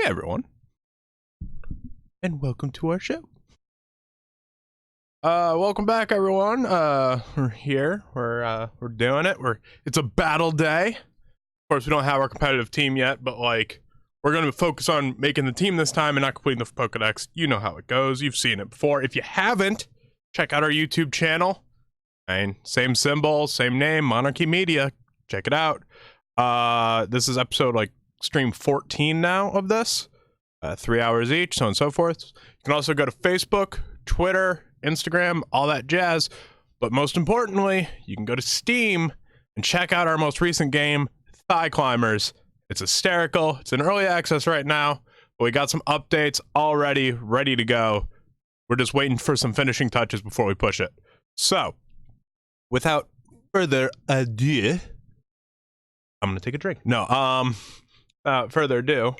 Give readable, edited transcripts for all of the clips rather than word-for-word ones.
Hey everyone, and welcome to our show. Welcome back everyone. We're here. We're doing it. It's a battle day. Of course, we don't have our competitive team yet, but like we're going to focus on making the team this time and not completing the Pokedex. You know how it goes. You've seen it before. If you haven't, check out our YouTube channel. And same symbol, same name, Monarchy Media. Check it out. This is episode like stream 14 now of this. 3 hours each, so on and so forth. You can also go to Facebook, Twitter, Instagram, all that jazz. But most importantly, you can go to Steam and check out our most recent game, Thigh Climbers. It's hysterical. It's in early access right now, but we got some updates already ready to go. We're just waiting for some finishing touches before we push it. So, without further ado, I'm gonna take a drink. No, without further ado,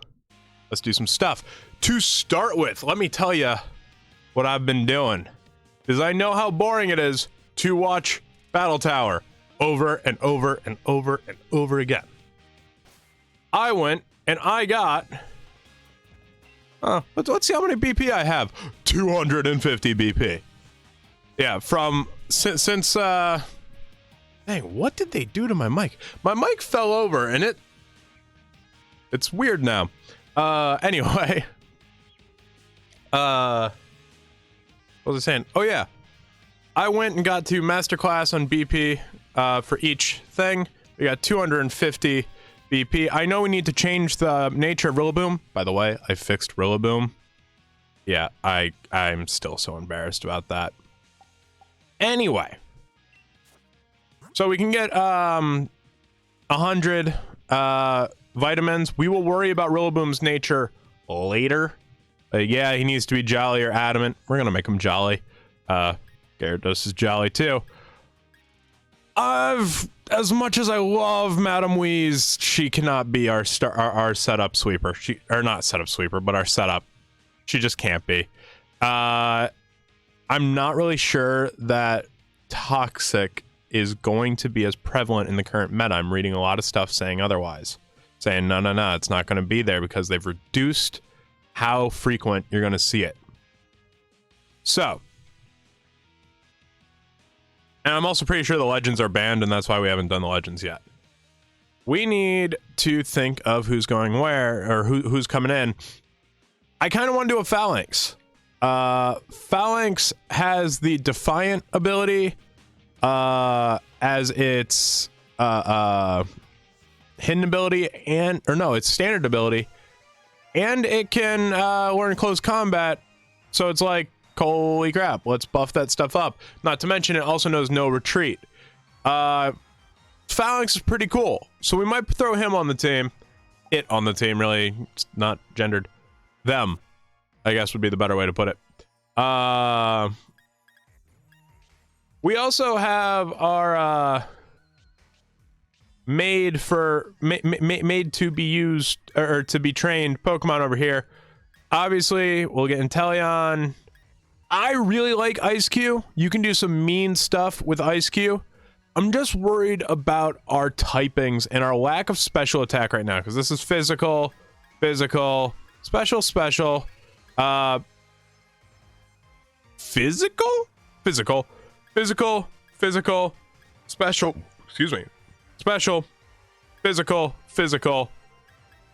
let's do some stuff. To start with, let me tell you what I've been doing, because I know how boring it is to watch Battle Tower over and over and over and over again. I went and I got, let's see how many BP I have. 250 BP. Yeah, since dang, what did they do to my mic? My mic fell over and it's weird now. Anyway, what was I saying? Oh yeah, I went and got to masterclass on BP for each thing. We got 250 BP. I know we need to change the nature of Rillaboom. By the way, I fixed Rillaboom. Yeah, I'm still so embarrassed about that. Anyway, so we can get 100 vitamins. We will worry about Rillaboom's nature later. Yeah, he needs to be jolly or adamant. We're gonna make him jolly. Gyarados is jolly too. As much as I love Madam Weeze, she cannot be our setup sweeper. Or not setup sweeper, but our setup. She just can't be. I'm not really sure that Toxic is going to be as prevalent in the current meta. I'm reading a lot of stuff saying otherwise. Saying, no, it's not going to be there because they've reduced how frequent you're going to see it. So, and I'm also pretty sure the legends are banned, and that's why we haven't done the legends yet. We need to think of who's going where, or who's coming in. I kind of want to do a Phalanx. Phalanx has the Defiant ability as its hidden ability, it's standard ability, and it can learn close combat. So it's like, holy crap, let's buff that stuff up. Not to mention it also knows no retreat. Phalanx is pretty cool, so we might throw him on the team. It on the team, really. It's not gendered. Them, I guess, would be the better way to put it. We also have our made to be used or to be trained Pokemon over here. Obviously, we'll get Inteleon. I really like Ice Q. You can do some mean stuff with Ice Q. I'm just worried about our typings and our lack of special attack right now, because this is physical, special, physical, special, special, physical,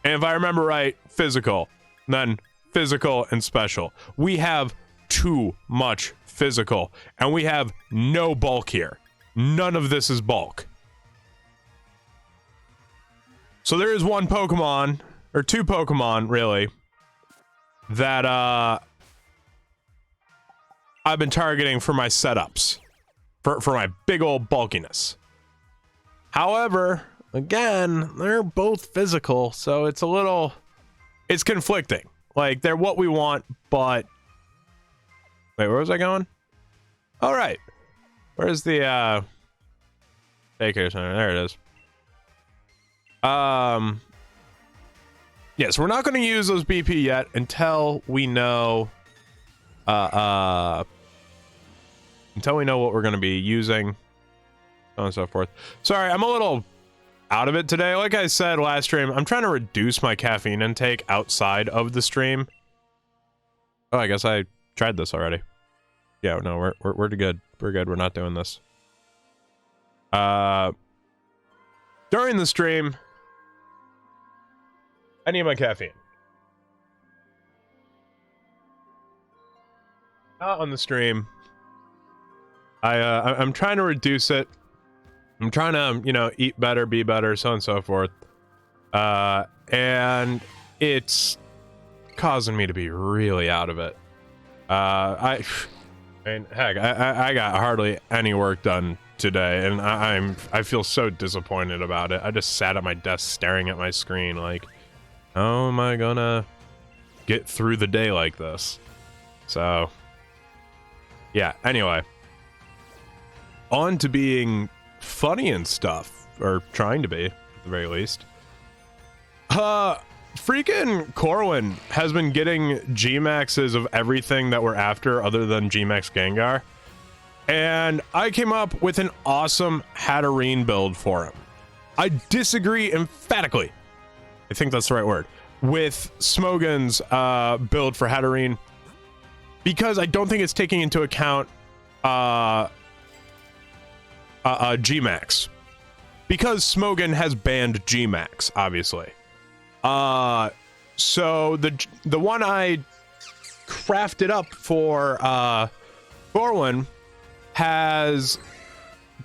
and if I remember right, physical, then physical and special. We have too much physical, and we have no bulk here. None of this is bulk. So there is one Pokemon, or two Pokemon, really, that I've been targeting for my setups, for my big old bulkiness. However, again, they're both physical, so it's it's conflicting. Like, they're what we want, but wait, where was I going? All right, where's the daycare center? There it is. Yes, we're not going to use those BP yet until we know what we're going to be using, so on and so forth. Sorry, I'm a little out of it today. Like I said last stream, I'm trying to reduce my caffeine intake outside of the stream. Oh, I guess I tried this already. Yeah, no, we're good. We're good. We're not doing this. During the stream, I need my caffeine. Not on the stream. I'm trying to reduce it. I'm trying to, you know, eat better, be better, so on and so forth. And it's causing me to be really out of it. I mean, heck, I got hardly any work done today, and I feel so disappointed about it. I just sat at my desk staring at my screen like, how am I gonna get through the day like this? So, yeah, anyway. On to being funny and stuff, or trying to be, at the very least. Freaking Corwin has been getting G-Maxes of everything that we're after other than G-Max Gengar. And I came up with an awesome Hatterene build for him. I disagree emphatically, I think that's the right word, with Smogon's build for Hatterene, because I don't think it's taking into account G-Max. Because Smogon has banned G-Max, obviously. So the one I crafted up for Corwin has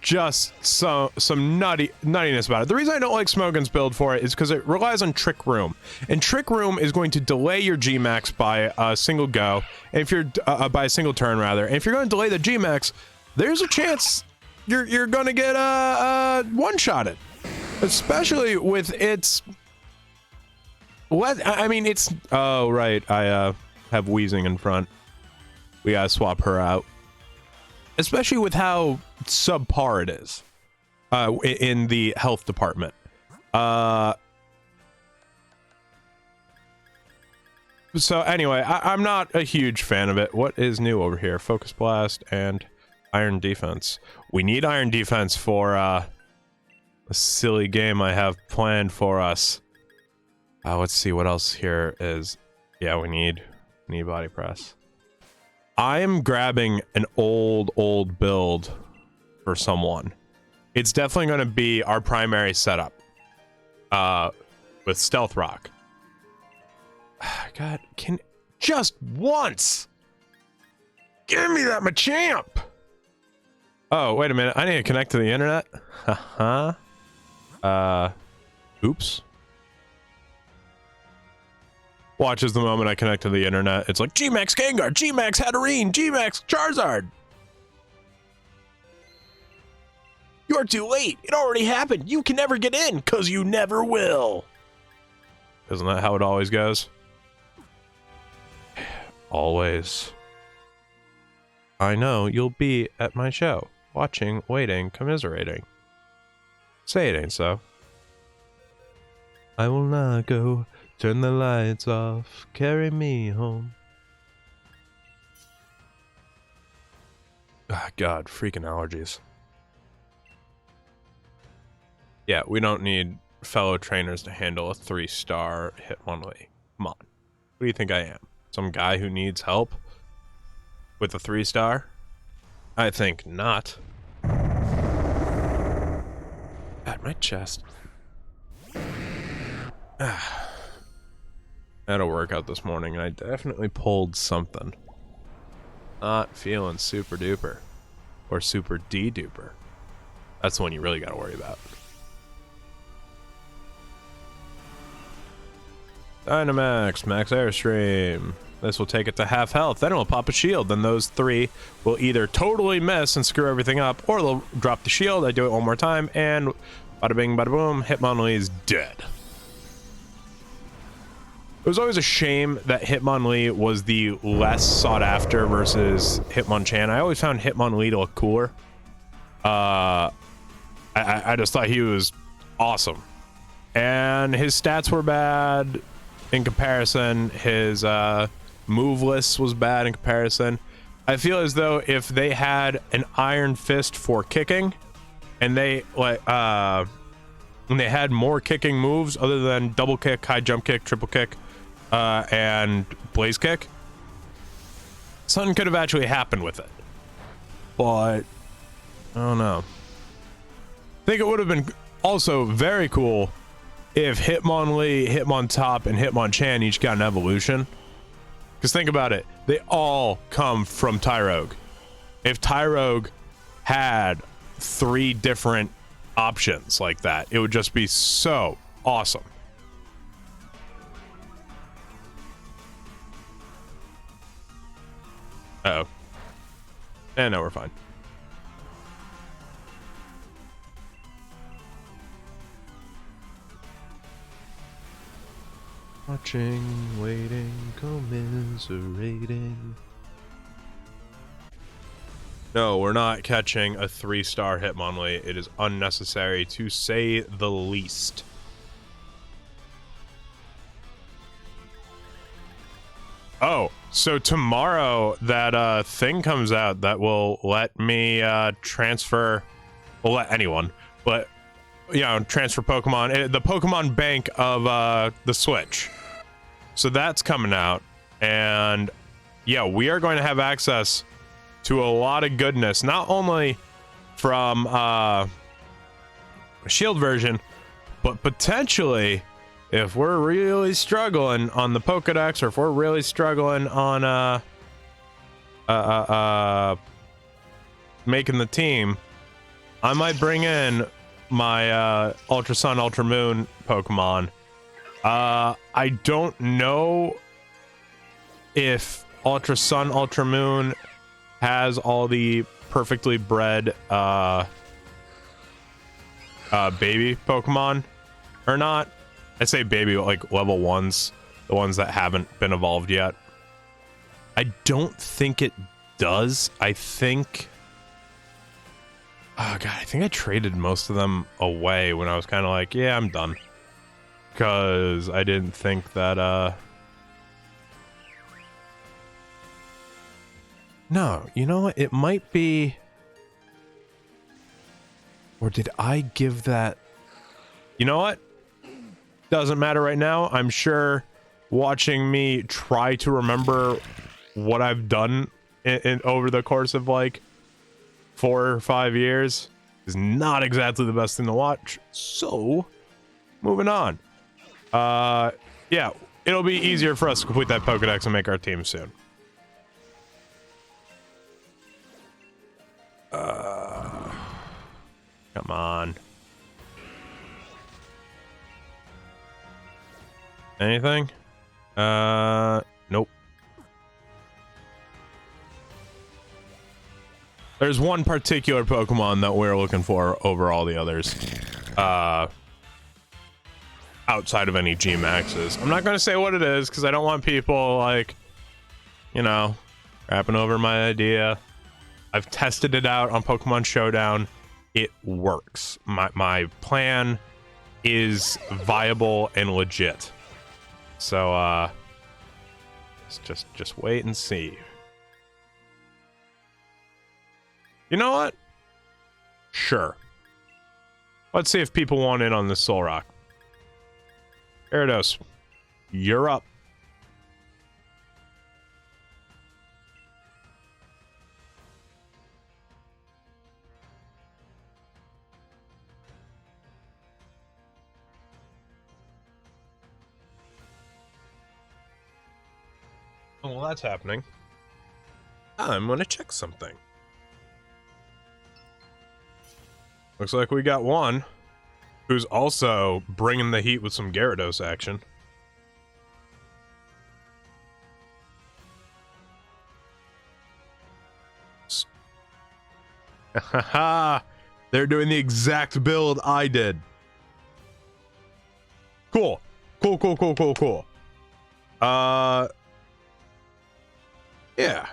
just some nuttiness about it. The reason I don't like Smogon's build for it is because it relies on Trick Room, and Trick Room is going to delay your G-Max by a single go, and if you're by a single turn rather, and if you're going to delay the G-Max, there's a chance you're going to get one-shotted, especially with its. What I mean, it's oh right, I have Wheezing in front. We gotta swap her out, especially with how subpar it is in the health department. So anyway, I'm not a huge fan of it. What is new over here? Focus Blast and Iron Defense. We need Iron Defense for a silly game I have planned for us. Let's see what else here is. Yeah, we need Body Press. I am grabbing an old build for someone. It's definitely going to be our primary setup with Stealth Rock. God, can just once give me that Machamp. Oh, wait a minute. I need to connect to the internet. Oops. Watch as the moment I connect to the internet, it's like G-Max Gengar, G-Max Hatterene, G-Max Charizard. You're too late. It already happened. You can never get in, because you never will. Isn't that how it always goes? Always. I know you'll be at my show, watching, waiting, commiserating. Say it ain't so. I will not go. Turn the lights off, carry me home. Ah, God, freaking allergies. Yeah, we don't need fellow trainers to handle a 3-star Hitmonlee. Come on. What do you think I am? Some guy who needs help with a 3-star? I think not. At my chest. Ah. I had a workout this morning, and I definitely pulled something. Not feeling super duper. Or super D-duper. That's the one you really gotta worry about. Dynamax, Max Airstream. This will take it to half health, then it will pop a shield. Then those 3 will either totally miss and screw everything up, or they'll drop the shield. I do it one more time, and bada bing, bada boom, Hitmonlee is dead. It was always a shame that Hitmonlee was the less sought after versus Hitmonchan. I always found Hitmonlee to look cooler. I just thought he was awesome. And his stats were bad in comparison. His move list was bad in comparison. I feel as though if they had an Iron Fist for kicking, and they like and they had more kicking moves other than double kick, high jump kick, triple kick, and blaze kick, something could have actually happened with it. But I don't know. I think it would have been also very cool if Hitmonlee, Hitmontop, and Hitmonchan each got an evolution. Because think about it, they all come from Tyrogue. If Tyrogue had 3 different options like that, it would just be so awesome. Uh-oh. And no, we're fine. Watching, waiting, commiserating. No, we're not catching a 3-star Hitmonlee. It is unnecessary, to say the least. Oh, so tomorrow that thing comes out that will let me transfer, will let anyone, but you know, transfer Pokemon, the Pokemon Bank of the Switch. So that's coming out, and yeah, we are going to have access to a lot of goodness, not only from Shield version, but potentially if we're really struggling on the Pokedex, or if we're really struggling on making the team, I might bring in my Ultra Sun, Ultra Moon Pokemon. I don't know if Ultra Sun, Ultra Moon has all the perfectly bred baby Pokemon or not. I say baby, like level 1s, the ones that haven't been evolved yet. I don't think it does. I think, oh god, I think I traded most of them away when I was kind of like, yeah, I'm done, because I didn't think that no, you know what, it might be, or did I give that, you know what, doesn't matter right now. I'm sure watching me try to remember what I've done in over the course of like 4 or 5 years is not exactly the best thing to watch. So moving on. Yeah, it'll be easier for us to complete that Pokedex and make our team soon. Come on. Anything? Nope. There's one particular Pokemon that we're looking for over all the others. Outside of any G Maxes. I'm not gonna say what it is because I don't want people like, you know, crapping over my idea. I've tested it out on Pokemon Showdown. It works. My plan is viable and legit. So just wait and see. You know what? Sure. Let's see if people want in on this Soul Rock. Gyarados, you're up. Oh, well, that's happening. I'm gonna check something. Looks like we got one who's also bringing the heat with some Gyarados action. Haha, they're doing the exact build I did. Cool. Cool. Yeah.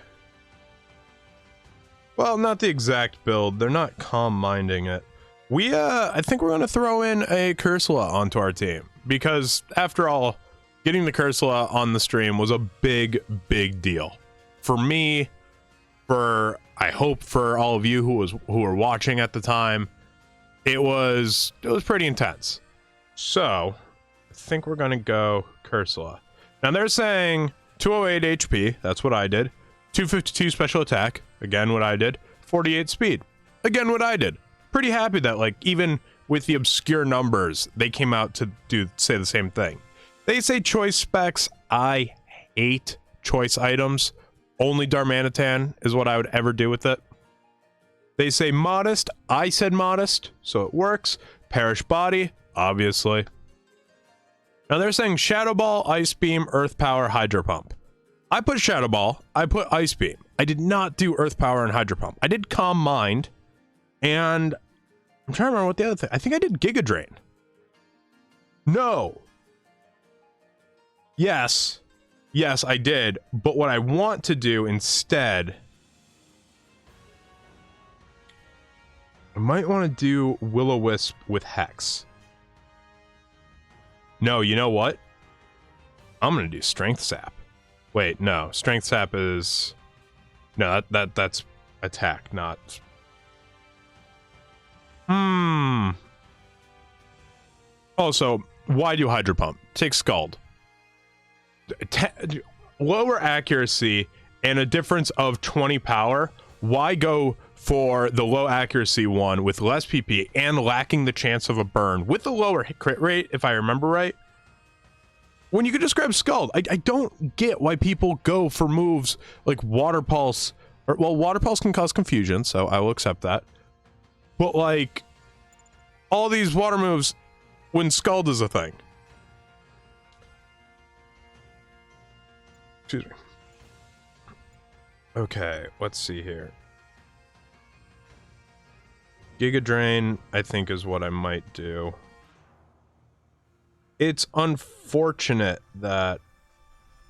Well, not the exact build. They're not calm minding it. I think we're going to throw in a Cursula onto our team because after all, getting the Cursula on the stream was a big deal for me, I hope for all of you who were watching at the time. It was pretty intense. So, I think we're going to go Cursula. Now, they're saying 208 HP. That's what I did. 252 special attack. Again, what I did. 48 speed. Again, what I did. Pretty happy that, like, even with the obscure numbers, they came out to say the same thing. They say choice specs. I hate choice items. Only Darmanitan is what I would ever do with it. They say modest. I said modest, so it works. Perish body, obviously. Now they're saying Shadow Ball, Ice Beam, Earth Power, Hydro Pump. I put Shadow Ball. I put Ice Beam. I did not do Earth Power and Hydro Pump. I did Calm Mind. And I'm trying to remember what the other thing. I think I did Giga Drain. No. Yes. Yes, I did. But what I want to do instead, I might want to do Will-O-Wisp with Hex. No, you know what? I'm going to do Strength Sap. Wait, no. Strength Sap is... No, that's attack, not... Also, why do Hydro Pump? Take Scald. Lower accuracy and a difference of 20 power. Why go for the low accuracy one with less PP and lacking the chance of a burn with a lower crit rate, if I remember right? When you could just grab Scald. I don't get why people go for moves like Water Pulse. Or, well, Water Pulse can cause confusion, so I will accept that. But, like, all these water moves when Scald is a thing. Excuse me. Okay, let's see here. Giga Drain, I think, is what I might do. It's unfortunate that...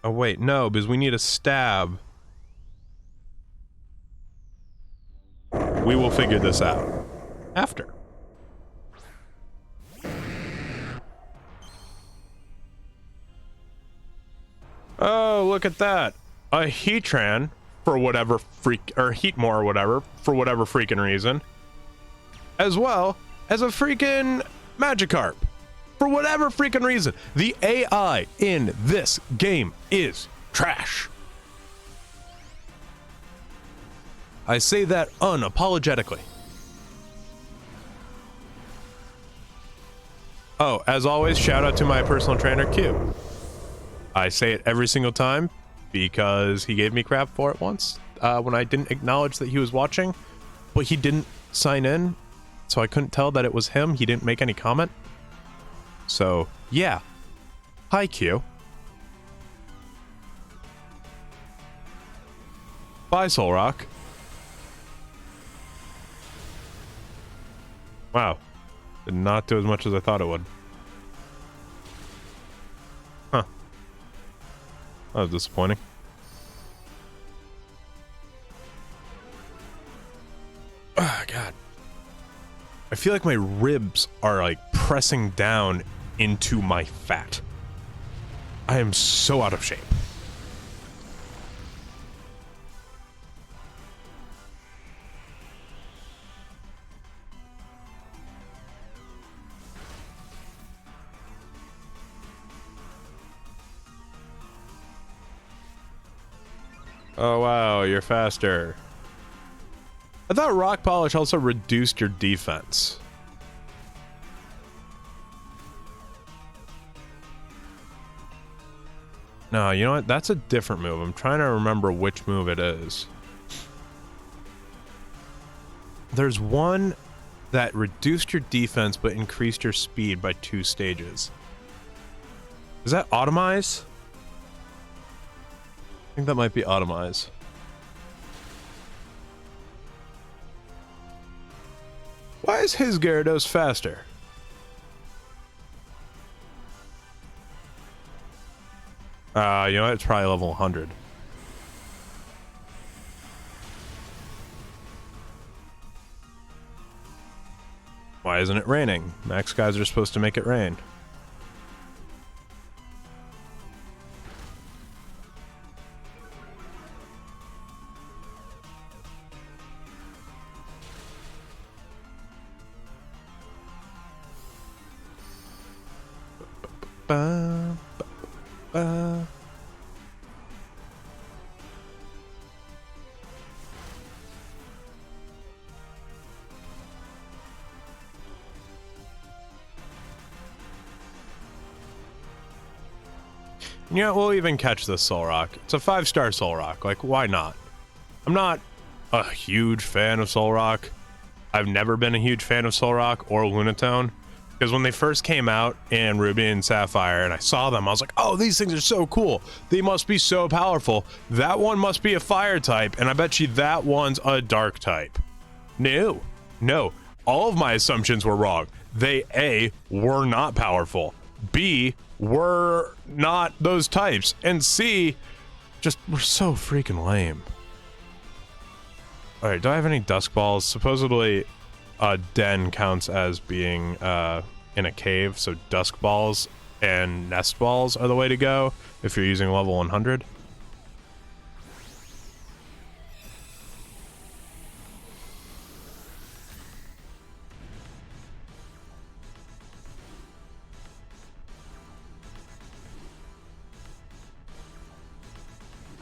Oh, wait, no, because we need a stab. We will figure this out after. Oh, look at that. A Heatran, for whatever freak... Or Heatmore or whatever, for whatever freaking reason. As well as a freaking Magikarp. For whatever freaking reason. The AI in this game is trash. I say that unapologetically. Oh, as always, shout out to my personal trainer, Q. I say it every single time because he gave me crap for it once when I didn't acknowledge that he was watching, but he didn't sign in, so I couldn't tell that it was him. He didn't make any comment. So, yeah. Hi, Q. Bye, Solrock. Wow. Did not do as much as I thought it would. Huh. That was disappointing. Oh, God. I feel like my ribs are, like, pressing down into my fat. I am so out of shape. Oh, wow, you're faster. I thought Rock Polish also reduced your defense. No, you know what? That's a different move. I'm trying to remember which move it is. There's one that reduced your defense but increased your speed by 2 stages. Is that Automize? I think that might be Automize. Why is his Gyarados faster? You know what? It's probably level 100. Why isn't it raining? Max guys are supposed to make it rain. ba, ba, ba. Yeah, we'll even catch this Soul Rock. It's a 5-star Soul Rock. Like, why not? I'm not a huge fan of Soul Rock. I've never been a huge fan of Soul Rock or Lunatone. Because when they first came out in Ruby and Sapphire and I saw them, I was like, oh, these things are so cool. They must be so powerful. That one must be a fire type, and I bet you that one's a dark type. No. No. All of my assumptions were wrong. They, A, were not powerful. B, were not those types, and C, just were so freaking lame. All right, do I have any dusk balls? Supposedly a den counts as being in a cave, so dusk balls and nest balls are the way to go if you're using level 100.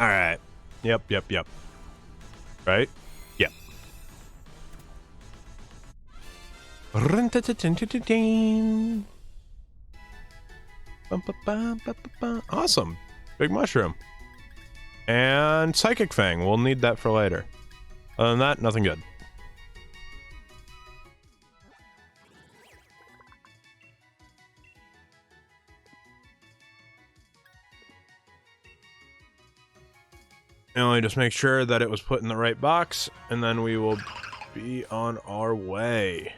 All right. Yep. Right? Yep. Awesome. Big mushroom. And Psychic Fang. We'll need that for later. Other than that, nothing good. Only just make sure that it was put in the right box, and then we will be on our way.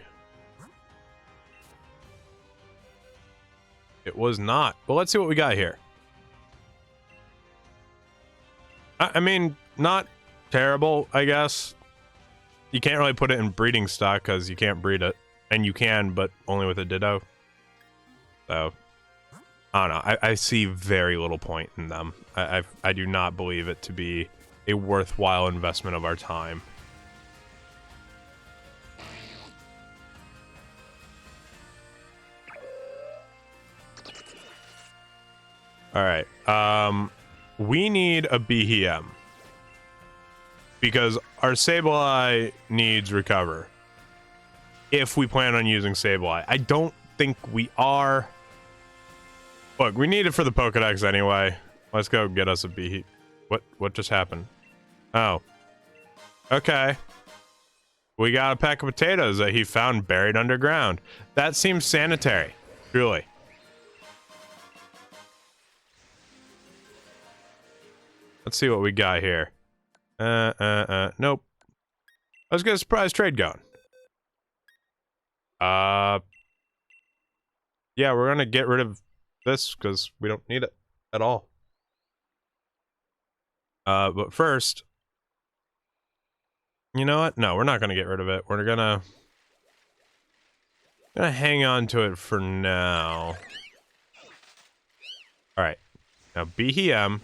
It was not, but let's see what we got here. I mean, not terrible, I guess. You can't really put it in breeding stock because you can't breed it, and you can, but only with a Ditto. So, I don't know. I see very little point in them. I do not believe it to be a worthwhile investment of our time. All right. We need a BHM because our Sableye needs recover if we plan on using Sableye. I don't think we are. Look, we need it for the Pokedex anyway. Let's go get us a bee. What just happened? Oh. Okay. We got a pack of potatoes that he found buried underground. That seems sanitary. Truly. Let's see what we got here. Nope. Let's get a surprise trade going. Yeah, we're gonna get rid of this because we don't need it at all. But first, you know what? No, we're not gonna get rid of it. We're gonna hang on to it for now. All right. Now BHM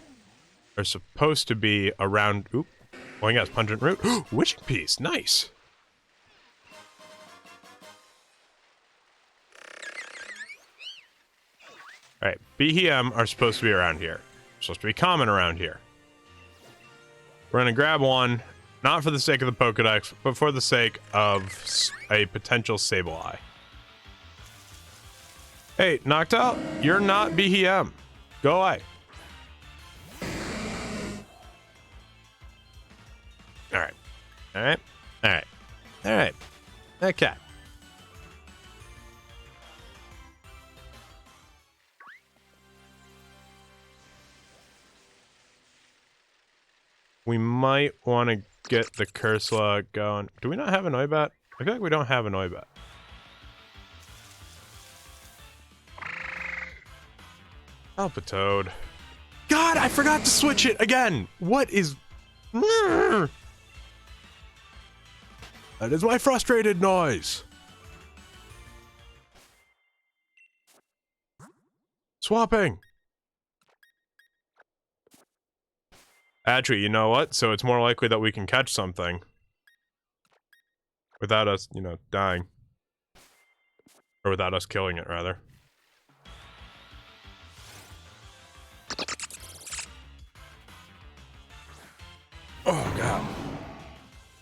are supposed to be around. Oop. Oh, yes, Pungent Root. Witching Piece. Nice. All right. BHM are supposed to be around here. Supposed to be common around here. We're going to grab one, not for the sake of the Pokedex, but for the sake of a potential Sableye. Hey, Noctowl, you're not BHM. Go away. Alright. Alright. Alright. Alright. Okay. We might want to get the Cursla going. Do we not have a Noibat? I feel like we don't have a Noibat. Alpatoad. God, I forgot to switch it again! What is... That is my frustrated noise. Swapping. Actually, you know what? So it's more likely that we can catch something without us, you know, dying. Or without us killing it, rather. Oh god.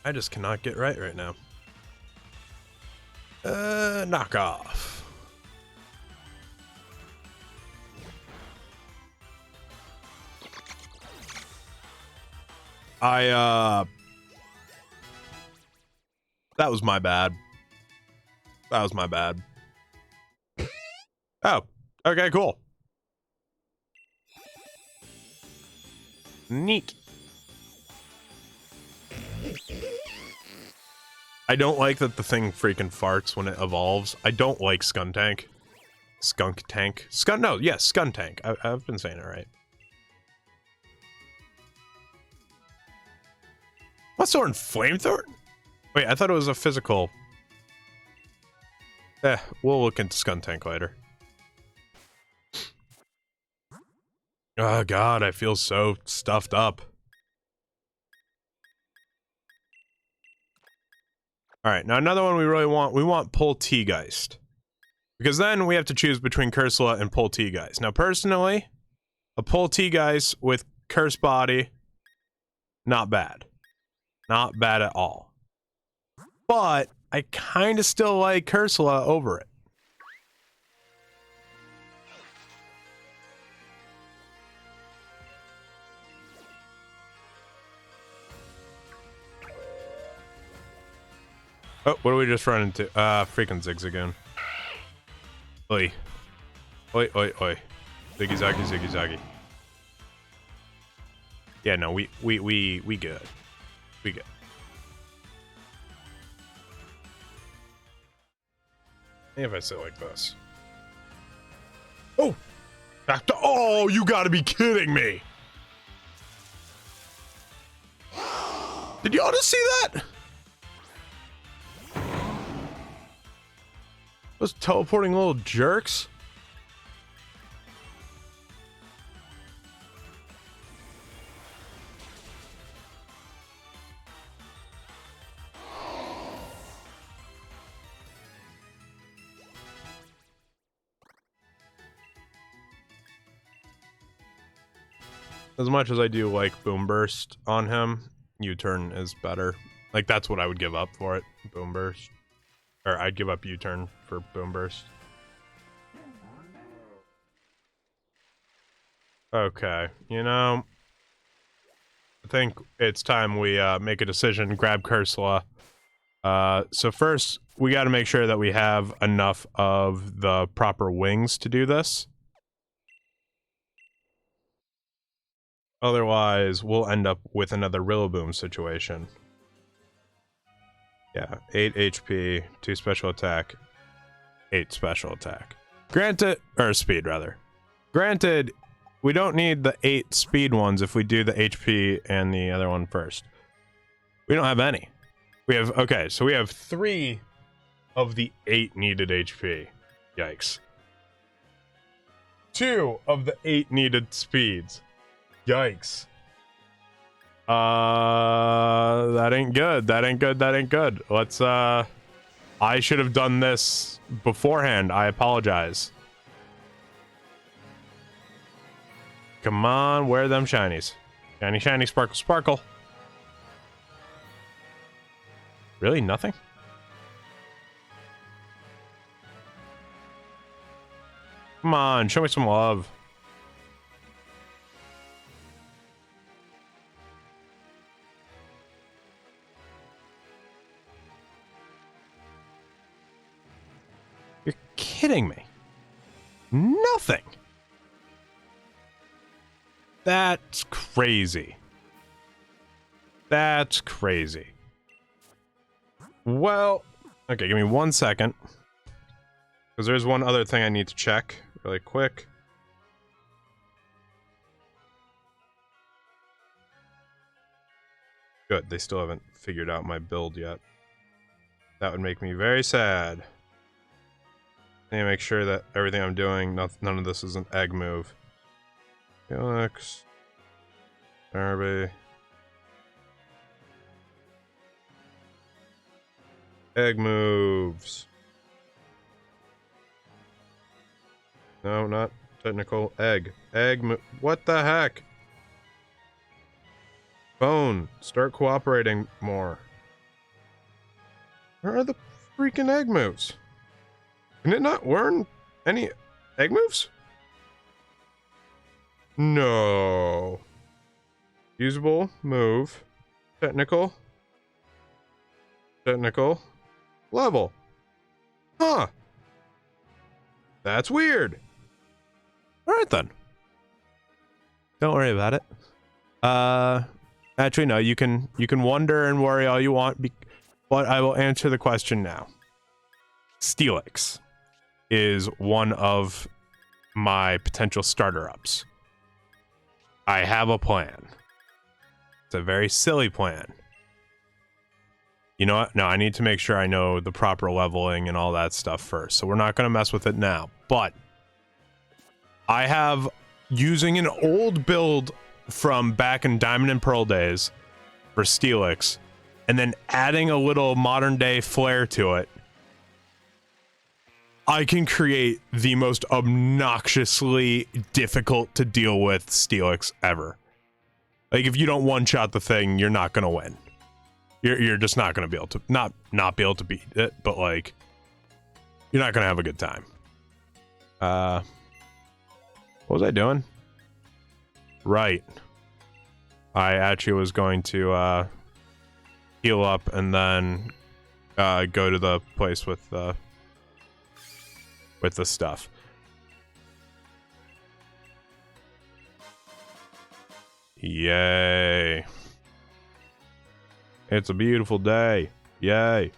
I just cannot get right now. Knock off. That was my bad. That was my bad. Oh, okay, cool. Neat. I don't like that the thing freaking farts when it evolves. I don't like Skuntank. Skunk Tank. No, yes, Skuntank. I've been saying it right. What's sword and flamethrower? Wait, I thought it was a physical. We'll look into Skuntank later. Oh god, I feel so stuffed up. Alright, now another one we really want, we want Poltegeist. Because then we have to choose between Cursula and Poltegeist. Now personally, a Poltegeist with Curse Body, not bad. Not bad at all. But I kind of still like Cursula over it. Oh, what do we just run into? Freaking Zigzagoon. Oi. Oi, oi, oi. Ziggy zaggy, ziggy zaggy. Yeah, no, we good. We good. If I say it like this. Oh! Back to. Oh, you gotta be kidding me! Did y'all just see that? Those teleporting little jerks. As much as I do like Boom Burst on him, U-turn is better. Like, that's what I would give up for it. Boom Burst. Or I'd give up U-turn for Boom Burst. Okay, you know, I think it's time we make a decision, grab Cursula. So first, we got to make sure that we have enough of the proper wings to do this. Otherwise, we'll end up with another Rillaboom situation. Yeah, 8 HP, 2 special attack, 8 special attack. Granted, or speed rather. Granted, we don't need the 8 speed ones if we do the HP and the other one first. We don't have any. We have, okay, so we have 3 of the 8 needed HP. Yikes. 2 of the 8 needed speeds. Yikes. That ain't good. That ain't good. That ain't good. Let's, I should have done this beforehand. I apologize. Come on, where are them shinies? Shiny, shiny, sparkle, sparkle. Really? Nothing? Come on, show me some love. You're kidding me. Nothing. That's crazy. That's crazy. Well, okay, give me 1 second. Because there's one other thing I need to check really quick. Good, they still haven't figured out my build yet. That would make me very sad. I need to make sure that everything I'm doing, none of this is an egg move. Felix. Derby. Egg moves. No, not technical. Egg. Egg. What the heck? Phone, start cooperating more. Where are the freaking egg moves? Can it not learn any egg moves? No. Usable, move, technical, level. Huh. That's weird. All right then. Don't worry about it. Actually, no. You can wonder and worry all you want, but I will answer the question now. Steelix is one of my potential starter ups. I have a plan. It's a very silly plan. You know what? No, I need to make sure I know the proper leveling and all that stuff first. So we're not going to mess with it now. But I have, using an old build from back in Diamond and Pearl days for Steelix, and then adding a little modern day flair to it, I can create the most obnoxiously difficult to deal with Steelix ever. Like, if you don't one-shot the thing, you're not gonna win. You're just not gonna be able to not be able to beat it, but like, you're not gonna have a good time. What was I doing? Right. I actually was going to heal up and then go to the place with the stuff. Yay. It's a beautiful day. Yay.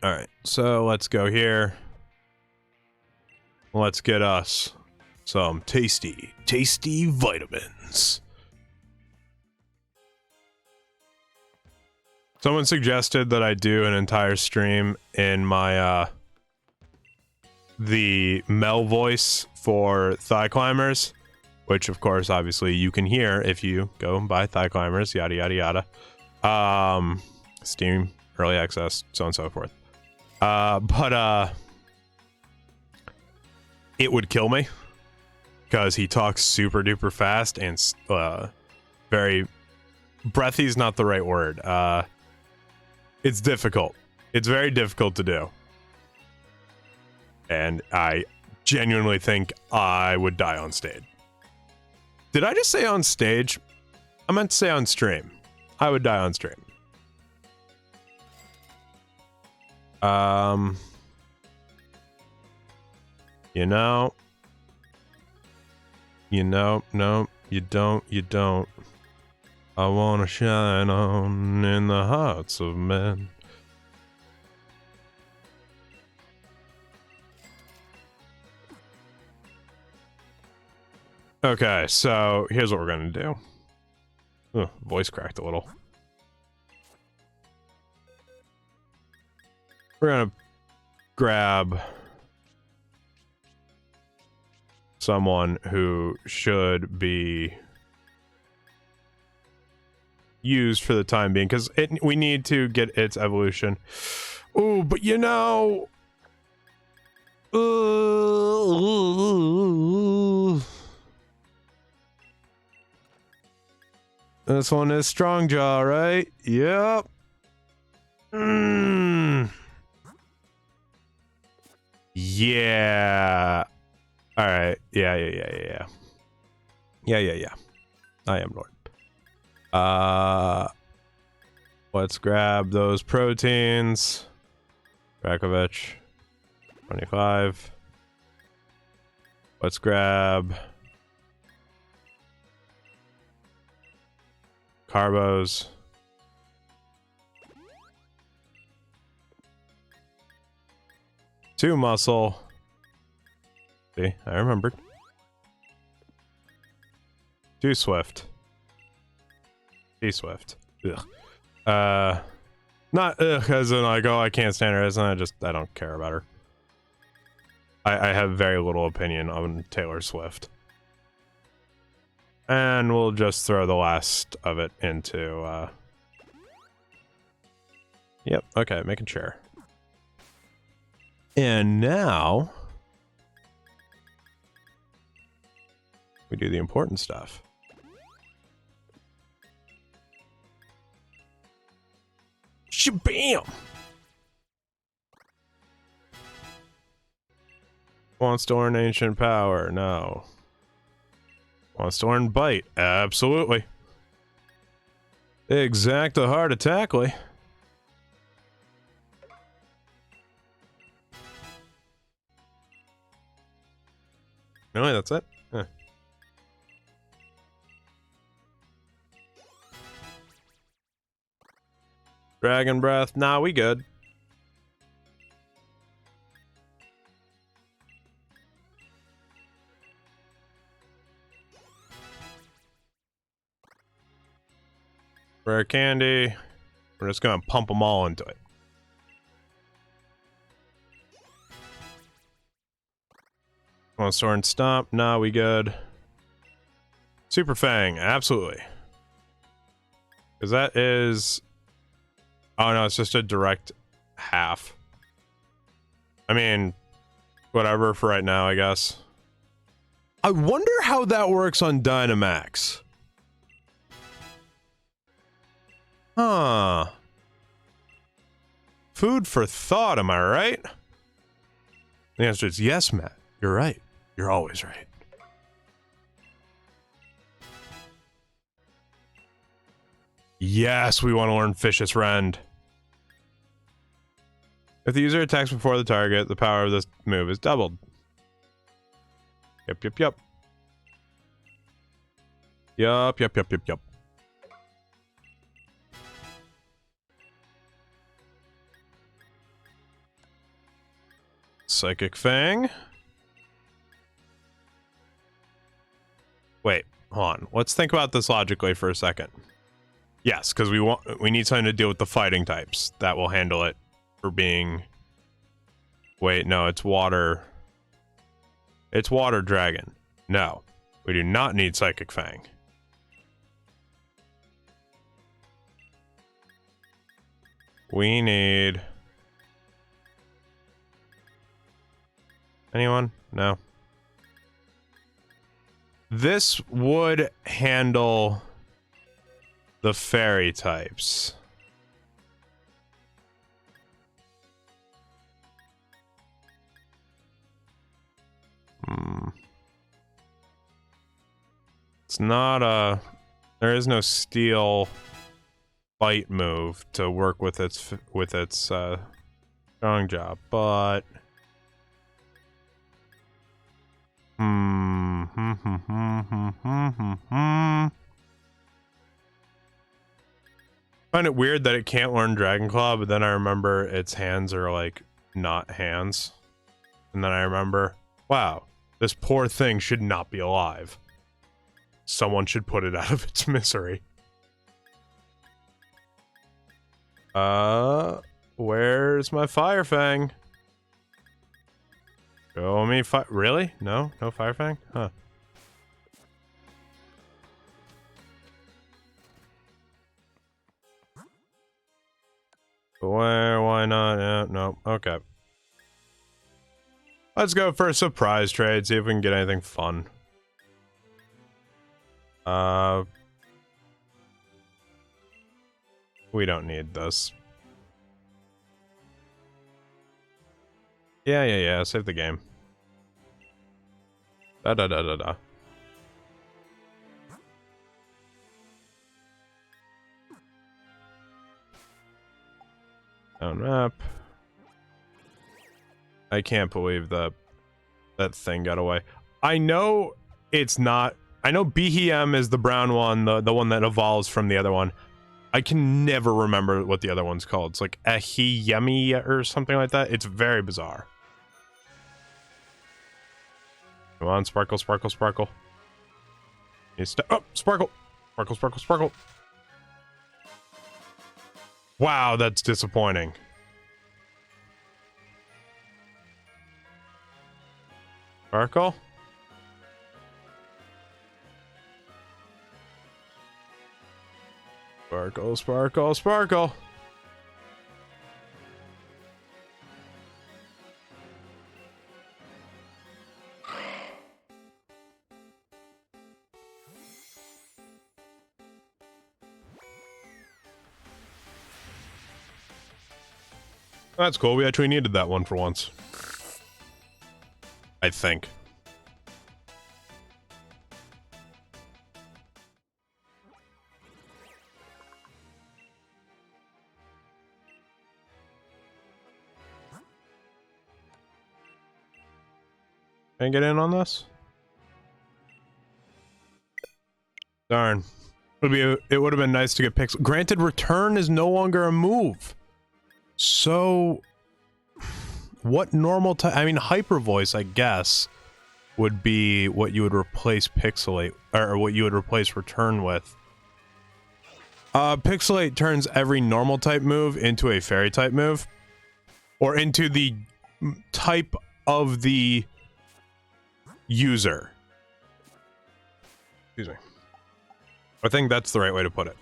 All right, so let's go here. Let's get us some tasty vitamins. Someone suggested that I do an entire stream in my the Mel voice for Thigh Climbers, which of course obviously you can hear if you go and buy Thigh Climbers, yada yada yada. Steam, early access, so on and so forth. But it would kill me because he talks super duper fast and very breathy is not the right word. It's difficult. It's very difficult to do. And I genuinely think I would die on stage. Did I just say on stage? I meant to say on stream. I would die on stream. No, you don't. I wanna shine on in the hearts of men. Okay, so here's what we're gonna do. Ugh, voice cracked a little. We're gonna grab someone who should be used for the time being, because we need to get its evolution. Ooh, but you know, this one is Strong Jaw, right? Yep. Yeah. All right. Yeah. I am Lord. Let's grab those proteins. Rakovich, 25. Let's grab carbos. Two muscle. See, I remembered. Too swift. T-Swift. Ugh. Not ugh as in like, oh, I can't stand her, as in I don't care about her. I have very little opinion on Taylor Swift. And we'll just throw the last of it into yep, okay, making sure. And now We do the important stuff. Shabam! Wants to learn ancient power? No. Wants to learn bite? Absolutely. Exact a heart attackly. Really, that's it? Huh. Dragon breath? Nah, we good. Rare candy. We're just gonna pump them all into it. Want to soar and stomp? Nah, we good. Super Fang, absolutely. Because that is... Oh no, it's just a direct half. I mean, whatever for right now, I guess. I wonder how that works on Dynamax. Huh. Food for thought, am I right? The answer is yes, Matt. You're right. You're always right. Yes, we want to learn Vicious Rend. If the user attacks before the target, the power of this move is doubled. Yep, yep, yep. Yup, yep, yep, yep, yep. Psychic Fang. Wait, hold on. Let's think about this logically for a second. Yes, because we need something to deal with the fighting types. That will handle it for being... Wait, no, it's water. It's water dragon. No, we do not need Psychic Fang. We need... Anyone? No. This would handle the fairy types. It's not a... There is no steel bite move to work with its strong job, but... Find it weird that it can't learn Dragon Claw, but then I remember its hands are like not hands. And then I remember, wow, this poor thing should not be alive. Someone should put it out of its misery. Where's my Fire Fang? Show me really? No? No Fire Fang? Huh. Why not? Yeah, no. Okay. Let's go for a surprise trade, see if we can get anything fun. We don't need this. Yeah, save the game. Da. Down map. I can't believe that thing got away. I know it's not... I know Behem is the brown one, the one that evolves from the other one. I can never remember what the other one's called. It's like Ahiyemi or something like that. It's very bizarre. Come on, Sparkle, Sparkle, Sparkle. Oh, Sparkle! Sparkle, Sparkle, Sparkle. Wow, that's disappointing. Sparkle? Sparkle, Sparkle, Sparkle. That's cool. We actually needed that one for once. I think. Can I get in on this? Darn. It would have been nice to get pixel. Granted, return is no longer a move. So, what normal type? I mean, hyper voice, I guess, would be what you would replace pixelate, or what you would replace return with. Pixelate turns every normal type move into a fairy type move, or into the type of the user. Excuse me. I think that's the right way to put it.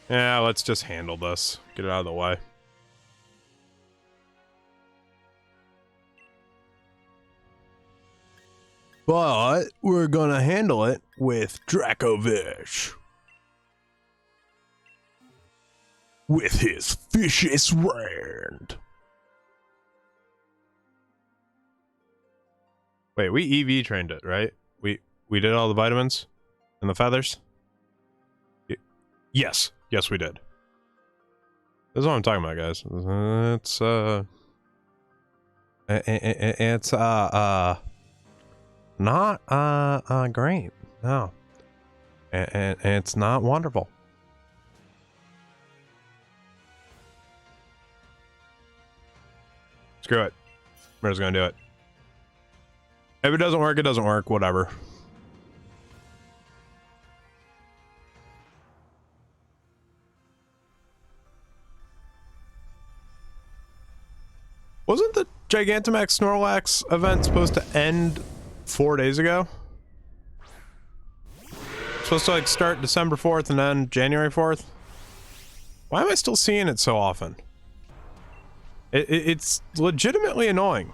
Yeah, let's just handle this. Get it out of the way. But we're gonna handle it with Dracovish. With his vicious rand. Wait, we EV trained it, right? We did all the vitamins and the feathers? Yes. Yes, we did. This is what I'm talking about, guys. It's not great. No. And it's not wonderful. Screw it. We're just gonna do it. If it doesn't work, it doesn't work. Whatever. Wasn't the Gigantamax Snorlax event supposed to end 4 days ago? Supposed to like start December 4th and end January 4th? Why am I still seeing it so often? It's legitimately annoying.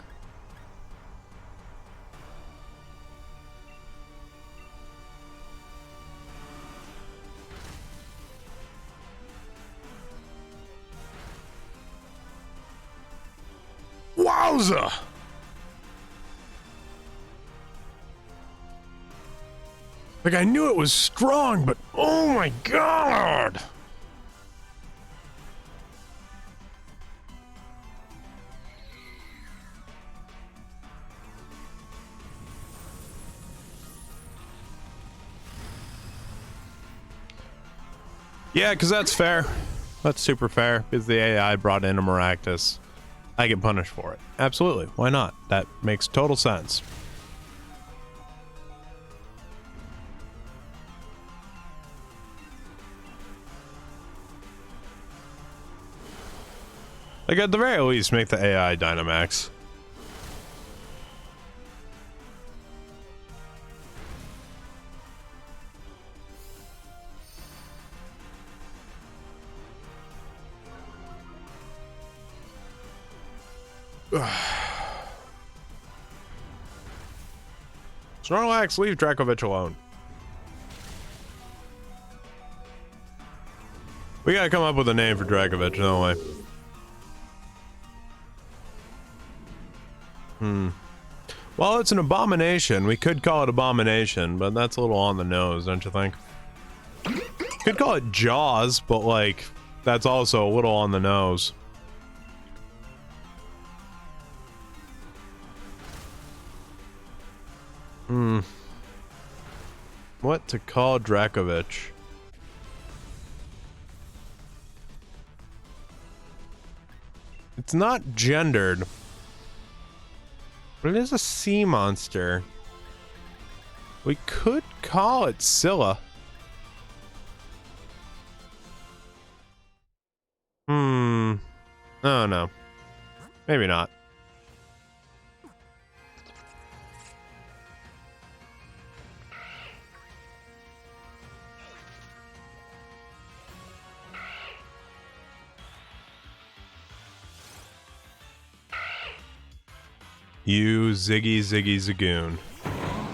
Wowza! Like, I knew it was strong, but oh my god! Yeah, because that's fair. That's super fair, because the AI brought in a Maractus. I get punished for it. Absolutely. Why not? That makes total sense. Like, at the very least, make the AI Dynamax. Snorlax, leave Dracovish alone. We gotta come up with a name for Dracovish, don't we? Well, it's an abomination. We could call it Abomination, but that's a little on the nose, don't you think? Could call it Jaws, but like, that's also a little on the nose. What to call Dracovish? It's not gendered. But it is a sea monster. We could call it Scylla. Oh no. Maybe not. You Ziggy Ziggy Zagoon.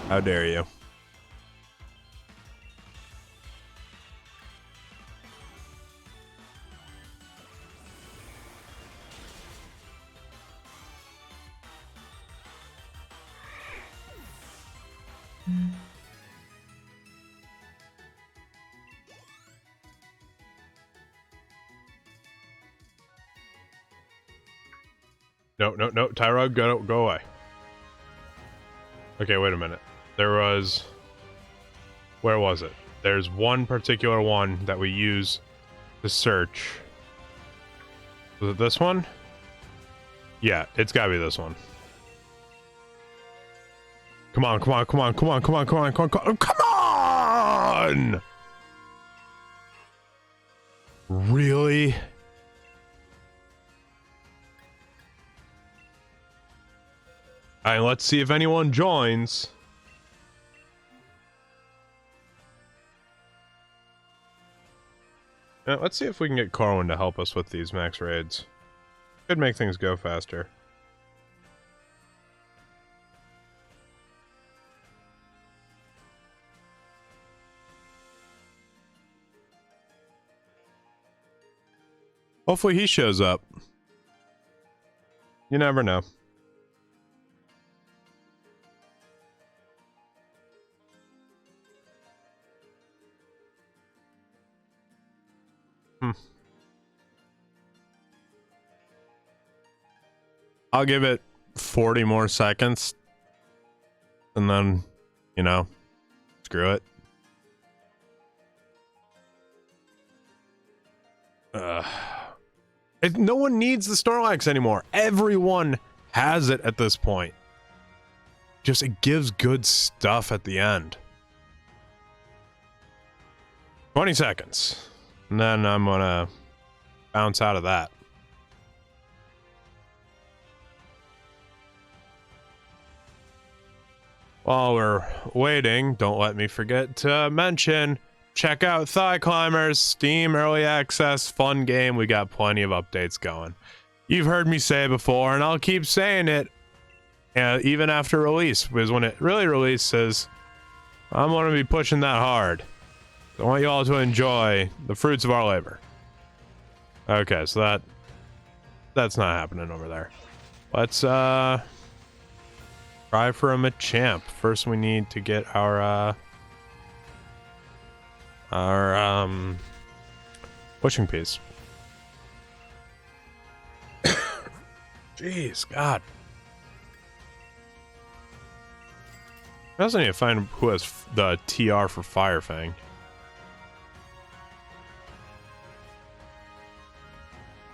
How dare you? No, no, no, Tyrod, go away. Okay, wait a minute. There was... Where was it? There's one particular one that we use to search. Was it this one? Yeah, it's gotta be this one. Come on, come on, come on, come on, come on, come on, come on, come on, come on! Really? Alright, let's see if anyone joins. Let's see if we can get Corwin to help us with these max raids. Could make things go faster. Hopefully he shows up. You never know. I'll give it 40 more seconds. And then, you know, screw it. No one needs the Snorlax anymore. Everyone has it at this point. Just, it gives good stuff at the end. 20 seconds. And then I'm gonna bounce out of that. While we're waiting, don't let me forget to mention, check out Thigh Climbers, Steam Early Access, fun game. We got plenty of updates going. You've heard me say it before, and I'll keep saying it even after release, because when it really releases, I'm going to be pushing that hard. I want you all to enjoy the fruits of our labor. Okay, so that's not happening over there. Let's try for a Machamp. First we need to get our pushing piece. Jeez, God. I also need to find who has the TR for Fire Fang.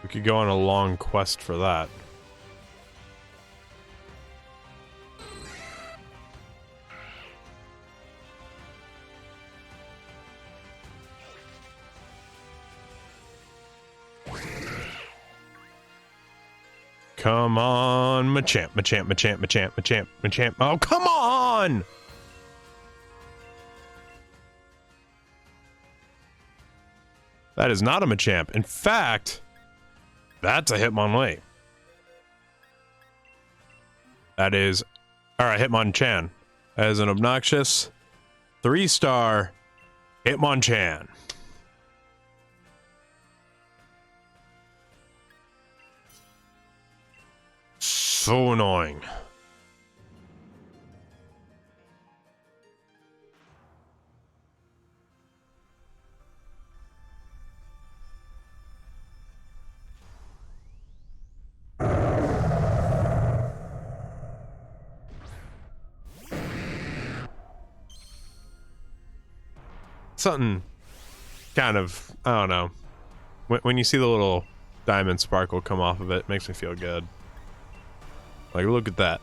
We could go on a long quest for that. Come on, Machamp, Machamp, Machamp, Machamp, Machamp, Machamp. Oh, come on! That is not a Machamp. In fact, that's a Hitmonlee. That is... Alright, Hitmonchan. That is an obnoxious 3-star Hitmonchan. So annoying. Something kind of, I don't know. When you see the little diamond sparkle come off of it, it makes me feel good. Like, look at that.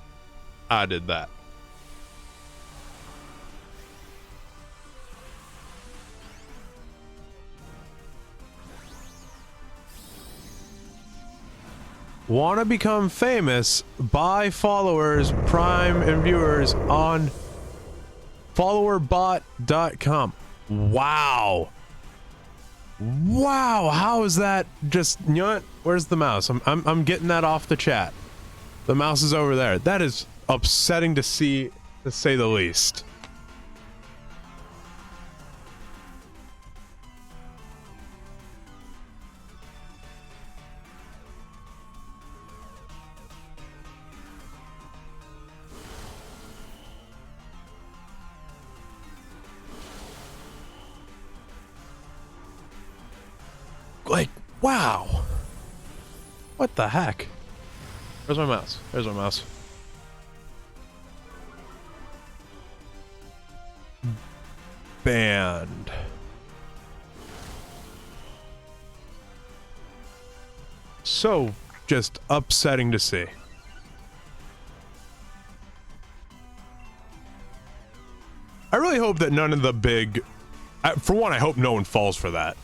I did that. Want to become famous? Buy followers, Prime, and viewers on followerbot.com. Wow. Wow, how is that just, you know what? Where's the mouse? I'm getting that off the chat. The mouse is over there. That is upsetting to see, to say the least. Like, wow. What the heck? Where's my mouse? There's my mouse. Banned. So just upsetting to see. I really hope that none of the big, for one, I hope no one falls for that,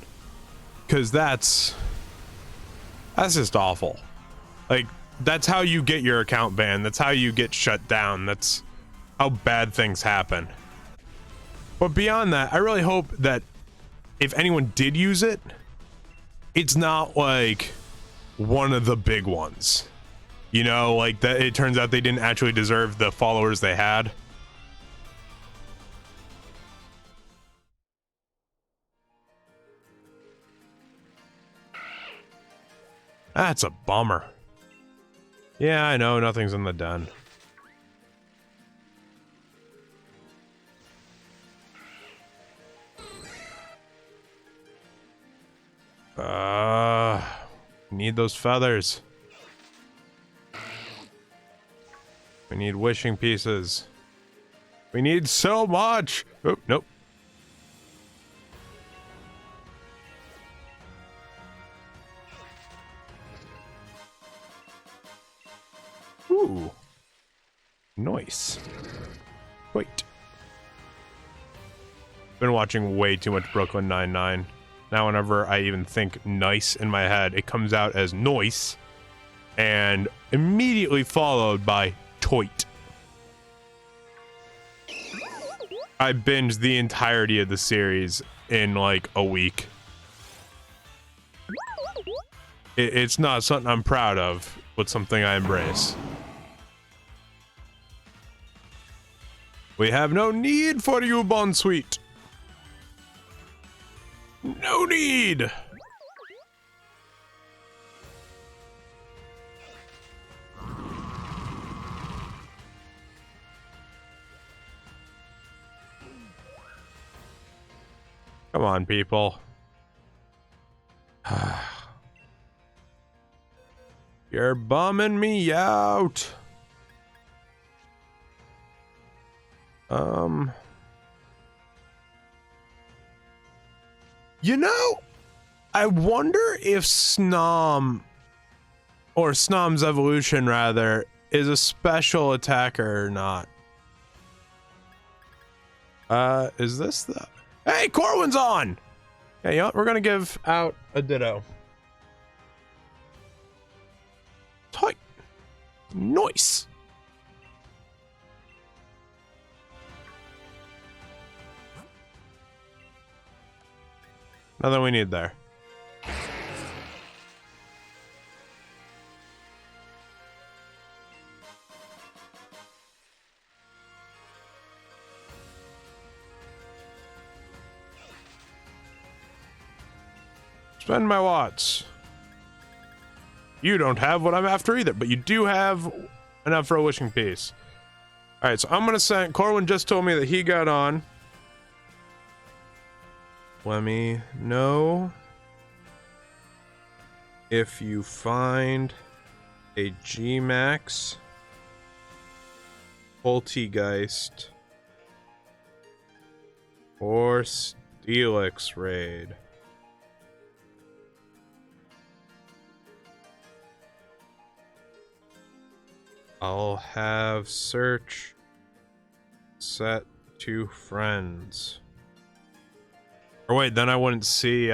because that's just awful. Like, that's how you get your account banned. That's how you get shut down. That's how bad things happen. But beyond that, I really hope that if anyone did use it, it's not like one of the big ones. You know, like that it turns out they didn't actually deserve the followers they had. That's a bummer. Yeah, I know, nothing's in the den. Need those feathers. We need wishing pieces. We need so much. Oh, nope. Ooh. Nice. Wait. Been watching way too much Brooklyn Nine-Nine. Now whenever I even think nice in my head, it comes out as noise and immediately followed by toit. I binged the entirety of the series in like a week. It's not something I'm proud of, but something I embrace. We have no need for you, Bonsweet. No need. Come on, people. You're bumming me out. You know, I wonder if Snom, or Snom's evolution rather, is a special attacker or not. Is this the... Hey, Corwin's on! Yeah, you know what? We're gonna give out a ditto. Tight. Nice. Nothing we need there. Spend my watts. You don't have what I'm after either, but you do have enough for a wishing piece. Alright, so I'm gonna send... Corwin just told me that he got on. Let me know if you find a G-Max Poltegeist or Steelix raid. I'll have search set to friends. Or wait, then I wouldn't see,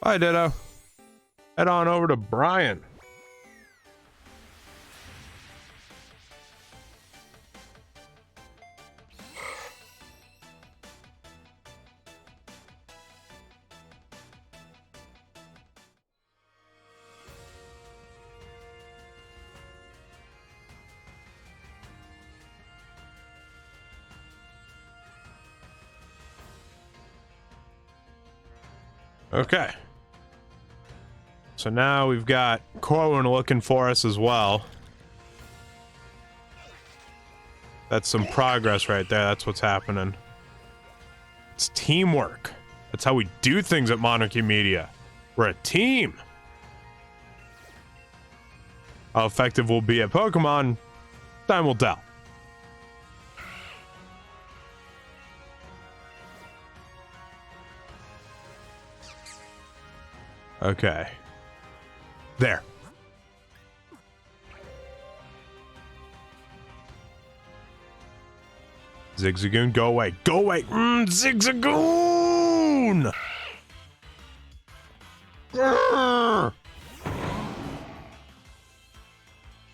Hi, Ditto. Head on over to Brian. Okay. So now we've got Corwin looking for us as well. That's some progress right there. That's what's happening. It's teamwork. That's how we do things at Monarchy Media. We're a team. How effective we'll be at Pokemon, time will tell. Okay. There. Zigzagoon, go away. Go away. Zigzagoon!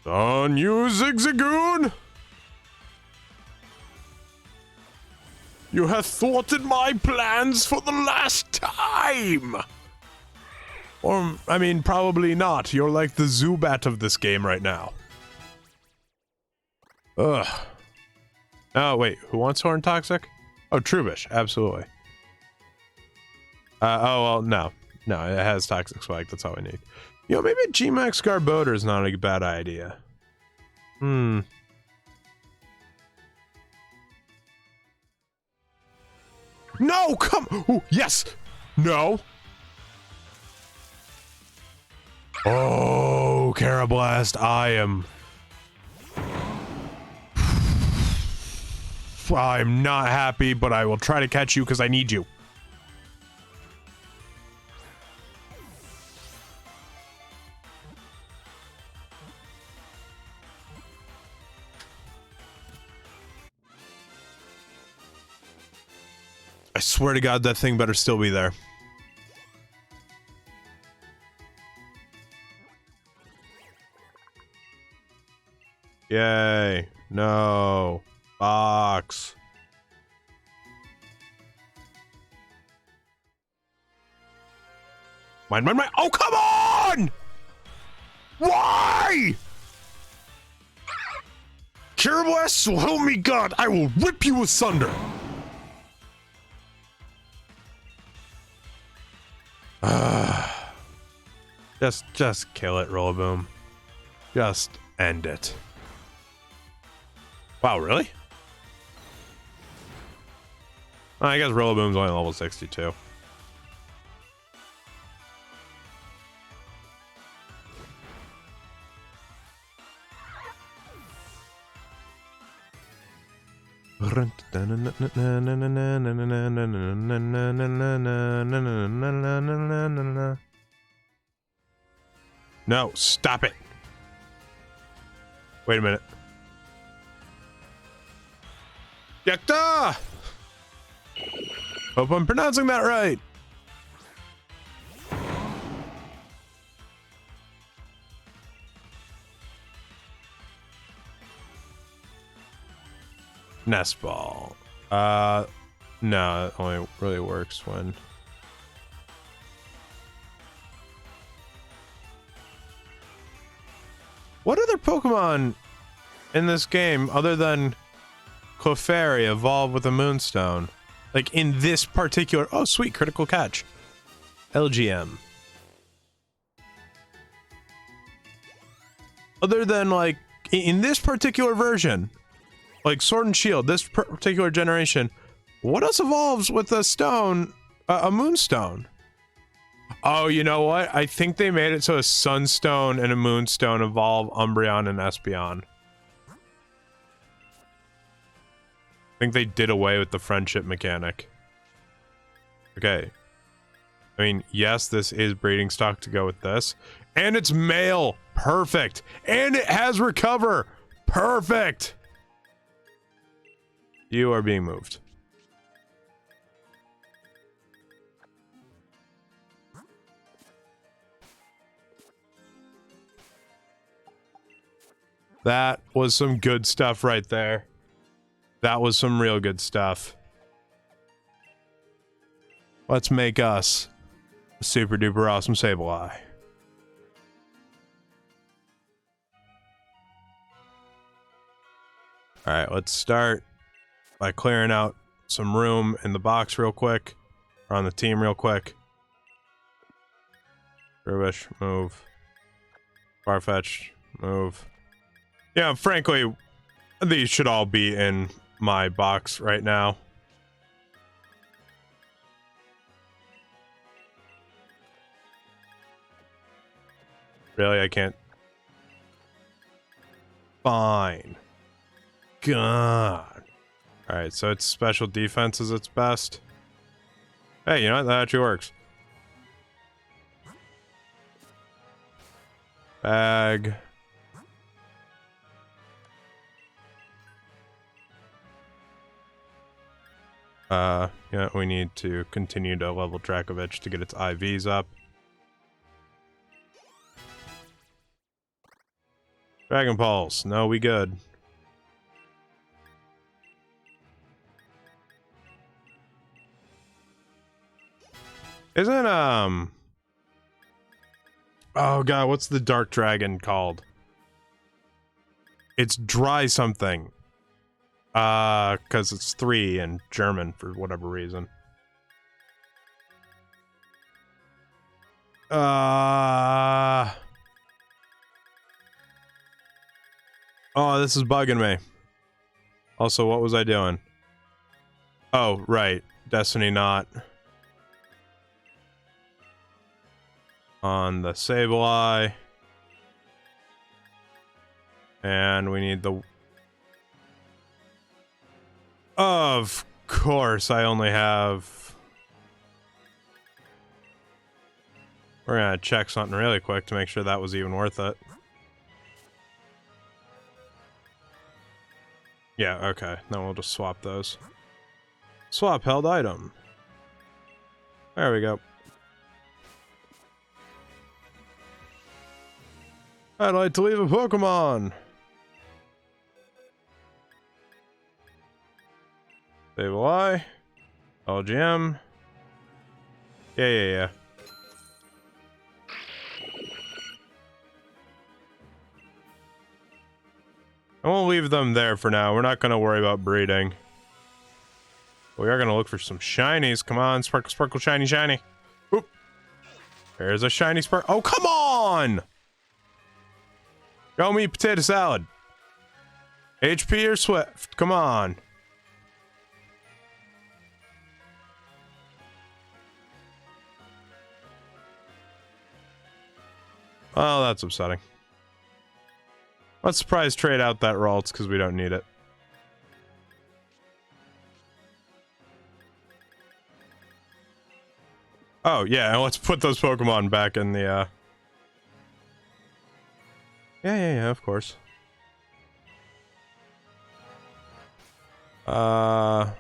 On you, Zigzagoon! You have thwarted my plans for the last time! Or, I mean, probably not. You're like the Zubat of this game right now. Ugh. Oh, wait. Who wants Horn Toxic? Oh, Trubbish. Absolutely. Oh, well, no. No, it has Toxic Spike. That's all we need. You know, maybe a G-Max Garbodor is not a bad idea. No, come! Ooh, yes! No! Oh, Carablast, I'm not happy, but I will try to catch you because I need you. I swear to God, that thing better still be there. Yay. No. Box. Mine. Oh, come on! Why? Carablast, so help me God, I will rip you asunder. Just kill it, Rillaboom. Just end it. Wow, really? I guess Rillaboom's only level 62. No, stop it. Wait a minute. Yakta! Hope I'm pronouncing that right. Nest ball. No, it only really works when... What other Pokemon in this game, other than Clefairy, evolve with a Moonstone? Like, in this particular... Oh, sweet, critical catch. LGM. Other than, like, in this particular version, like Sword and Shield, this particular generation, what else evolves with a stone, a Moonstone? Oh, you know what? I think they made it so a Sunstone and a Moonstone evolve Umbreon and Espeon. I think they did away with the friendship mechanic. Okay. I mean, yes, this is breeding stock to go with this. And it's male. Perfect. And it has recover. Perfect. You are being moved. That was some good stuff right there. That was some real good stuff. Let's make us a super duper awesome Sableye. Alright, let's start by clearing out some room in the box real quick. Or on the team real quick. Rubish, move. Farfetch, move. Yeah, frankly, these should all be in my box right now. Really, I can't. Fine. God. Alright, so it's special defense is its best. Hey, you know what? That actually works. Bag. Yeah, we need to continue to level Drakovich to get its IVs up. Dragon Pulse. No, we good. Isn't, oh god, what's the dark dragon called? It's dry something. Because it's 3 in German for whatever reason. Oh, this is bugging me. Also, what was I doing? Oh, right. Destiny not on the Sableye. And we need the... Of course, I only have... We're gonna check something really quick to make sure that was even worth it. Yeah, okay. Then we'll just swap those. Swap held item. There we go. I'd like to leave a Pokemon. Sableye. LGM. Yeah. I won't leave them there for now. We're not going to worry about breeding. We are going to look for some shinies. Come on, sparkle, sparkle, shiny, shiny. Oop. There's a shiny spark. Oh, come on! Go me potato salad. HP or Swift? Come on. Oh, that's upsetting. Let's surprise trade out that Ralts because we don't need it. Oh, yeah, and let's put those Pokemon back in the, Yeah, of course. Yeah,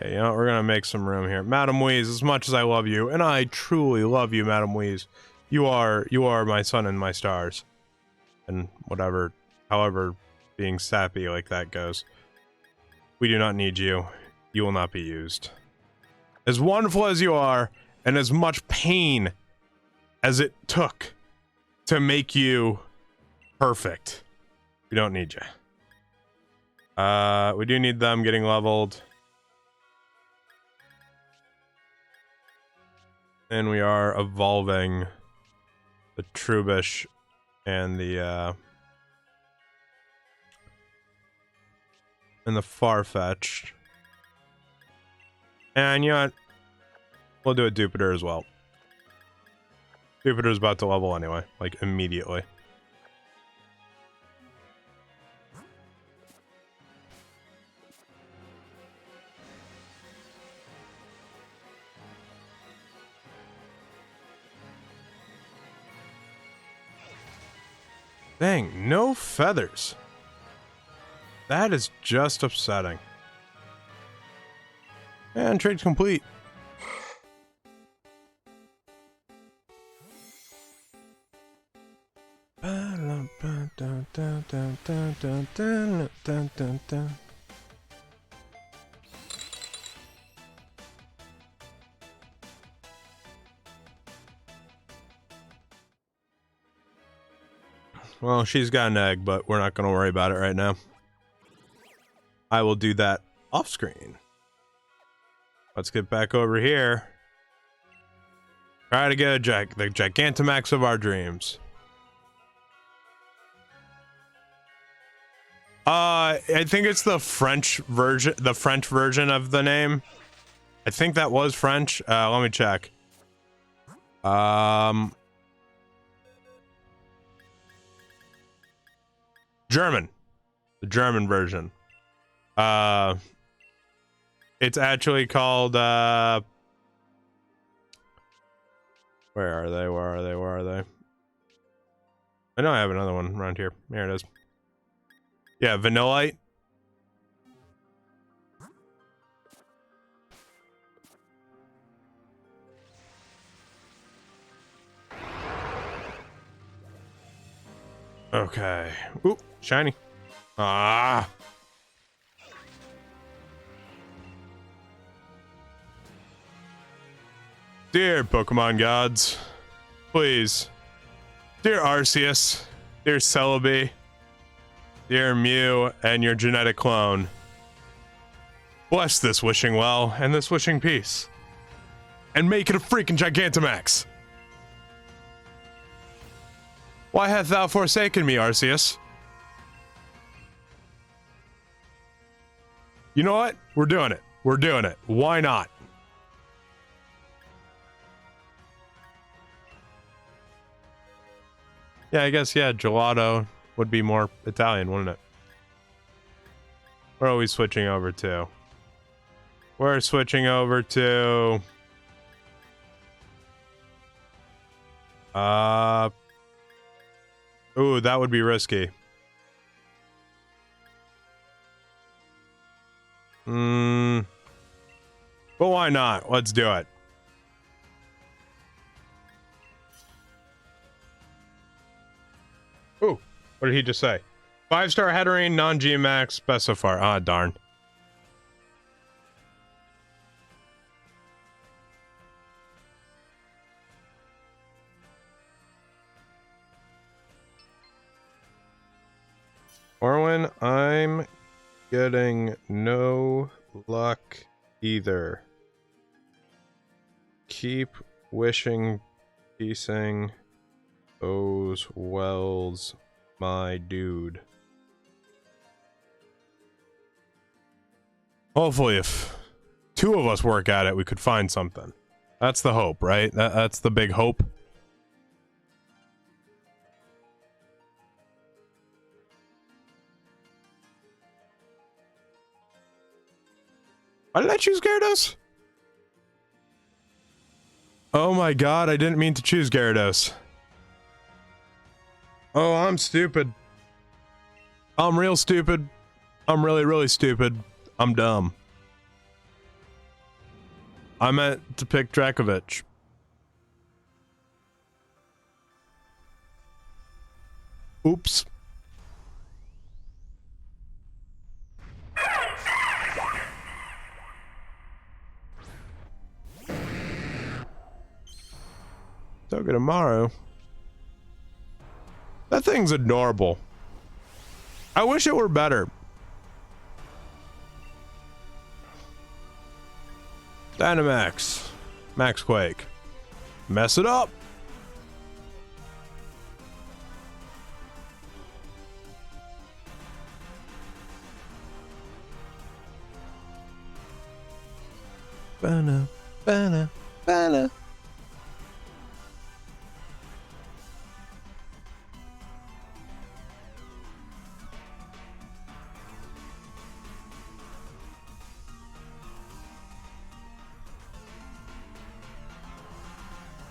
you know what? We're gonna make some room here. Madam Weeze, as much as I love you, and I truly love you, Madam Weeze, you are my sun and my stars. And whatever, however being sappy like that goes. We do not need you. You will not be used. As wonderful as you are, and as much pain as it took to make you perfect, we don't need you. We do need them getting leveled. And we are evolving the Trubbish and the Farfetch. And you know what? We'll do a Dupeter as well. Dupeter's about to level anyway, like immediately. Dang, no feathers. That is just upsetting. And trade's complete. dun, dun, dun, dun, dun, dun, dun, dun, dun. Well, she's got an egg, but we're not going to worry about it right now. I will do that off screen. Let's get back over here. Try to get the Gigantamax of our dreams. I think it's the French version of the name. I think that was French. Let me check. German. The German version. It's actually called, where are they? Where are they? Where are they? I know I have another one around here. Here it is. Yeah, Vanillite. Okay. Ooh, shiny. Ah. Dear Pokemon gods, please. Dear Arceus, dear Celebi, dear Mew, and your genetic clone, bless this wishing well and this wishing peace, and make it a freaking Gigantamax. Why hast thou forsaken me, Arceus? You know what? We're doing it. We're doing it. Why not? Yeah, I guess, yeah, gelato would be more Italian, wouldn't it? Where are we switching over to? We're switching over to... Ooh, that would be risky. But why not? Let's do it. Ooh, what did he just say? 5-star Headering, non-GMAX, specifier. Ah, darn. Orwin, I'm getting no luck either. Keep wishing, piecing those wells, my dude. Hopefully, if 2 of us work at it, we could find something. That's the hope, right? That's the big hope. Why did I choose Gyarados? Oh my god, I didn't mean to choose Gyarados. Oh, I'm stupid. I'm real stupid. I'm really, really stupid. I'm dumb. I meant to pick Dracovic. Oops. Togedemaru. That thing's adorable. I wish it were better. Dynamax. Max Quake. Mess it up. Bana, bana, bana.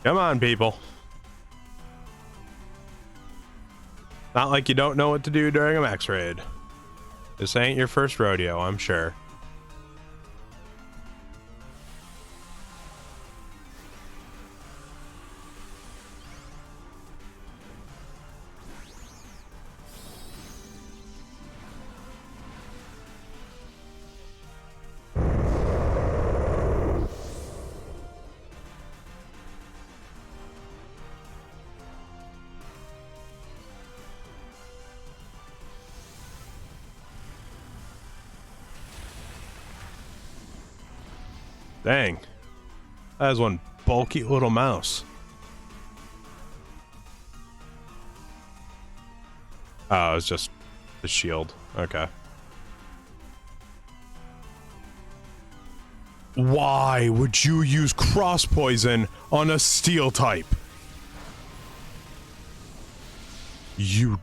Come on, people. Not like you don't know what to do during a max raid. This ain't your first rodeo, I'm sure. Dang. That is one bulky little mouse. Oh, it's just the shield. Okay. Why would you use cross poison on a steel type? You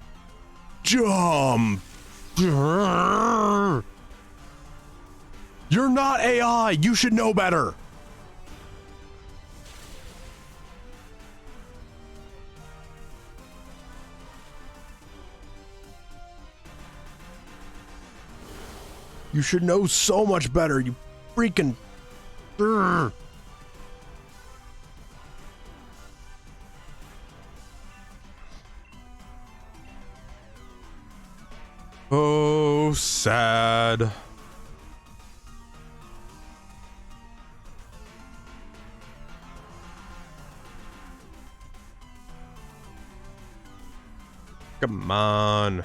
dumb. You're not AI. You should know better. You should know so much better. You freaking. Oh, sad. Come on.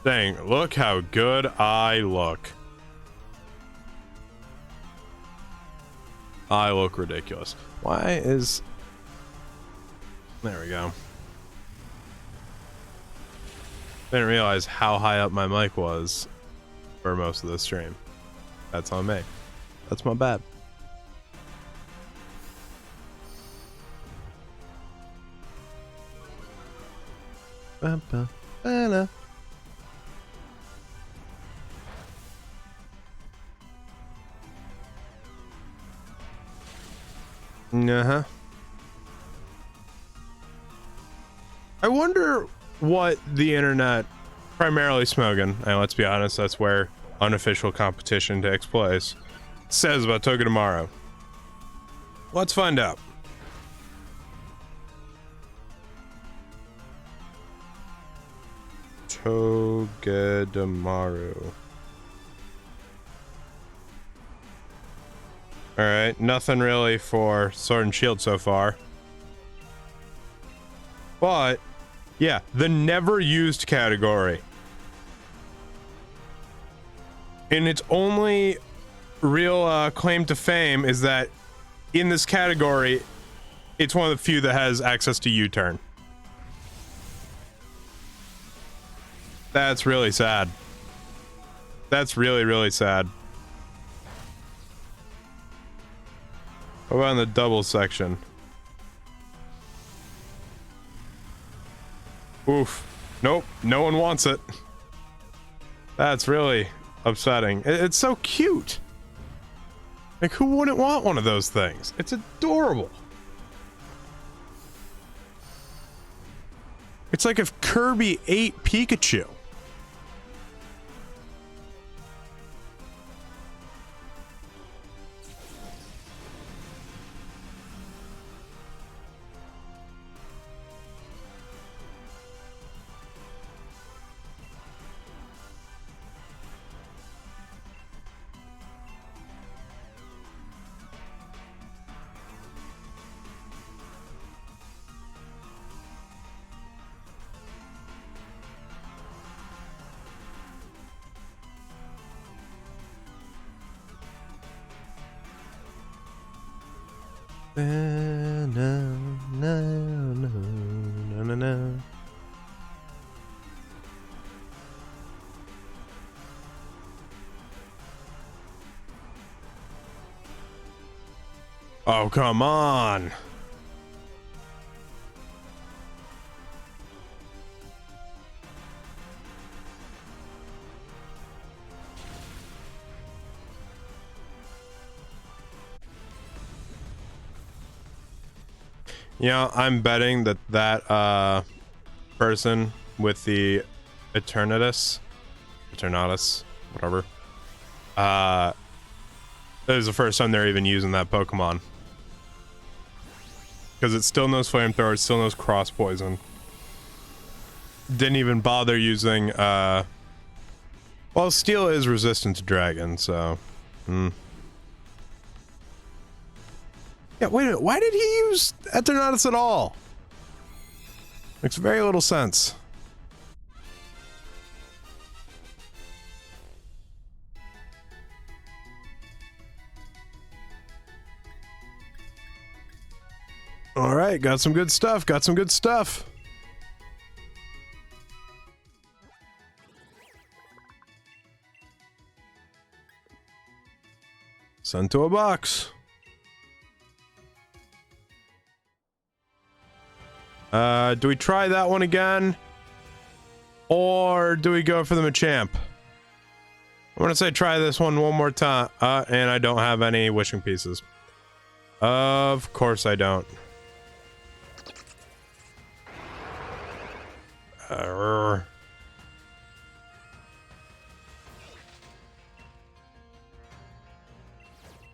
Dang, look how good I look. I look ridiculous. Why is... There we go. Didn't realize how high up my mic was for most of the stream. That's on me. That's my bad. Uh-huh. I wonder what the internet, primarily Smogan, and let's be honest, that's where unofficial competition takes place, says about Togedemaru. Let's find out. Togedemaru. Alright, nothing really for Sword and Shield so far. But, yeah, the never used category. And its only real claim to fame is that in this category, it's one of the few that has access to U-turn. That's really sad. That's really, really sad. What about in the double section? Oof. Nope. No one wants it. That's really upsetting. It's so cute. Like, who wouldn't want one of those things? It's adorable. It's like if Kirby ate Pikachu. Oh, come on. Yeah, I'm betting that person with the Eternatus, whatever, that is the first time they're even using that Pokemon. Because it still knows Flamethrower, it still knows Cross Poison. Didn't even bother using, well, Steel is resistant to Dragon, so, Yeah, wait a minute, why did he use Eternatus at all? Makes very little sense. All right, got some good stuff. Got some good stuff. Sent to a box. Do we try that one again? Or do we go for the Machamp? I'm gonna say try this one more time. And I don't have any wishing pieces. Of course I don't.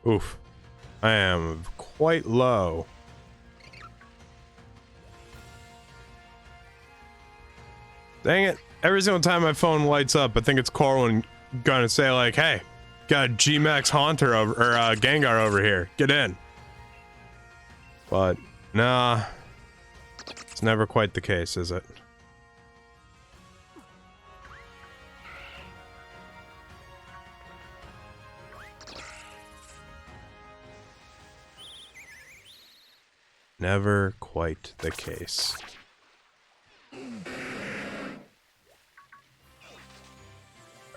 Oof. I am quite low. Dang it. Every single time my phone lights up, I think it's Corwin gonna say like, hey, got a G-Max Haunter over, or Gengar over here. Get in. But, nah. It's never quite the case, is it? Never quite the case.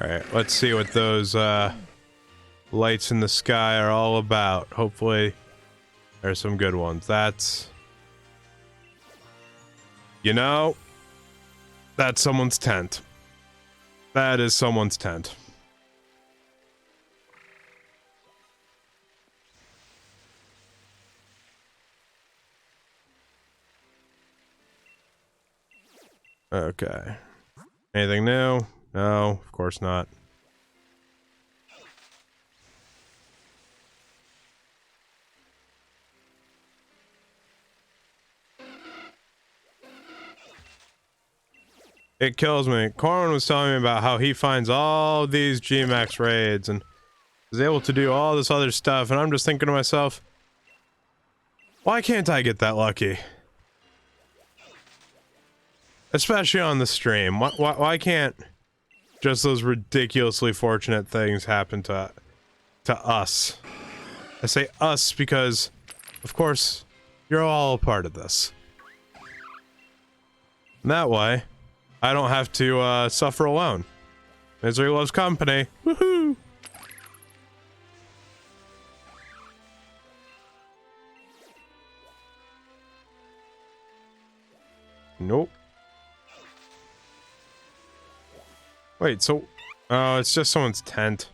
Alright, let's see what those lights in the sky are all about. Hopefully there's some good ones. That's... You know, that's someone's tent. That is someone's tent. Okay. Anything new? No, of course not. It kills me. Corwin was telling me about how he finds all these G-Max raids and is able to do all this other stuff, and I'm just thinking to myself, why can't I get that lucky? Especially on the stream. Why can't just those ridiculously fortunate things happen to us? I say us because, of course, you're all a part of this. And that way, I don't have to suffer alone. Misery loves company. Woohoo! Nope. Wait, so... Oh, it's just someone's tent.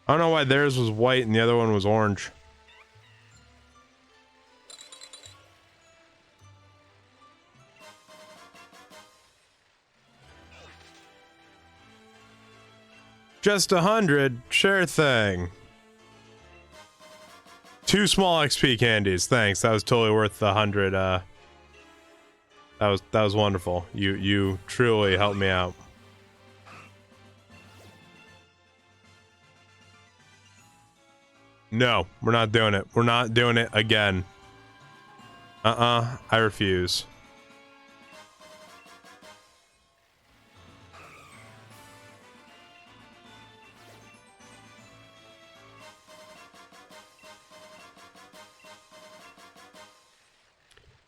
I don't know why theirs was white and the other one was orange. Just 100? Sure thing. 2 small XP candies, thanks. That was totally worth the 100, That was wonderful. You truly helped me out. No, we're not doing it. We're not doing it again. I refuse.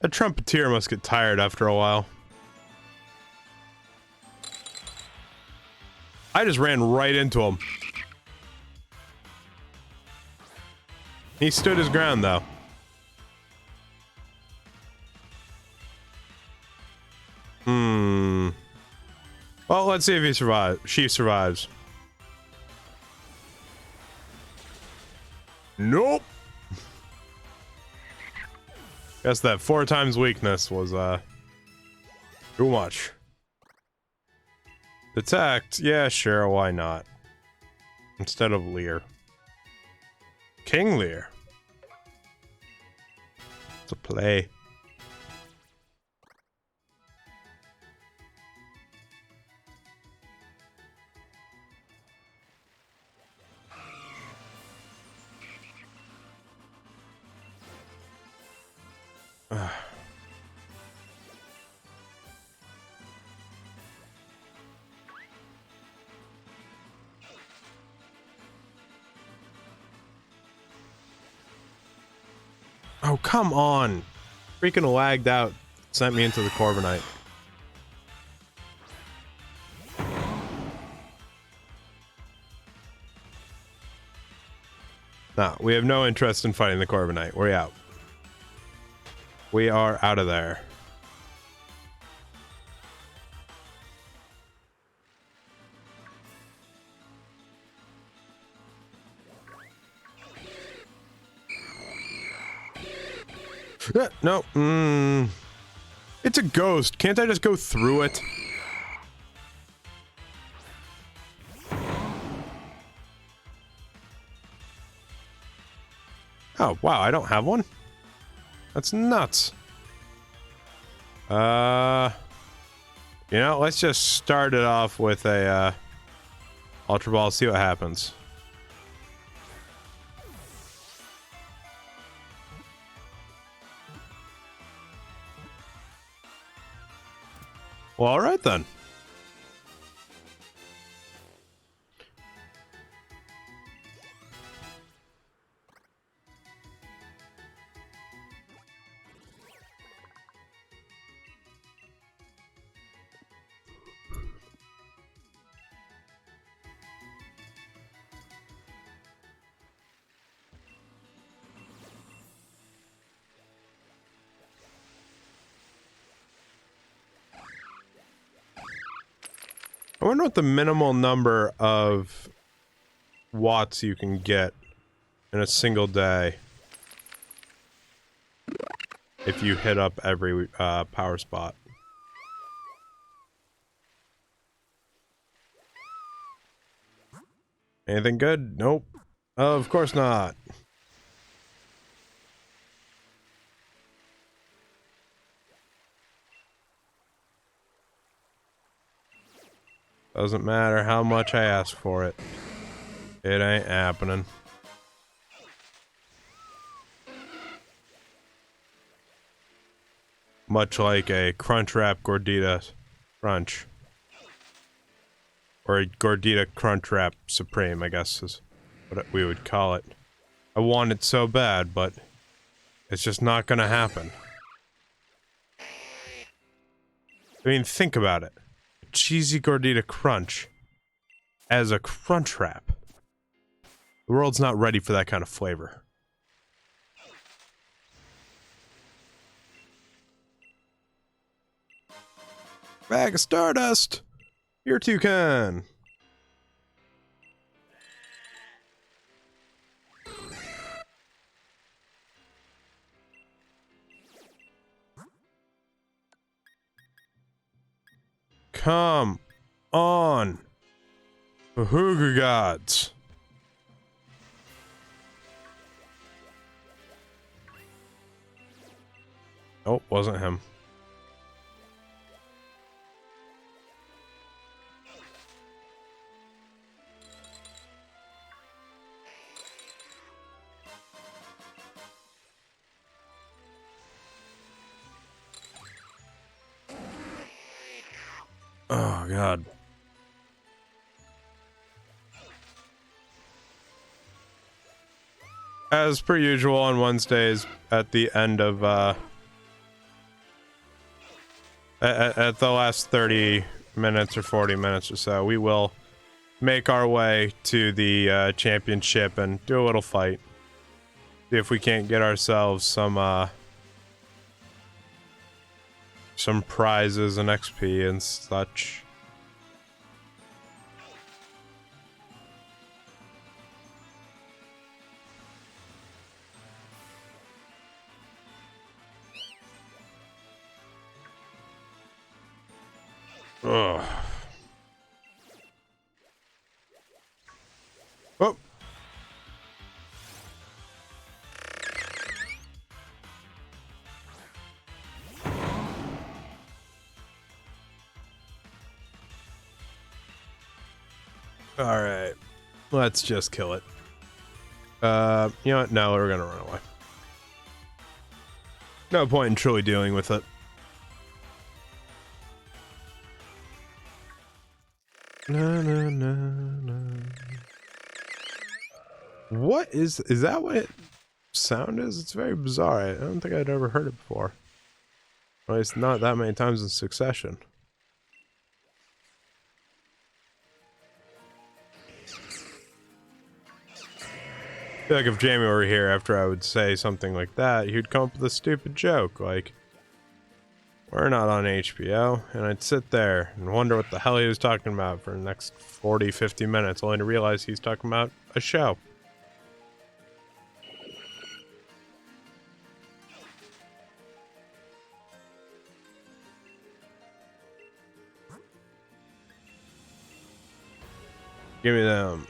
A trumpeter must get tired after a while. I just ran right into him. He stood his ground, though. Well, let's see if he survives. She survives. Nope. Guess that 4 times weakness was, too much. Detect? Yeah, sure, why not? Instead of Leer. King Leer. It's a play. Oh, come on. Freaking lagged out. Sent me into the Corviknight. Nah, we have no interest in fighting the Corviknight. We're out. We are out of there. No. It's a ghost. Can't I just go through it? Oh, wow. I don't have one? That's nuts. You know, let's just start it off with a, Ultra Ball, see what happens. Well, alright then. I wonder what the minimal number of watts you can get in a single day if you hit up every power spot. Anything good? Nope. Of course not. Doesn't matter how much I ask for it. It ain't happening. Much like a Crunchwrap Gordita Crunch. Or a Gordita Crunchwrap Supreme, I guess is what we would call it. I want it so bad, but it's just not gonna happen. I mean, think about it. Cheesy Gordita Crunch as a crunch wrap. The world's not ready for that kind of flavor. Bag of Stardust! Your toucan! Come on! Bahooga gods! Oh, wasn't him. Oh, God. As per usual on Wednesdays, at the end of, at the last 30 minutes or 40 minutes or so, we will make our way to the, championship and do a little fight. See if we can't get ourselves some prizes and XP and such. Ugh. Oh. All right. Let's just kill it. You know what? No, we're gonna run away. No point in truly dealing with it. No, no, no, no. What is that what it... sound is? It's very bizarre. I don't think I'd ever heard it before. At least not that many times in succession. I feel like if Jamie were here after I would say something like that, he'd come up with a stupid joke like, we're not on HBO, and I'd sit there and wonder what the hell he was talking about for the next 40, 50 minutes, only to realize he's talking about a show. Give me them.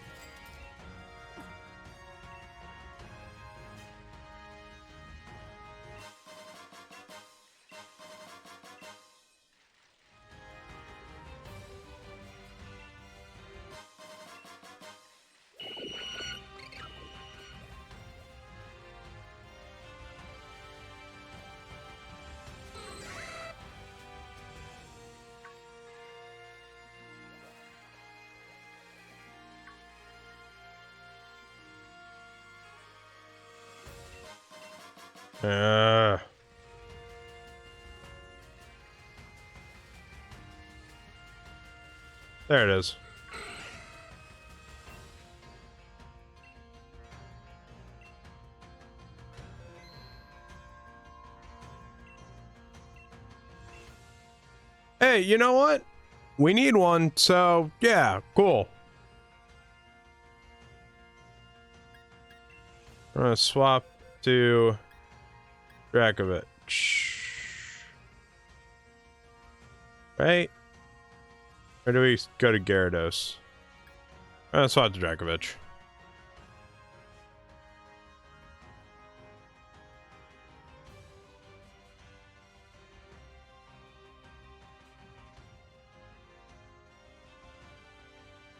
There it is. Hey, you know what? We need one, so yeah, cool. I'm gonna swap to Drakovich. Right? Or do we go to Gyarados? I'm gonna swap to Drakovich.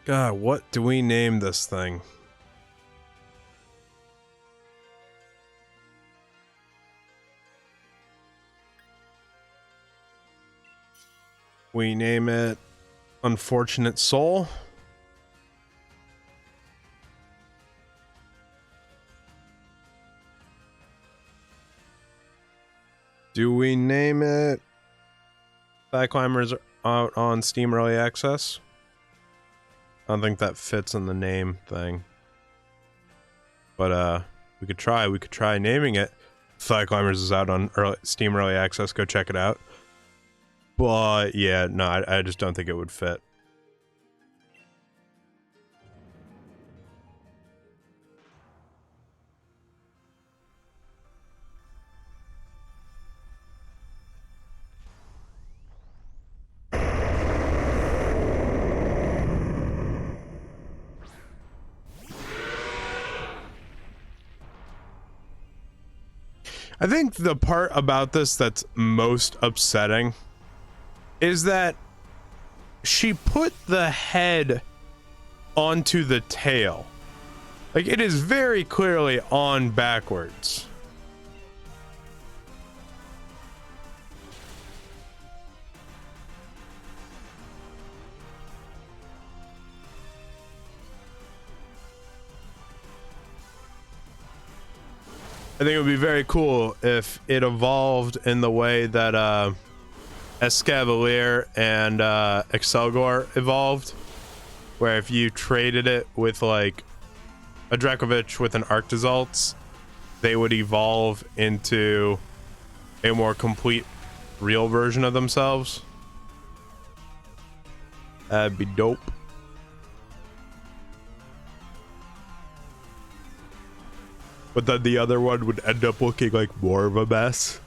God, what do we name this thing? We name it Unfortunate Soul. Do we name it Sky Climbers out on Steam Early Access? I don't think that fits in the name thing. But we could try naming it. Sky Climbers is out on Steam Early Access, go check it out. But yeah, no, I just don't think it would fit. I think the part about this that's most upsetting is that she put the head onto the tail. Like, it is very clearly on backwards. I think it would be very cool if it evolved in the way that Escavalier and Excelgor evolved, where if you traded it with like a Drakovich with an Arctosalts, they would evolve into a more complete real version of themselves. That'd be dope. But then the other one would end up looking like more of a mess.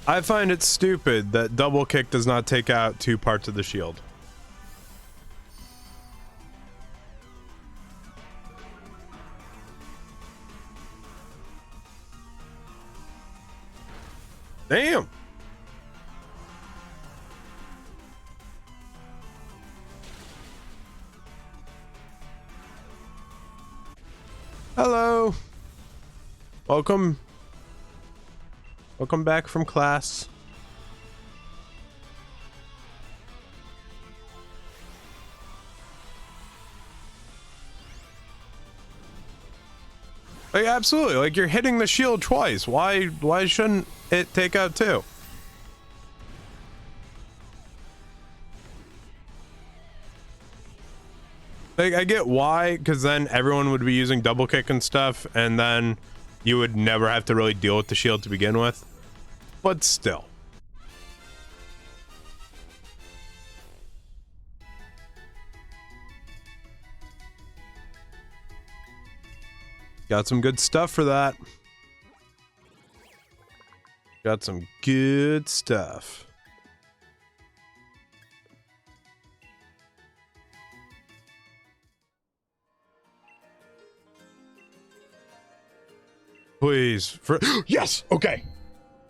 I find it stupid that double kick does not take out 2 parts of the shield. Damn. Hello. welcome. Welcome back from class. Like, absolutely, like you're hitting the shield twice. Why shouldn't it take out two? Like, I get why, because then everyone would be using double kick and stuff, and then you would never have to really deal with the shield to begin with. But still. Got some good stuff for that. Got some good stuff. Please. Yes! Okay.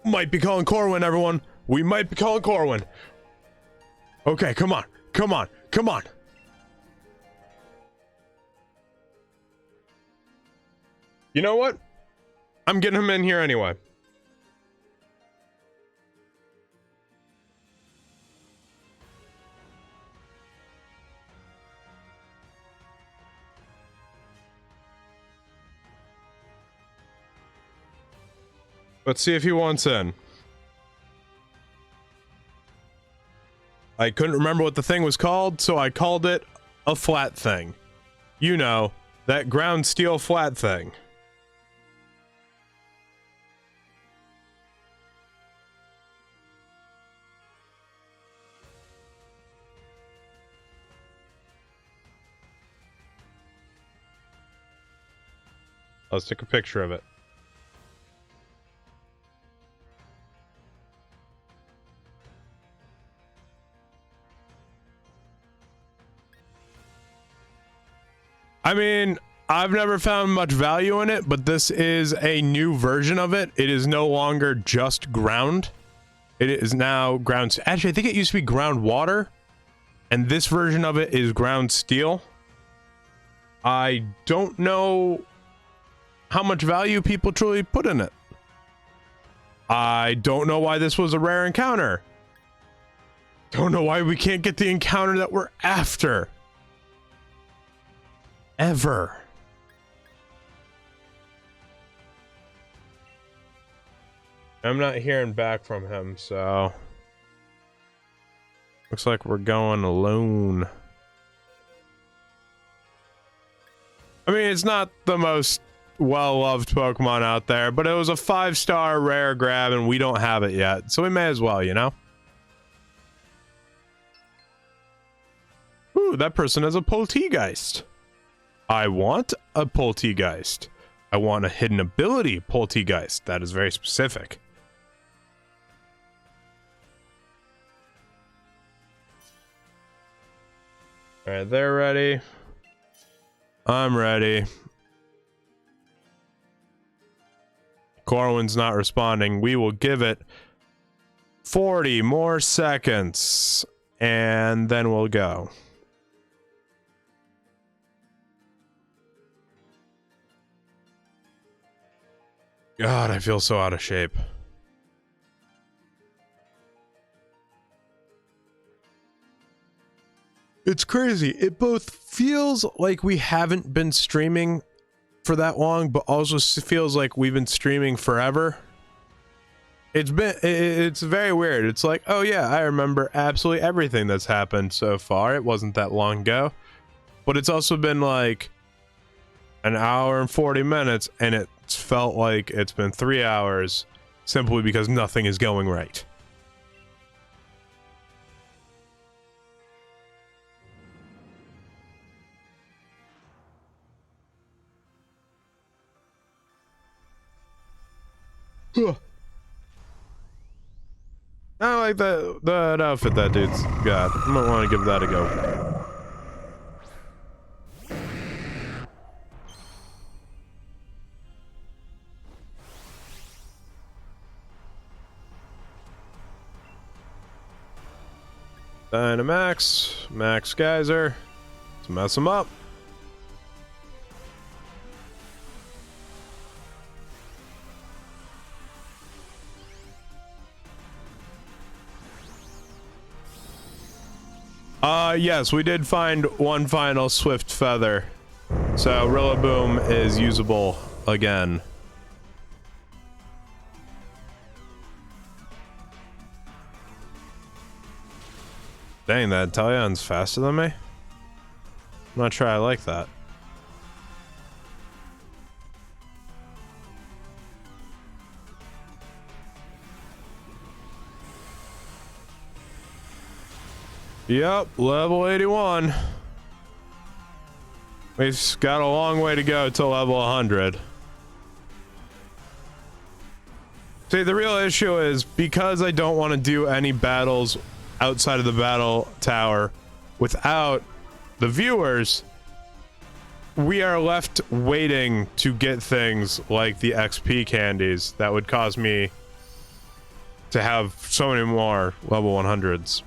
Might be calling Corwin, everyone. We might be calling Corwin. Okay, come on. Come on. Come on. You know what? I'm getting him in here anyway. Let's see if he wants in. I couldn't remember what the thing was called, so I called it a flat thing. You know, that ground steel flat thing. Let's take a picture of it. I mean, I've never found much value in it, but this is a new version of it. It is no longer just ground. It is now ground. Actually, I think it used to be ground water, and this version of it is ground steel. I don't know how much value people truly put in it. I don't know why this was a rare encounter. Don't know why we can't get the encounter that we're after. Ever. I'm not hearing back from him, so looks like we're going alone. I mean, it's not the most well-loved Pokemon out there, but it was a 5-star rare grab and we don't have it yet, so we may as well, you know? Ooh, that person has a Poltegeist. I want a Poltegeist. I want a hidden ability Poltegeist. That is very specific. Alright, they're ready. I'm ready. Corwin's not responding. We will give it 40 more seconds, and then we'll go. God, I feel so out of shape. It's crazy. It both feels like we haven't been streaming for that long, but also feels like we've been streaming forever. It's very weird. It's like, oh yeah, I remember absolutely everything that's happened so far. It wasn't that long ago. But it's also been like an hour and 40 minutes, and it's felt like it's been 3 hours simply because nothing is going right. I like that outfit that dude's got. I might want to give that a go. Dynamax, Max Geyser. Let's mess him up. Yes, we did find one final swift feather. So Rillaboom is usable again. Dang, that Talion's faster than me? I'm not sure I like that. Yep, level 81. We've got a long way to go to level 100. See, the real issue is because I don't want to do any battles outside of the battle tower without the viewers, we are left waiting to get things like the XP candies that would cause me to have so many more level 100s.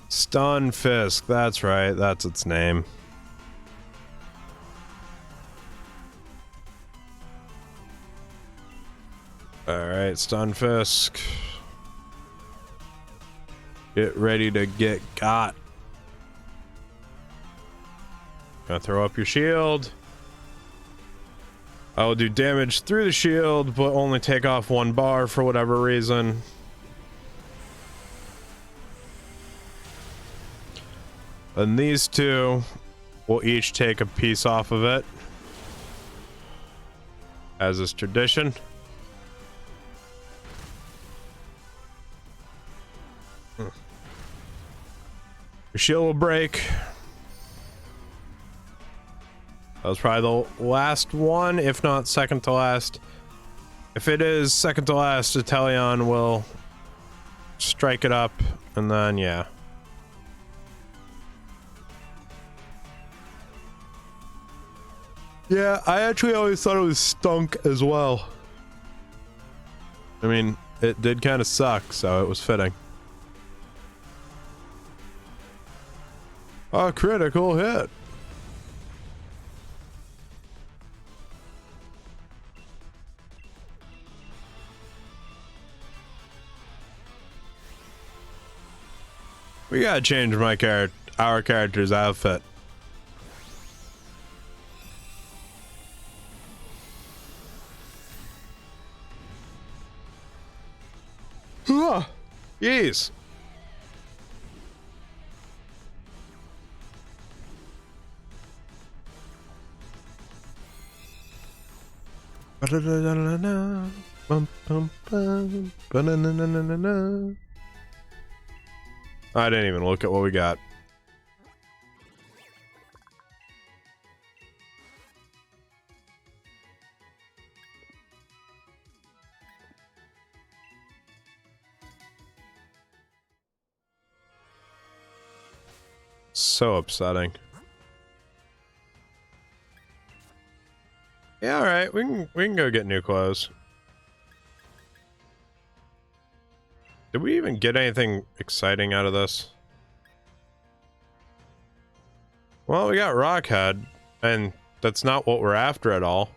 Stunfisk, that's right, that's its name. Alright, Stunfisk. Get ready to get got. Gonna throw up your shield. I will do damage through the shield, but only take off 1 bar for whatever reason. And these two will each take a piece off of it, as is tradition. Your shield will break. That was probably the last one, if not second to last. If it is second to last, Atelion will strike it up, and then, yeah. Yeah, I actually always thought it was stunk as well. I mean, it did kind of suck, so it was fitting. A critical hit. We gotta change our character's outfit. Yes. I didn't even look at what we got. So upsetting. Yeah, all right. We can go get new clothes. Did we even get anything exciting out of this? Well, we got Rockhead, and that's not what we're after at all.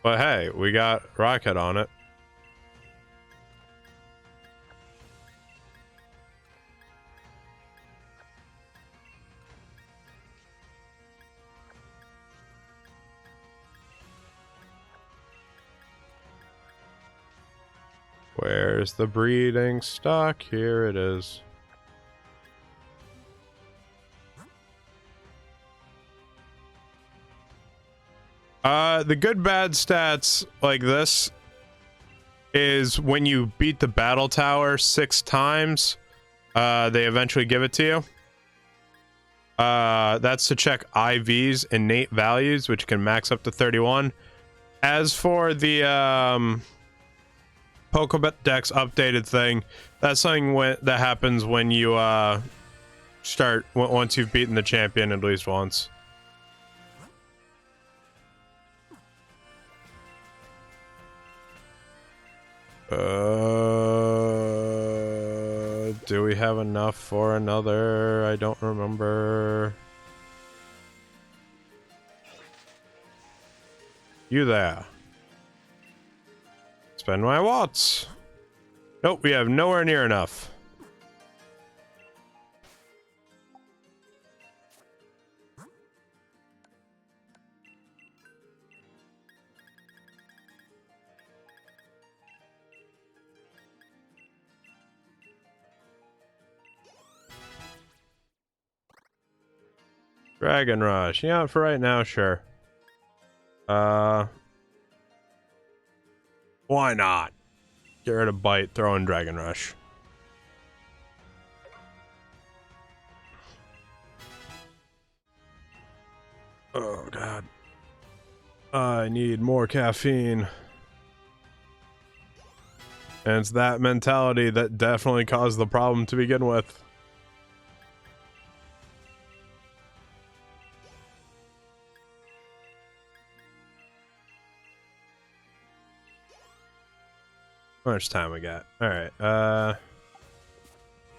But hey, we got Rockhead on it. Where's the breeding stock? Here it is. The good bad stats like this is when you beat the battle tower 6 times, they eventually give it to you. That's to check IV's innate values, which can max up to 31. As for the Pokédex updated thing, that's something that happens when you once you've beaten the champion at least once. Do we have enough for another? I don't remember. You there. Spend my waltz. Nope, we have nowhere near enough. Dragon Rush. Yeah, for right now, sure. Why not? Get rid of Bite, throw in Dragon Rush. Oh, God. I need more caffeine. And it's that mentality that definitely caused the problem to begin with. How much time we got? All right.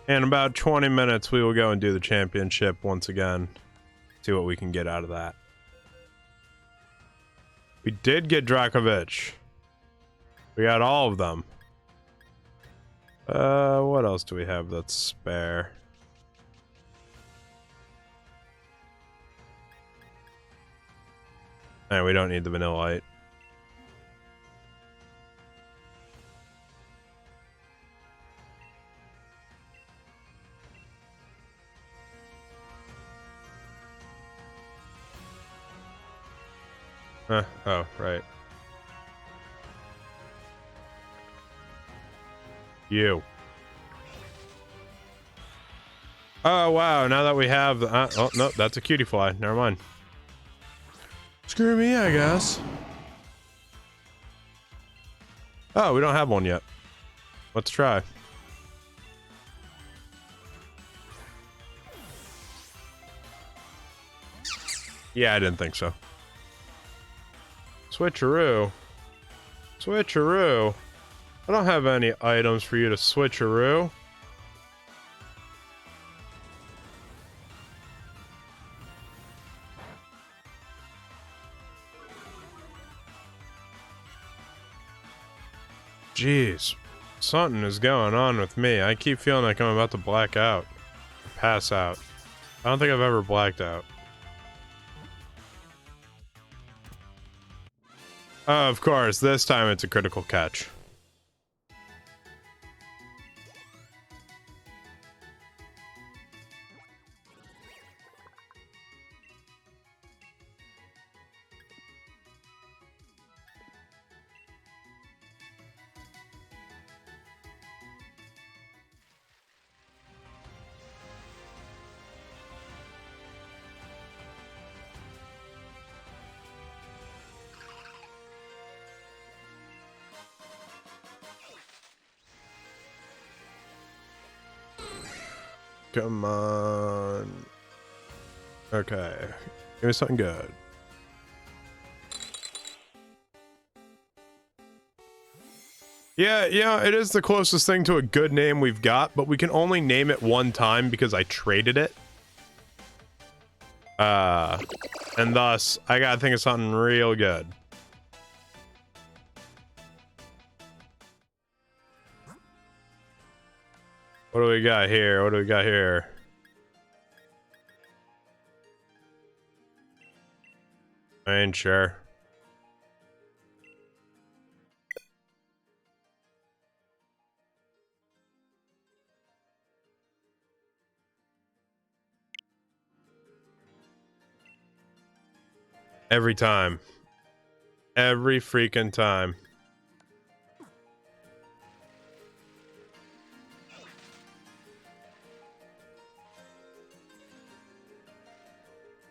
In about 20 minutes, we will go and do the championship once again. See what we can get out of that. We did get Drakovich. We got all of them. What else do we have that's spare? And we don't need the Vanillite. Oh, right. You. Oh, wow. Now that we have the... oh, no, that's a cutie fly. Never mind. Screw me, I guess. Oh, we don't have one yet. Let's try. Yeah, I didn't think so. Switcheroo. Switcheroo. I don't have any items for you to switcheroo. Jeez. Something is going on with me. I keep feeling like I'm about to black out. Pass out. I don't think I've ever blacked out. Of course, this time it's a critical catch. Come on. Okay. Give me something good. Yeah, it is the closest thing to a good name we've got, but we can only name it one time because I traded it. And thus, I gotta think of something real good. What do we got here? What do we got here? I ain't sure. Every time. Every freaking time.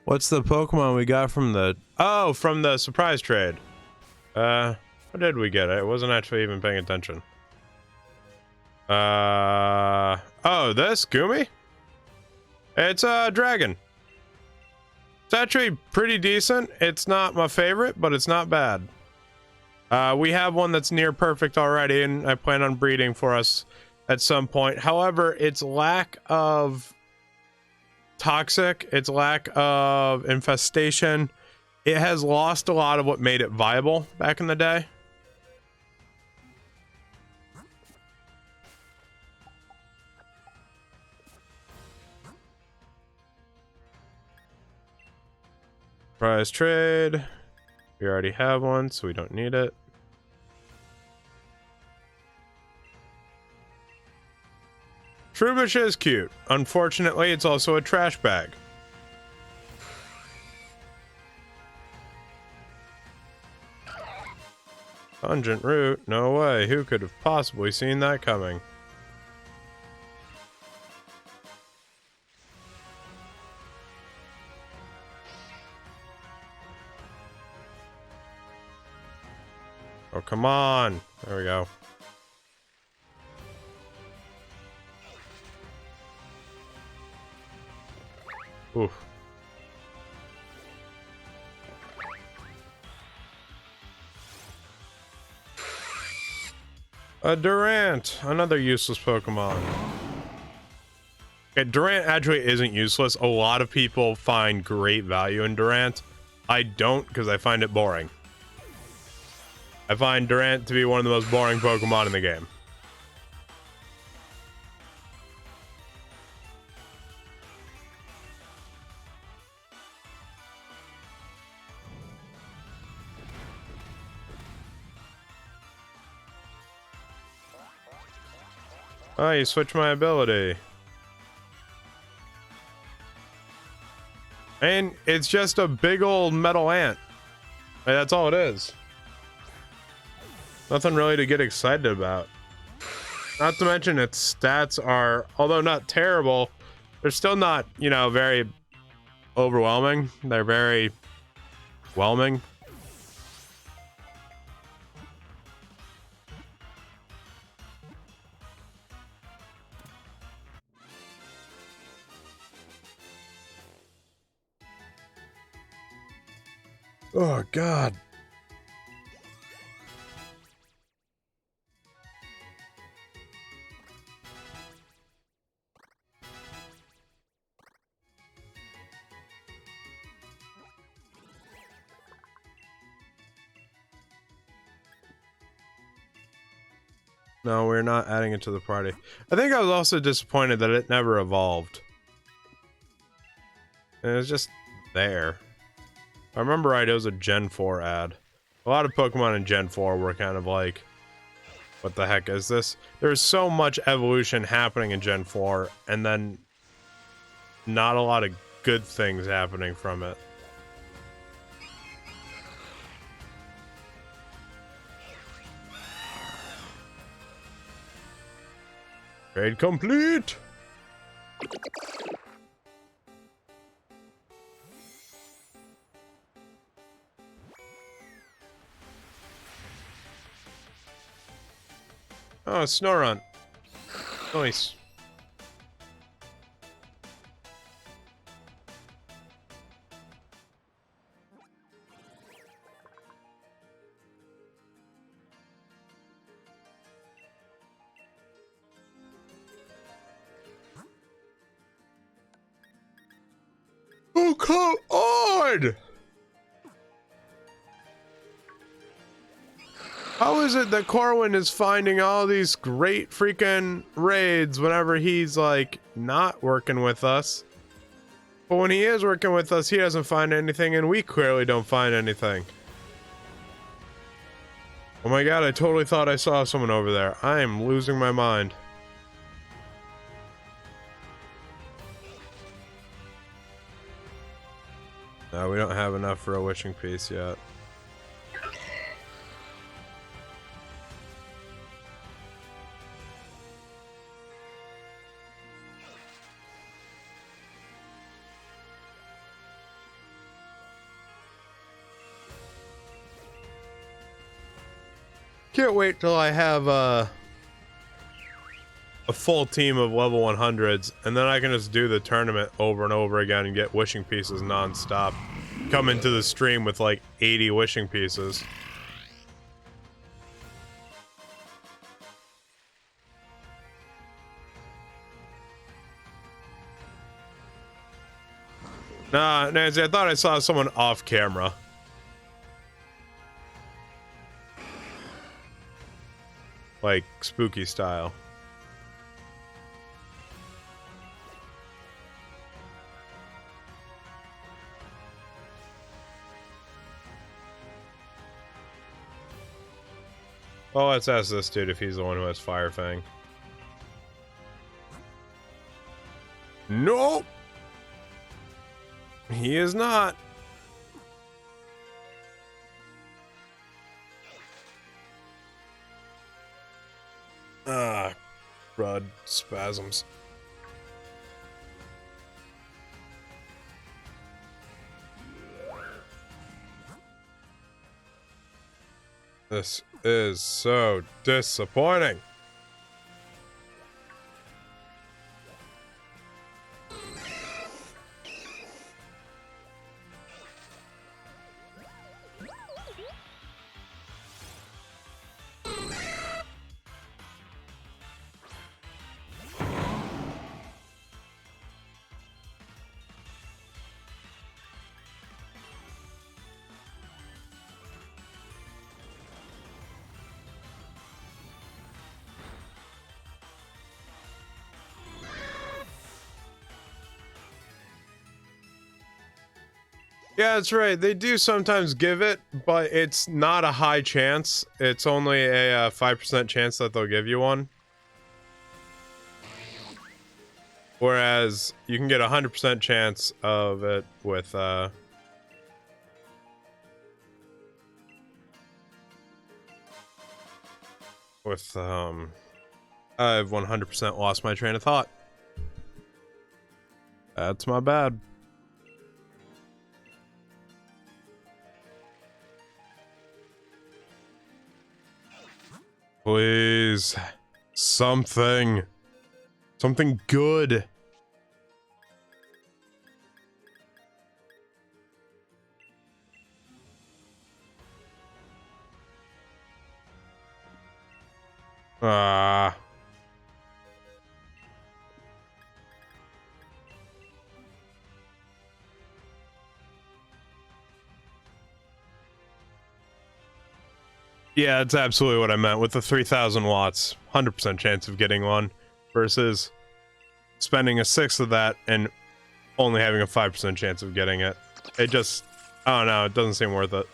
What's the Pokemon we got from the... Oh, from the surprise trade. What did we get? I wasn't actually even paying attention. Oh, this? Gumi? It's a dragon. It's actually pretty decent. It's not my favorite, but it's not bad. We have one that's near perfect already, and I plan on breeding for us at some point. However, its lack of toxic, its lack of infestation, it has lost a lot of what made it viable back in the day. Prize trade. We already have one, so we don't need it. Trubish is cute. Unfortunately, it's also a trash bag. Pungent root? No way. Who could have possibly seen that coming? Oh, come on. There we go. Oof. A Durant, another useless Pokemon. Okay, Durant actually isn't useless. A lot of people find great value in Durant. I don't, because I find it boring. I find Durant to be one of the most boring Pokemon in the game. Oh, you switched my ability. And it's just a big old metal ant. Like, that's all it is. Nothing really to get excited about. Not to mention its stats are, although not terrible, they're still not, you know, very overwhelming. They're very whelming. Oh, God. No, we're not adding it to the party. I think I was also disappointed that it never evolved. And it was just there. If I remember right, it was a Gen 4 ad. A lot of Pokemon in Gen 4 were kind of like, what the heck is this? There's so much evolution happening in Gen 4, and then not a lot of good things happening from it. Trade complete! Oh, Snorunt. Nice. Oh, come on! How is it that Corwin is finding all these great freaking raids whenever he's, like, not working with us? But when he is working with us, he doesn't find anything, and we clearly don't find anything. Oh my god, I totally thought I saw someone over there. I am losing my mind. No, we don't have enough for a wishing piece yet. Can't wait till I have a full team of level 100s, and then I can just do the tournament over and over again and get wishing pieces non-stop. Come into the stream with like 80 wishing pieces. Nah, Nancy, I thought I saw someone off camera. Like, spooky style. Well, let's ask this dude if he's the one who has Fire Fang. Nope! He is not. Crud spasms. This is so disappointing. Yeah, that's right. They do sometimes give it, but it's not a high chance. It's only a 5% chance that they'll give you one. Whereas you can get a 100% chance of it with I I've 100% lost my train of thought. That's my bad. Please. Something. Something good. Ah. Yeah, that's absolutely what I meant with the 3,000 watts. 100% chance of getting one versus spending a sixth of that and only having a 5% chance of getting it. It just, I don't know, it doesn't seem worth it.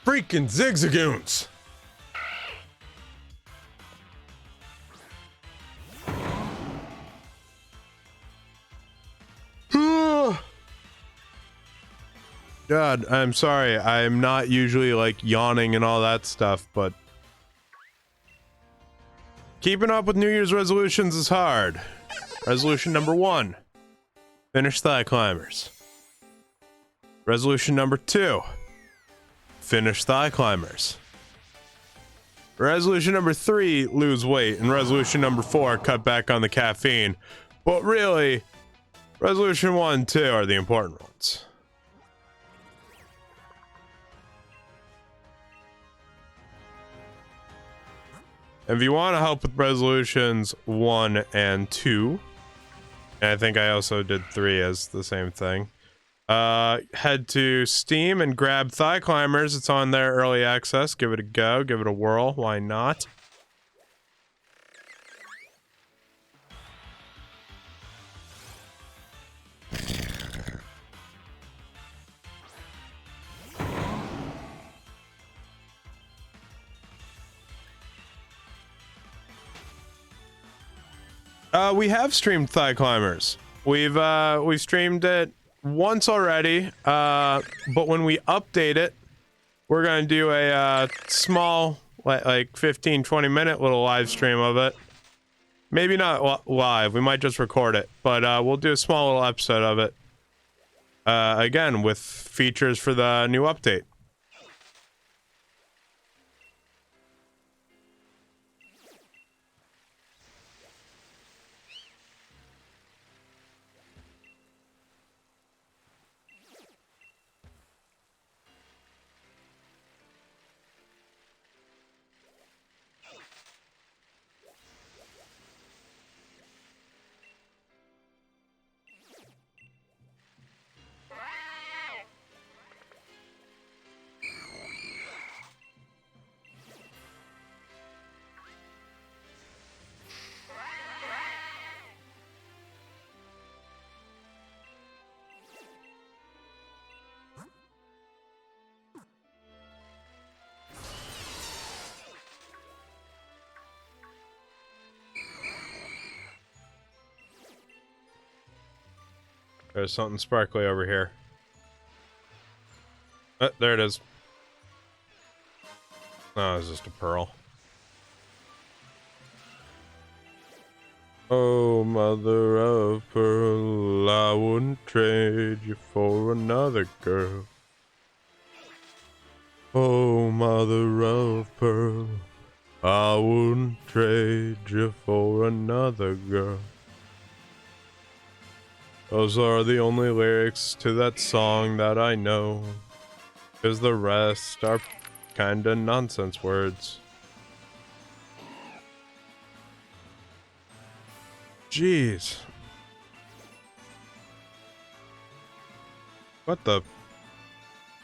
Freaking zigzagoons! God, I'm sorry. I'm not usually like yawning and all that stuff, but keeping up with New Year's resolutions is hard. Resolution number 1, finish Thigh Climbers. Resolution number 2, finish Thigh Climbers. Resolution number 3, lose weight. And resolution number 4, cut back on the caffeine. But really, resolution 1 and 2 are the important ones. If you want to help with resolutions 1 and 2, and I think I also did 3 as the same thing, head to Steam and grab Thigh Climbers. It's on there, early access. Give it a go, give it a whirl. Why not? We have streamed Thigh Climbers. We've streamed it once already, but when we update it, we're gonna do a small, like 15-20 minute little live stream of it. Maybe not live, we might just record it, but we'll do a small little episode of it. Again, with features for the new update. There's something sparkly over here. There it is. Oh, it's just a pearl. Oh, mother of pearl, I wouldn't trade you for another girl. Oh, mother of pearl, I wouldn't trade you for another girl. Those are the only lyrics to that song that I know, 'cause the rest are kinda nonsense words. Jeez. What the?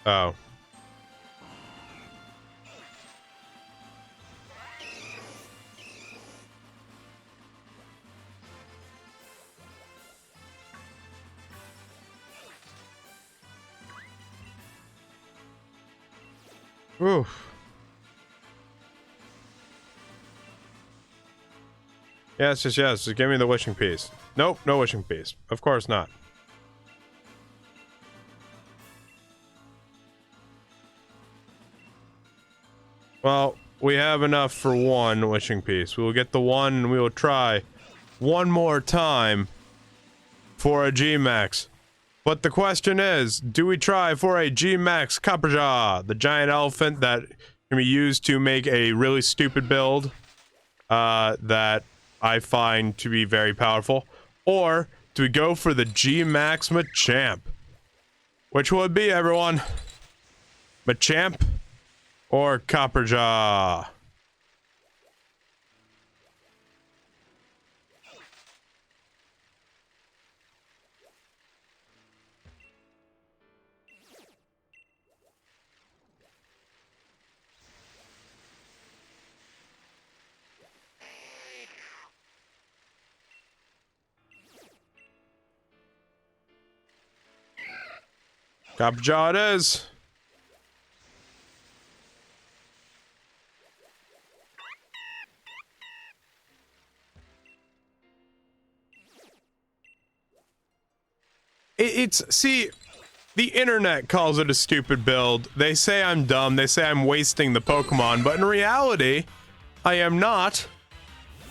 Oh. Oof. Yes, yes, yes. Just give me the wishing piece. Nope, no wishing piece. Of course not. Well, we have enough for one wishing piece. We will get the one and we will try one more time for a G-Max. But the question is, do we try for a G-Max Copperjaw, the giant elephant that can be used to make a really stupid build that I find to be very powerful? Or do we go for the G-Max Machamp? Which will it be, everyone? Machamp or Copperjaw? Copperjaw it is. See, the internet calls it a stupid build. They say I'm dumb. They say I'm wasting the Pokemon, but in reality, I am not.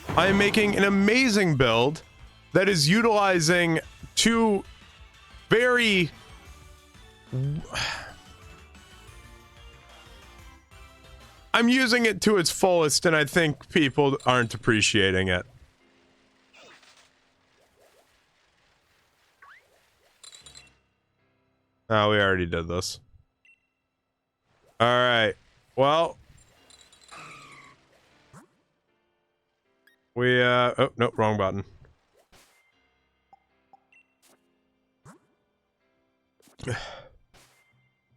I am making an amazing build that is utilizing two very... I'm using it to its fullest, and I think people aren't appreciating it. Oh, we already did this. Alright. Well. We, oh, no, wrong button.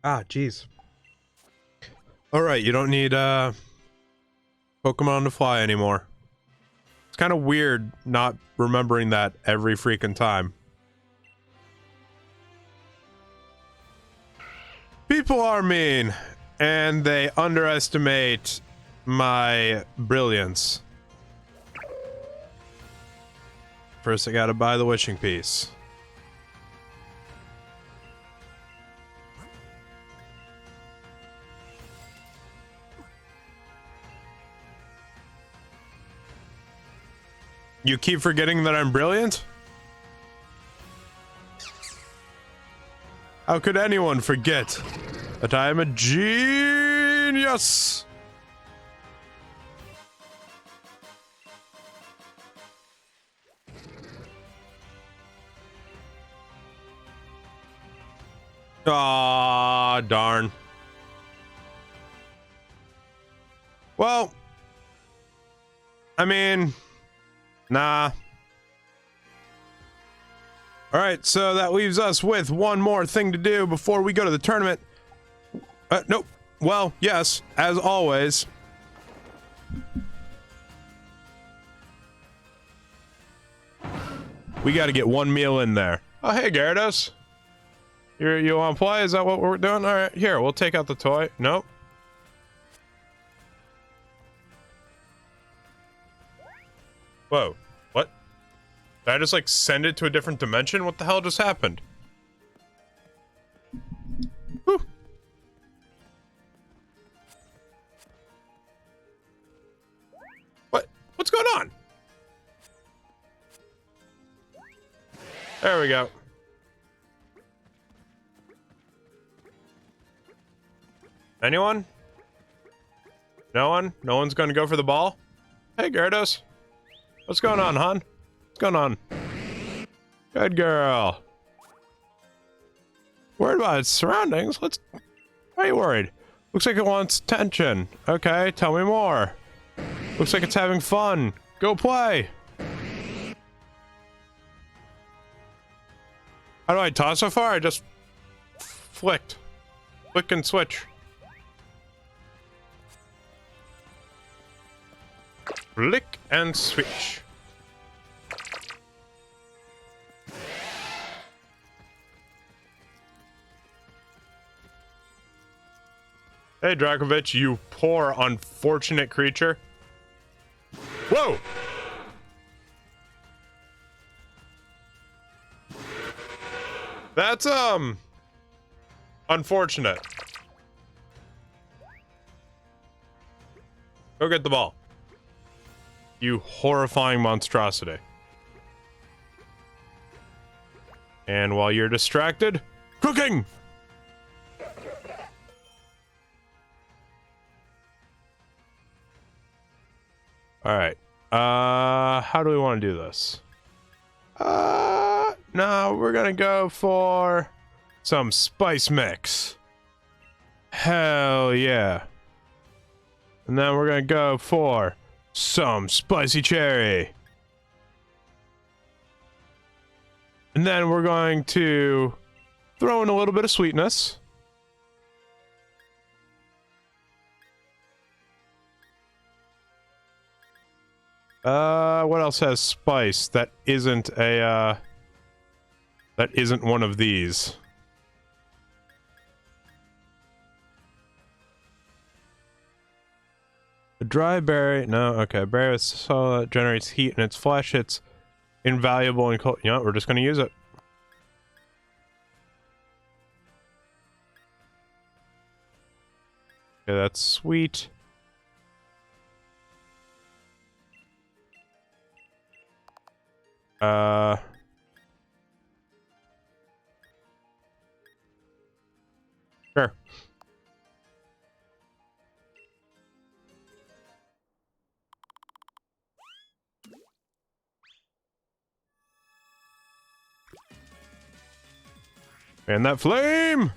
Ah, jeez. Alright, you don't need, Pokemon to fly anymore. It's kind of weird not remembering that every freaking time. People are mean, and they underestimate my brilliance. First, I gotta buy the wishing piece. You keep forgetting that I'm brilliant? How could anyone forget that I am a genius? Ah, darn. Well, I mean, nah. Alright, so that leaves us with one more thing to do before we go to the tournament. Nope. Well, yes, as always. We gotta get one meal in there. Oh, hey, Gyarados. You wanna play? Is that what we're doing? Alright, here, we'll take out the toy. Nope. Whoa. What? Did I just, like, send it to a different dimension? What the hell just happened? going on? There we go. Anyone? No one? No one's gonna go for the ball? Hey, Gyarados. What's going on, hon? What's going on? Good girl. Worried about its surroundings? Why are you worried? Looks like it wants attention. Okay, tell me more. Looks like it's having fun. Go play. How do I toss so far? I just flicked. Flick and switch. Flick and switch. Hey, Drakovich, you poor, unfortunate creature. Whoa! That's, unfortunate. Go get the ball. You horrifying monstrosity. And while you're distracted, cooking! Alright. How do we want to do this? No, we're gonna go for some spice mix. Hell yeah. And then we're gonna go for some spicy cherry. And then we're going to throw in a little bit of sweetness. What else has spice that isn't a, that isn't one of these? A dry berry, no, okay, berry with soil that generates heat in its flesh, it's invaluable in cold, you know, we're just gonna use it. Okay, that's sweet. Sure. And that flame!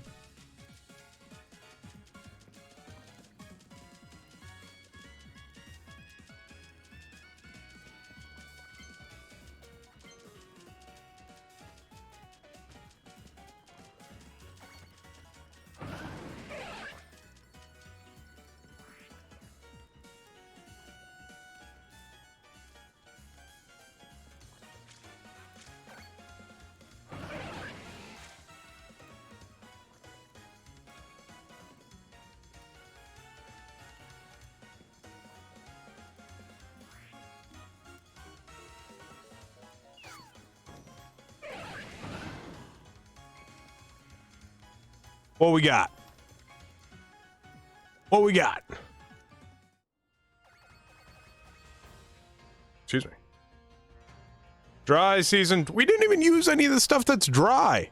What we got? What we got? Excuse me. Dry season. We didn't even use any of the stuff that's dry.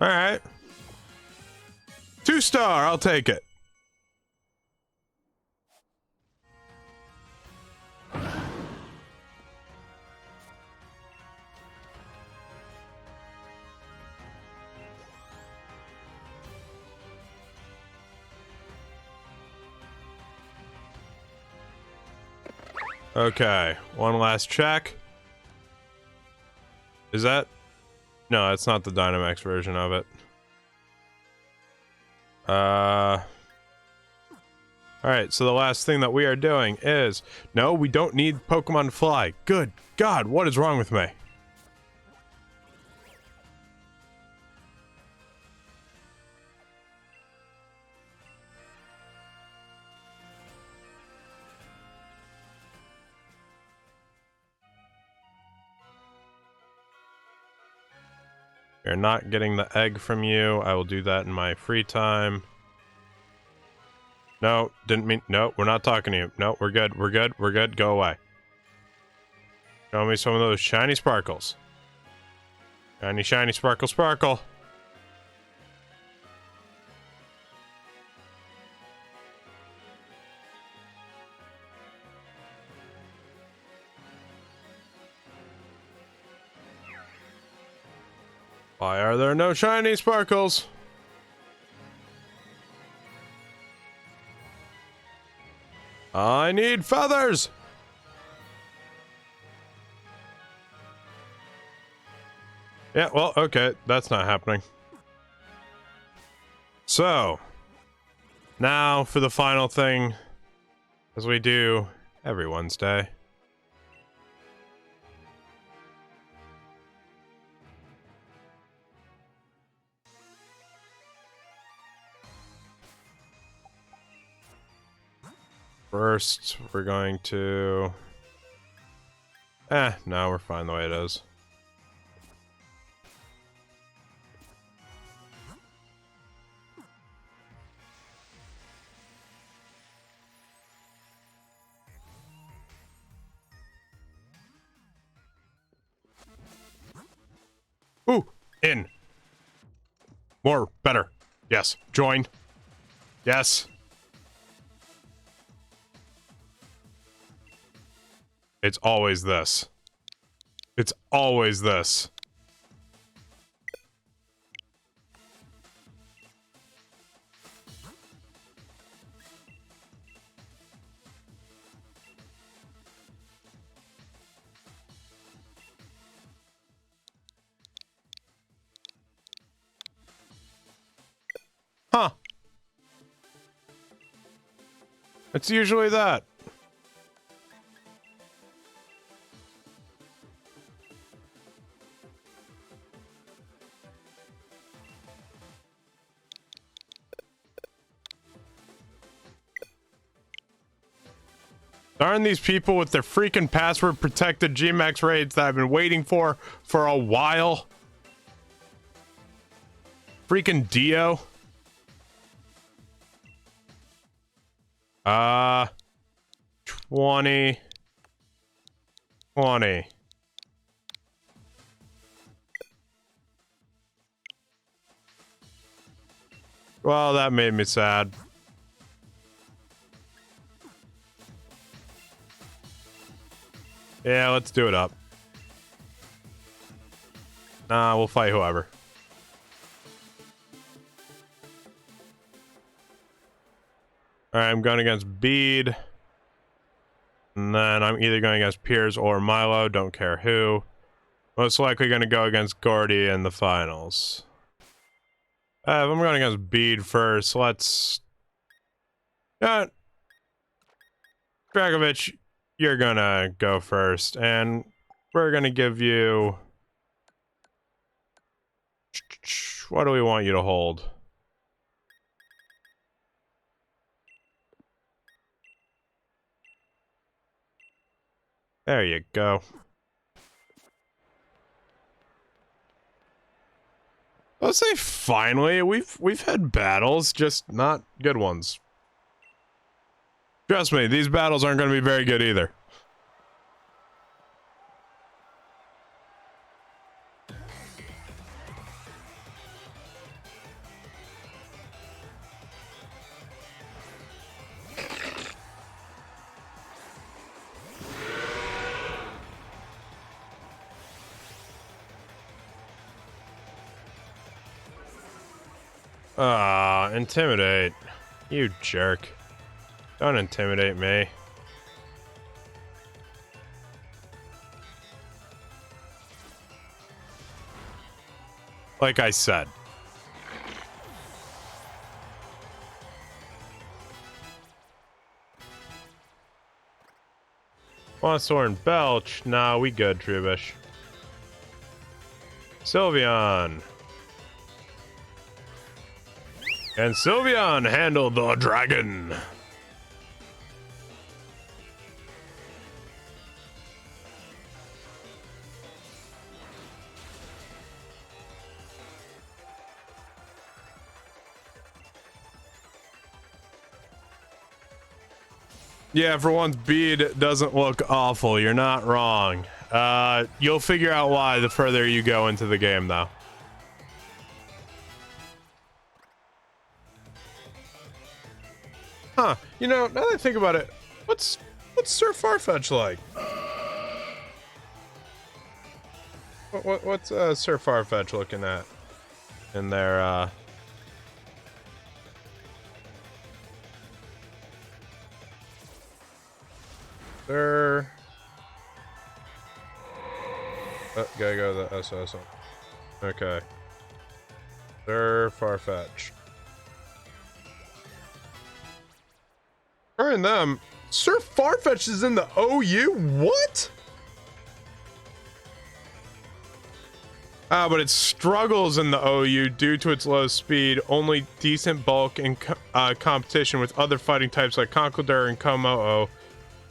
All right. 2-star, I'll take it. Okay, one last check. Is that? No, that's not the Dynamax version of it. Alright, so the last thing that we are doing is... No, we don't need Pokemon Fly. Good God, what is wrong with me? You're not getting the egg from you. I will do that in my free time. No, didn't mean... No, we're not talking to you. No, we're good. We're good. We're good. Go away. Show me some of those shiny sparkles. Shiny, shiny, sparkle, sparkle. Why are there no shiny sparkles? I need feathers! Yeah, well, okay, that's not happening. So, now for the final thing, as we do every Wednesday. First, we're going to... no, we're fine the way it is. Ooh, in. More, better. Yes, join. Yes. It's always this. It's always this. Huh. It's usually that. Darn these people with their freaking password protected Gmax raids that I've been waiting for a while. Freaking Dio. 20. Well, that made me sad. Yeah, let's do it up. Nah, we'll fight whoever. Alright, I'm going against Bede. And then I'm either going against Piers or Milo, don't care who. Most likely going to go against Gordy in the finals. If I'm going against Bede first, let's... Dragovich, you're gonna go first, and we're gonna give you... What do we want you to hold? There you go. Let's say finally, we've had battles, just not good ones. Trust me, these battles aren't going to be very good either. Intimidate. You jerk. Don't intimidate me. Like I said. Monster and Belch. Nah, we good, Trubish. Sylveon. And Sylveon handle the dragon. Yeah, for once, Bede doesn't look awful. You're not wrong. You'll figure out why the further you go into the game, though. Huh. You know, now that I think about it, what's Sir Farfetch like? What's Sir Farfetch looking at in their Sir gotta go to the SOS. Okay. Sir Farfetch. Her and them. Sir Farfetch is in the OU? What? But it struggles in the OU due to its low speed, only decent bulk and competition with other fighting types like Conkeldurr and Komodo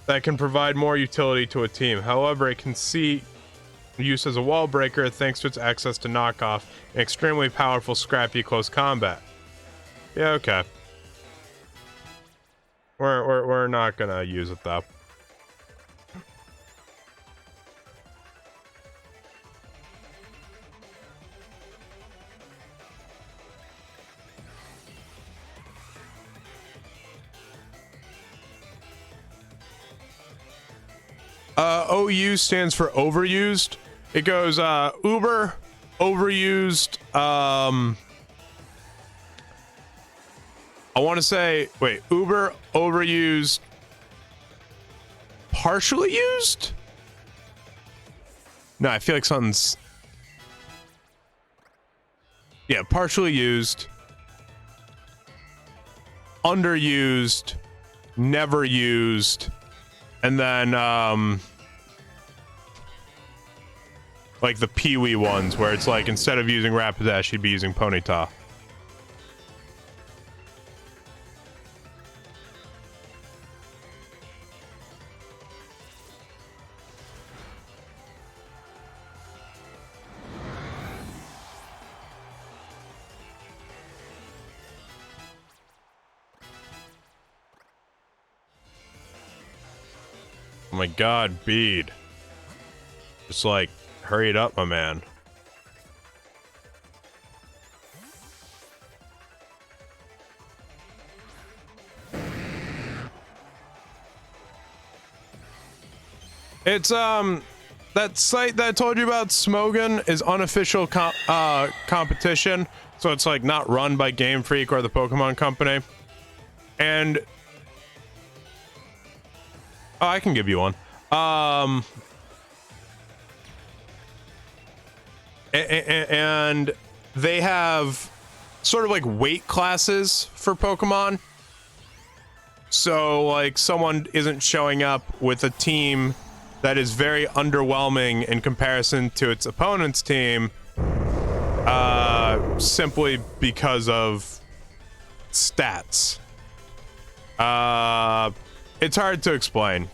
that can provide more utility to a team. However, it can see use as a wall breaker thanks to its access to knockoff and extremely powerful scrappy close combat. Yeah, okay. We're not gonna use it though. OU stands for overused. It goes uber, overused, I want to say, wait, uber, overused, partially used? No, I feel like something's... Yeah, partially used, underused, never used, and then, like the Pee-wee ones, where it's like, instead of using Rapidash, you'd be using Ponyta. Oh my god, Bede. Just like, hurry it up, my man. It's, that site that I told you about, Smogon, is unofficial competition. So it's like not run by Game Freak or the Pokemon Company. And oh, I can give you one. And they have sort of like weight classes for Pokemon. So like someone isn't showing up with a team that is very underwhelming in comparison to its opponent's team, simply because of stats. It's hard to explain.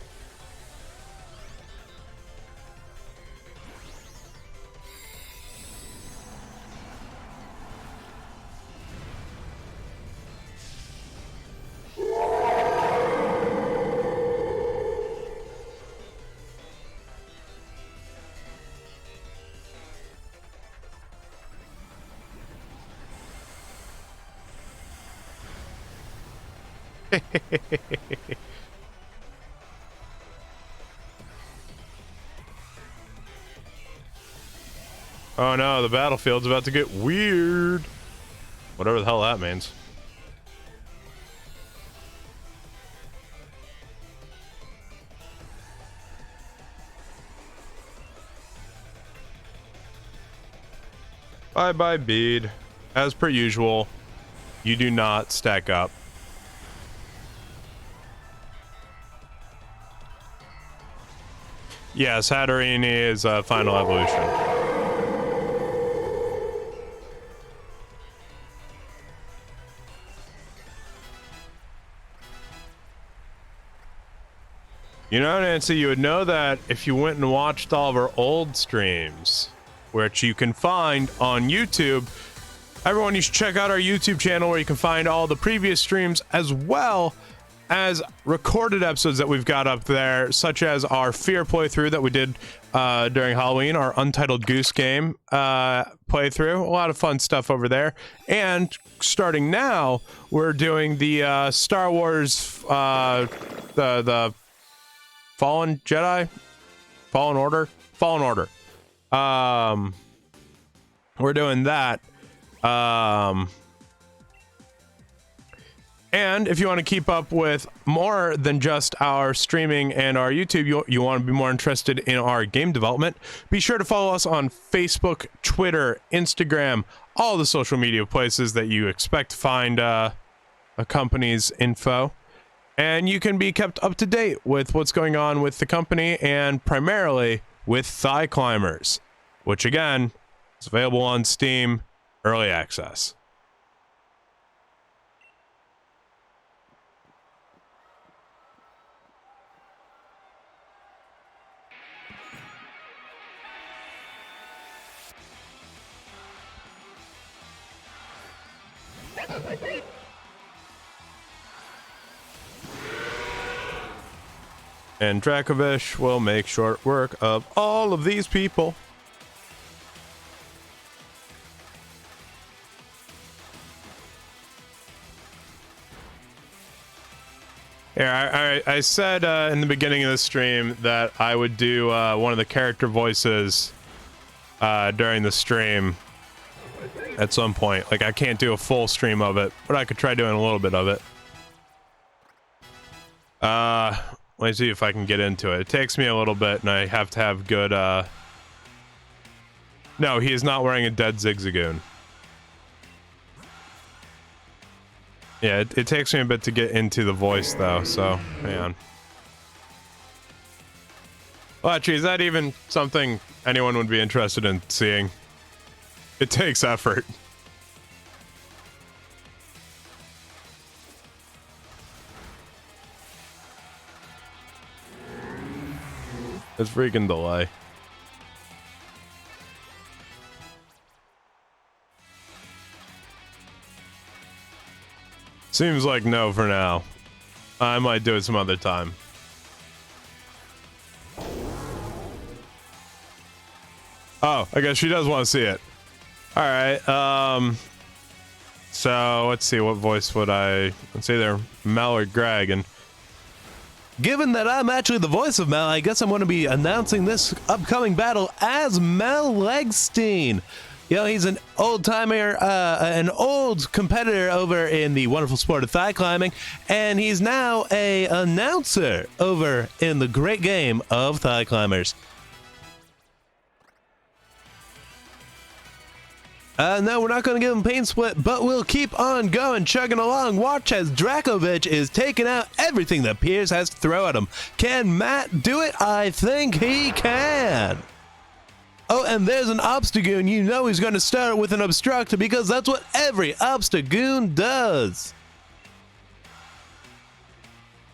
Oh no, the battlefield's about to get weird. Whatever the hell that means. Bye bye, Bede. As per usual, you do not stack up. Yes, Hatterene is final evolution. You know, Nancy, you would know that if you went and watched all of our old streams, which you can find on YouTube. Everyone, you should check out our YouTube channel where you can find all the previous streams as well as recorded episodes that we've got up there, such as our Fear playthrough that we did during Halloween, our Untitled Goose Game playthrough. A lot of fun stuff over there. And starting now, we're doing the Star Wars, the Fallen Jedi? Fallen Order? Fallen Order. We're doing that. And if you want to keep up with more than just our streaming and our YouTube, you want to be more interested in our game development, be sure to follow us on Facebook, Twitter, Instagram, all the social media places that you expect to find a company's info. And you can be kept up to date with what's going on with the company and primarily with Thigh Climbers, which again is available on Steam Early Access. And Dracovish will make short work of all of these people. Yeah, I said in the beginning of the stream that I would do one of the character voices during the stream at some point. Like, I can't do a full stream of it, but I could try doing a little bit of it. Let me see if I can get into it. It takes me a little bit, and I have to have good, No, he is not wearing a dead Zigzagoon. Yeah, it takes me a bit to get into the voice, though, so, hang on. Well, actually, is that even something anyone would be interested in seeing? It takes effort. It's freaking delay. Seems like no for now. I might do it some other time. Oh, I guess she does want to see it. All right. So let's see, what voice would I? Let's either Mel or Greg. And given that I'm actually the voice of Mel, I guess I'm going to be announcing this upcoming battle as Mel Legstein. You know, he's an old-timer, an old competitor over in the wonderful sport of thigh climbing, and he's now a announcer over in the great game of thigh climbers. No, we're not going to give him paint split, but we'll keep on going, chugging along. Watch as Dracovish is taking out everything that Piers has to throw at him. Can Matt do it? I think he can. Oh, and there's an Obstagoon. You know he's going to start with an Obstructor because that's what every Obstagoon does.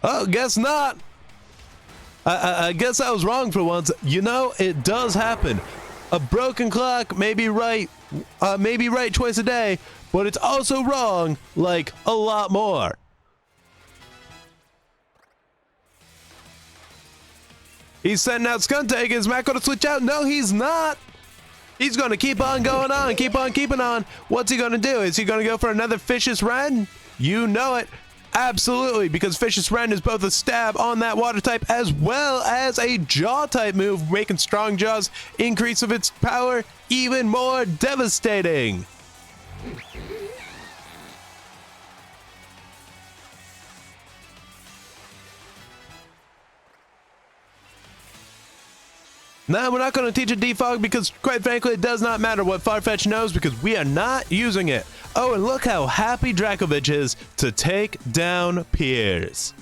Oh, guess not. I guess I was wrong for once. You know, it does happen. A broken clock may be right twice a day, but it's also wrong like a lot more. He's sending out Skuntag. Is Matt going to switch out? No, he's not. He's going to keep on going on, keep on keeping on. What's he going to do? Is he going to go for another Vicious Ren? You know it. Absolutely, because Vicious Ren is both a stab on that water type as well as a jaw type move, making Strong Jaws increase of its power even more devastating. Now, we're not going to teach a defog because, quite frankly, it does not matter what Farfetch knows because we are not using it. Oh, and look how happy Dracovish is to take down Piers.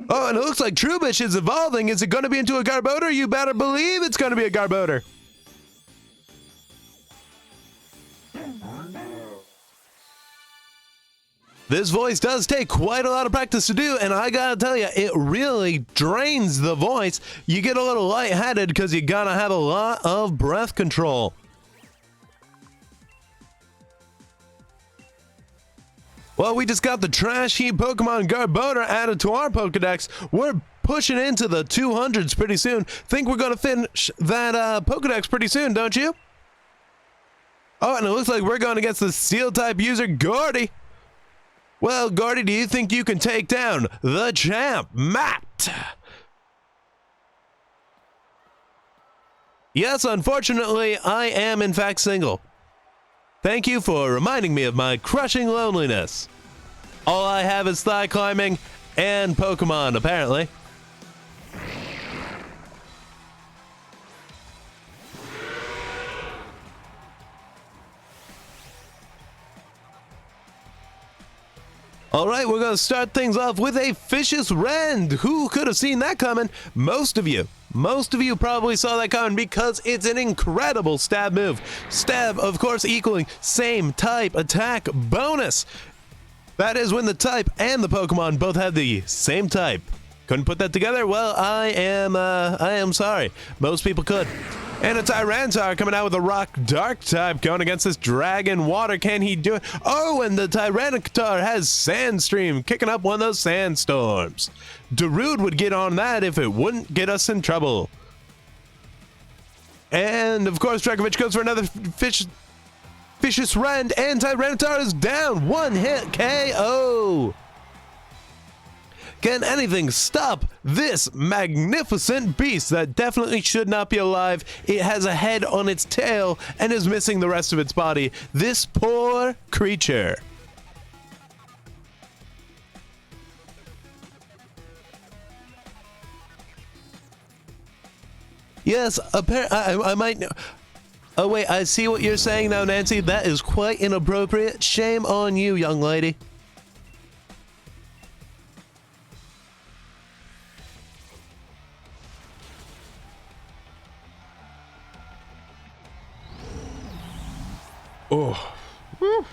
Oh, and it looks like Trubish is evolving. Is it going to be into a Garbodor? You better believe it's going to be a Garbodor. This voice does take quite a lot of practice to do, and I gotta tell you, it really drains the voice. You get a little lightheaded because you gotta have a lot of breath control. Well, we just got the trashy Pokemon Garbodor added to our Pokedex. We're pushing into the 200s pretty soon. Think we're gonna finish that Pokedex pretty soon, don't you? Oh, and it looks like we're going against the Steel-type user, Gordy. Well, Gordy, do you think you can take down the champ, Matt? Yes, unfortunately, I am in fact single. Thank you for reminding me of my crushing loneliness. All I have is thigh climbing and Pokemon, apparently. All right, we're going to start things off with a Vicious Rend. Who could have seen that coming? Most of you. Most of you probably saw that coming because it's an incredible stab move. Stab, of course, equaling same type attack bonus. That is when the type and the Pokemon both have the same type. Couldn't put that together? Well, I am sorry. Most people could. And a Tyranitar coming out with a Rock Dark type going against this Dragon Water. Can he do it? Oh, and the Tyranitar has Sandstream kicking up one of those sandstorms. Darude would get on that if it wouldn't get us in trouble. And of course, Dragovich goes for another Vicious Rend, and Tyranitar is down. One hit KO. Can anything stop this magnificent beast that definitely should not be alive? It has a head on its tail and is missing the rest of its body. This poor creature. Yes, I might know. Oh wait, I see what you're saying now, Nancy. That is quite inappropriate. Shame on you, young lady. Oh. Woo.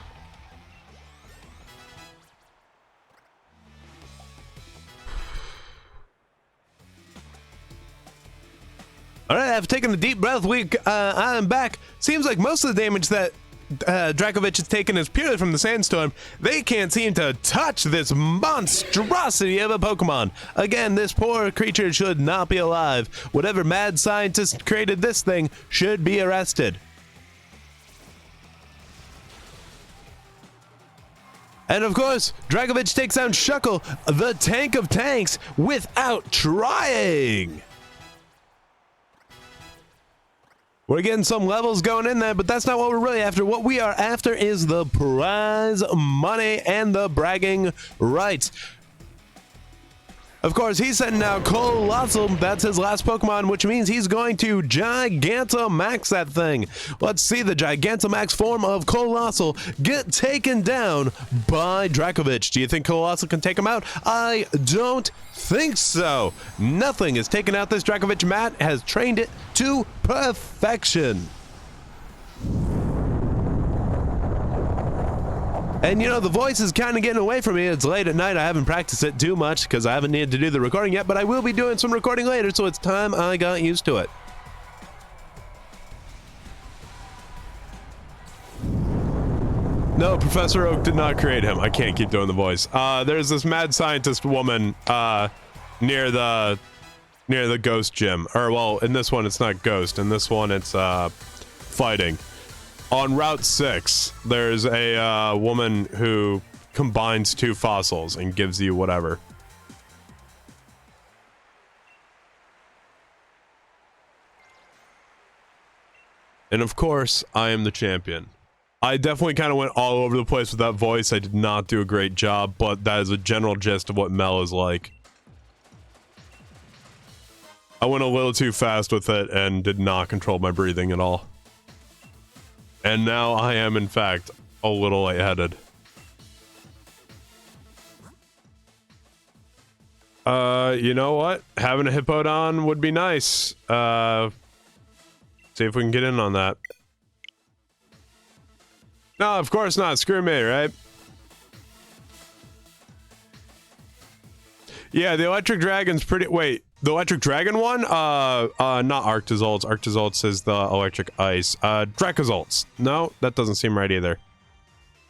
All right, I've taken a deep breath. I'm back. Seems like most of the damage that Dragovich has taken is purely from the sandstorm. They can't seem to touch this monstrosity of a Pokemon. Again, this poor creature should not be alive. Whatever mad scientist created this thing should be arrested. And of course, Dragovich takes down Shuckle, the tank of tanks, without trying. We're getting some levels going in there, but that's not what we're really after. What we are after is the prize money and the bragging rights. Of course, he's sending out Colossal. That's his last Pokemon, which means he's going to Gigantamax that thing. Let's see the Gigantamax form of Colossal get taken down by Dragovich. Do you think Colossal can take him out? I don't think so. Nothing has taken out this Dragovich. Matt has trained it to perfection. And you know, the voice is kind of getting away from me. It's late at night. I haven't practiced it too much because I haven't needed to do the recording yet, but I will be doing some recording later, so it's time I got used to it. No, Professor Oak did not create him. I can't keep doing the voice. There's this mad scientist woman near the ghost gym. Or, well, in this one, it's not ghost. In this one, it's fighting. On Route 6, there's a woman who combines two fossils and gives you whatever. And of course, I am the champion. I definitely kind of went all over the place with that voice. I did not do a great job, but that is a general gist of what Mel is like. I went a little too fast with it and did not control my breathing at all. And now I am, in fact, a little lightheaded. You know what? Having a Hippodon would be nice. See if we can get in on that. No, of course not. Screw me, right? Yeah, the Electric Dragon's pretty... Wait, the Electric Dragon one? Not Arctozolts. Arctozolts is the Electric Ice. Dracozolts. No, that doesn't seem right either.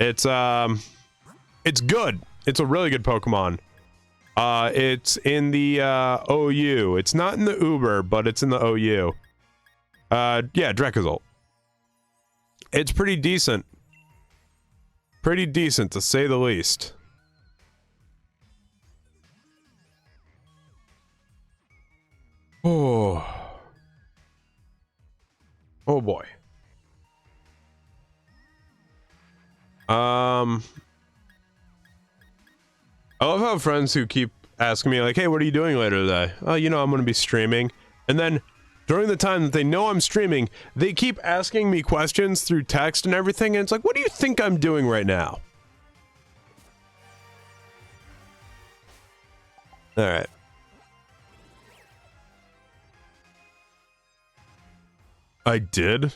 It's It's good. It's a really good Pokemon. It's in the OU. It's not in the Uber, but it's in the OU. Yeah, Dracozolt. It's pretty decent. Pretty decent, to say the least. Oh. Oh boy. I love how friends who keep asking me like, hey, what are you doing later today? Oh, you know, I'm going to be streaming. And then during the time that they know I'm streaming, they keep asking me questions through text and everything. And it's like, what do you think I'm doing right now? All right. I did?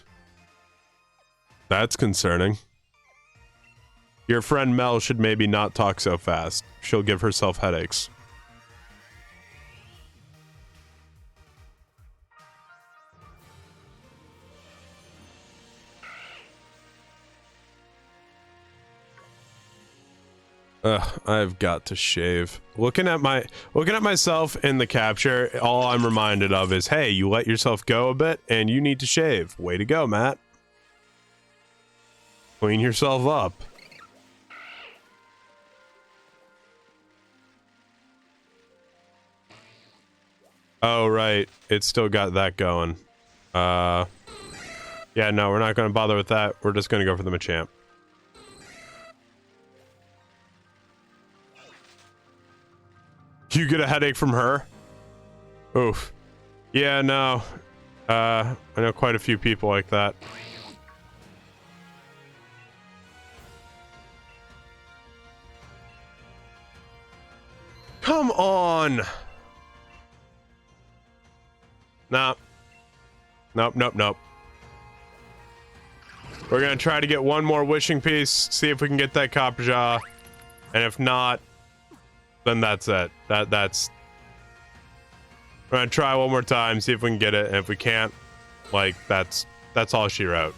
That's concerning. Your friend Mel should maybe not talk so fast. She'll give herself headaches. Ugh, I've got to shave. Looking at myself in the capture, all I'm reminded of is, hey, you let yourself go a bit and you need to shave. Way to go, Matt. Clean yourself up. Oh, right. It's still got that going. Yeah, no, we're not going to bother with that. We're just going to go for the Machamp. You get a headache from her? Oof. Yeah, no. I know quite a few people like that. Come on! Nah. Nope, nope, nope. We're gonna try to get one more wishing piece, see if we can get that Copper Jaw. And if not, then that's it. That's... We're gonna try one more time, see if we can get it, and if we can't, like, that's all she wrote.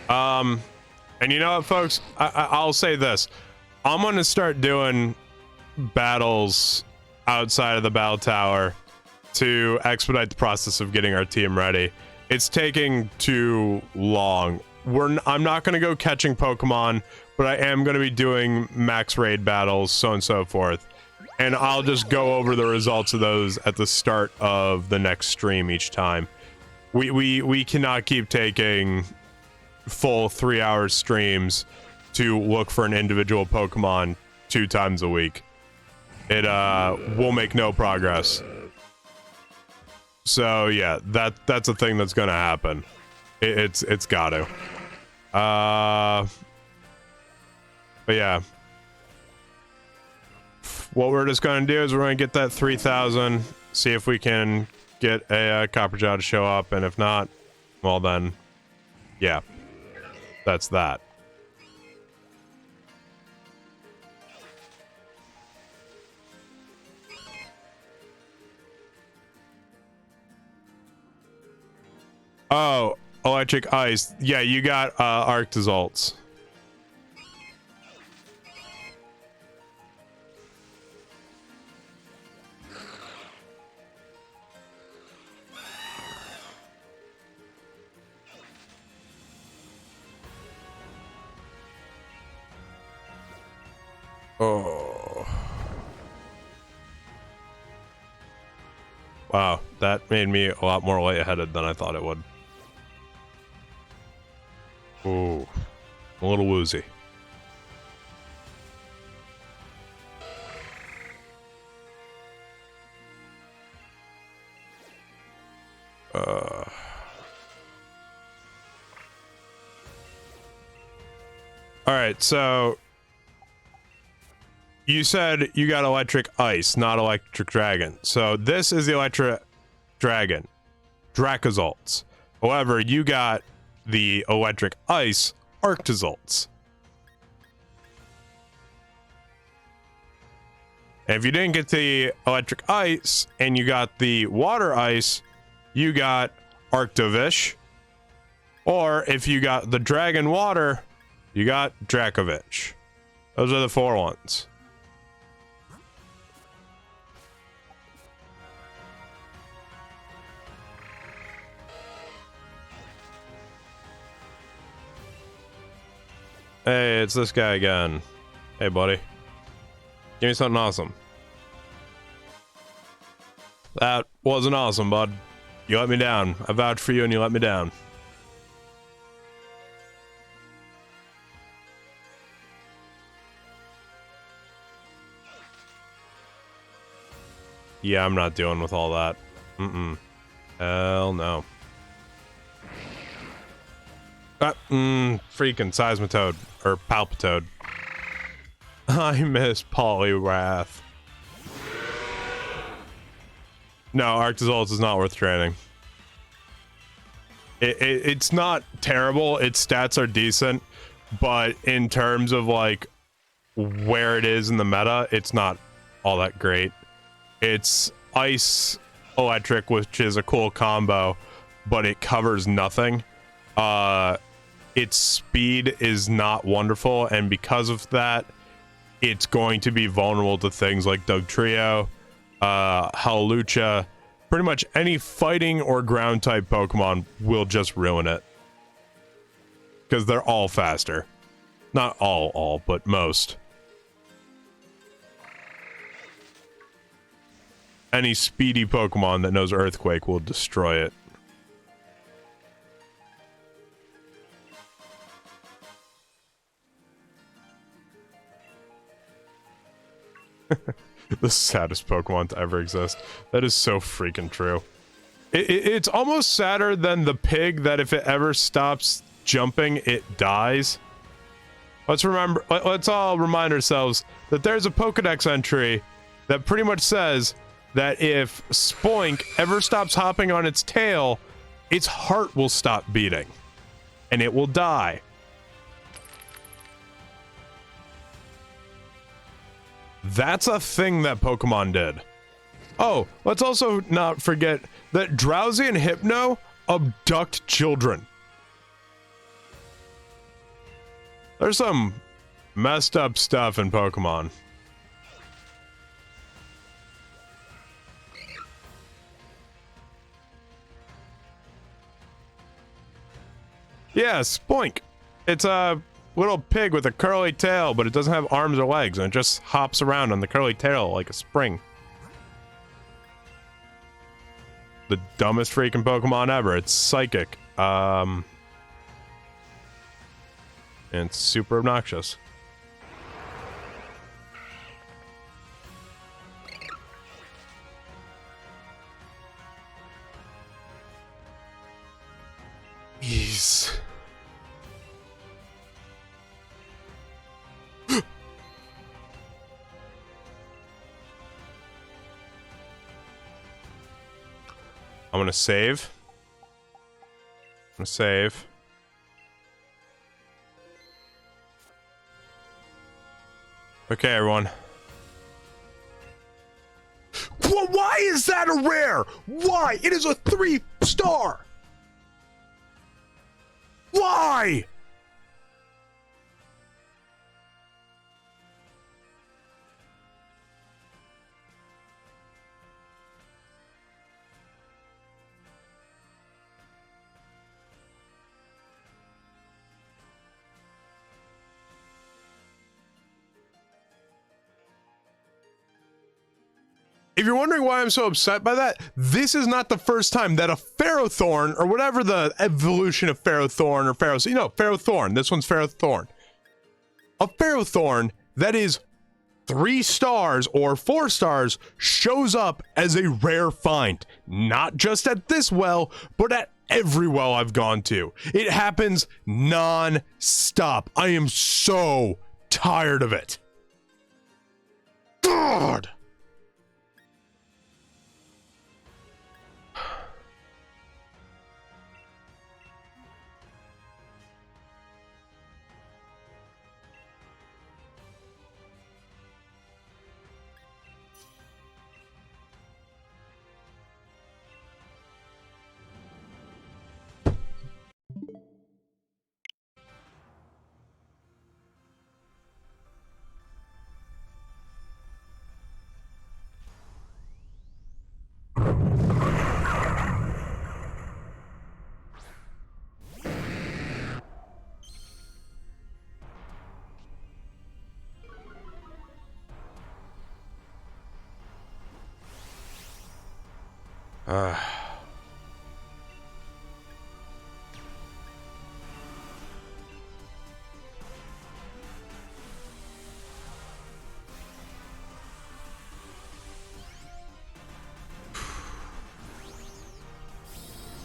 And you know what, folks? I'll say this. I'm gonna start doing battles outside of the battle tower to expedite the process of getting our team ready. It's taking too long. I'm not gonna go catching Pokemon, but I am gonna be doing max raid battles, so on and so forth. And I'll just go over the results of those at the start of the next stream each time. We cannot keep taking full 3-hour streams to look for an individual Pokemon 2 times a week. It will make no progress. So yeah, that's a thing that's gonna happen. It's gotta. But yeah, what we're just gonna do is we're gonna get that 3,000, see if we can get a Copper Jaw to show up, and if not, well then, yeah, that's that. Oh, electric ice. Yeah, you got Arctozolts. Oh. Wow, that made me a lot more lightheaded than I thought it would. Ooh, a little woozy. All right, so you said you got electric ice, not electric dragon. So this is the electric dragon, Dracozolts. However, you got the electric ice, Arctozolts. And if you didn't get the electric ice and you got the water ice, you got Arctovish. Or if you got the Dragon Water, you got Drakovich. Those are the 4 ones. Hey, it's this guy again. Hey, buddy. Give me something awesome. That wasn't awesome, bud. You let me down. I vouched for you and you let me down. Yeah, I'm not dealing with all that. Hell no. Freaking Seismitoad. Or Palpitoad. I miss Poliwrath. No, Arctozolt is not worth training. It's not terrible. Its stats are decent. But in terms of, like, where it is in the meta, it's not all that great. It's Ice Electric, which is a cool combo, but it covers nothing. Its speed is not wonderful, and because of that, it's going to be vulnerable to things like Dugtrio, Howlucha. Pretty much any fighting or ground type Pokemon will just ruin it. Because they're all faster. Not all, but most. Any speedy Pokemon that knows Earthquake will destroy it. The saddest Pokemon to ever exist. That is so freaking true. It's almost sadder than the pig that if it ever stops jumping, it dies. Let's all remind ourselves that there's a Pokedex entry that pretty much says that if Spoink ever stops hopping on its tail, its heart will stop beating. And it will die. That's a thing that Pokemon did. Oh, let's also not forget that Drowsy and Hypno abduct children. There's some messed up stuff in Pokemon. Yeah, Spoink. It's a little pig with a curly tail, but it doesn't have arms or legs, and it just hops around on the curly tail like a spring. The dumbest freaking Pokemon ever. It's psychic. And it's super obnoxious. Jeez. I'm gonna save. Okay, everyone. Why is that a rare? Why? It is a 3-star. Why? If you're wondering why I'm so upset by that, this is not the first time that a Ferrothorn, or whatever the evolution of Ferrothorn or Ferrothorn, this one's Ferrothorn. A Ferrothorn that is 3 stars or 4 stars shows up as a rare find. Not just at this well, but at every well I've gone to. It happens non-stop. I am so tired of it. God!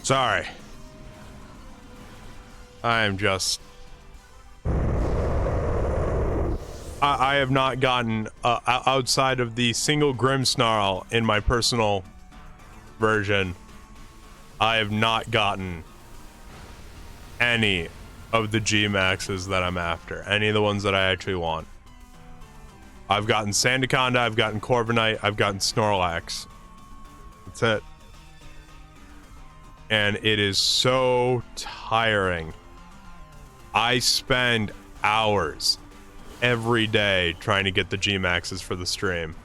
Sorry. I am just... I have not gotten, outside of the single Grimmsnarl in my personal version, I have not gotten any of the G-Maxes that I'm after. Any of the ones that I actually want. I've gotten Sandaconda, I've gotten Corviknight, I've gotten Snorlax. That's it. And it is so tiring. I spend hours every day trying to get the G-Maxes for the stream.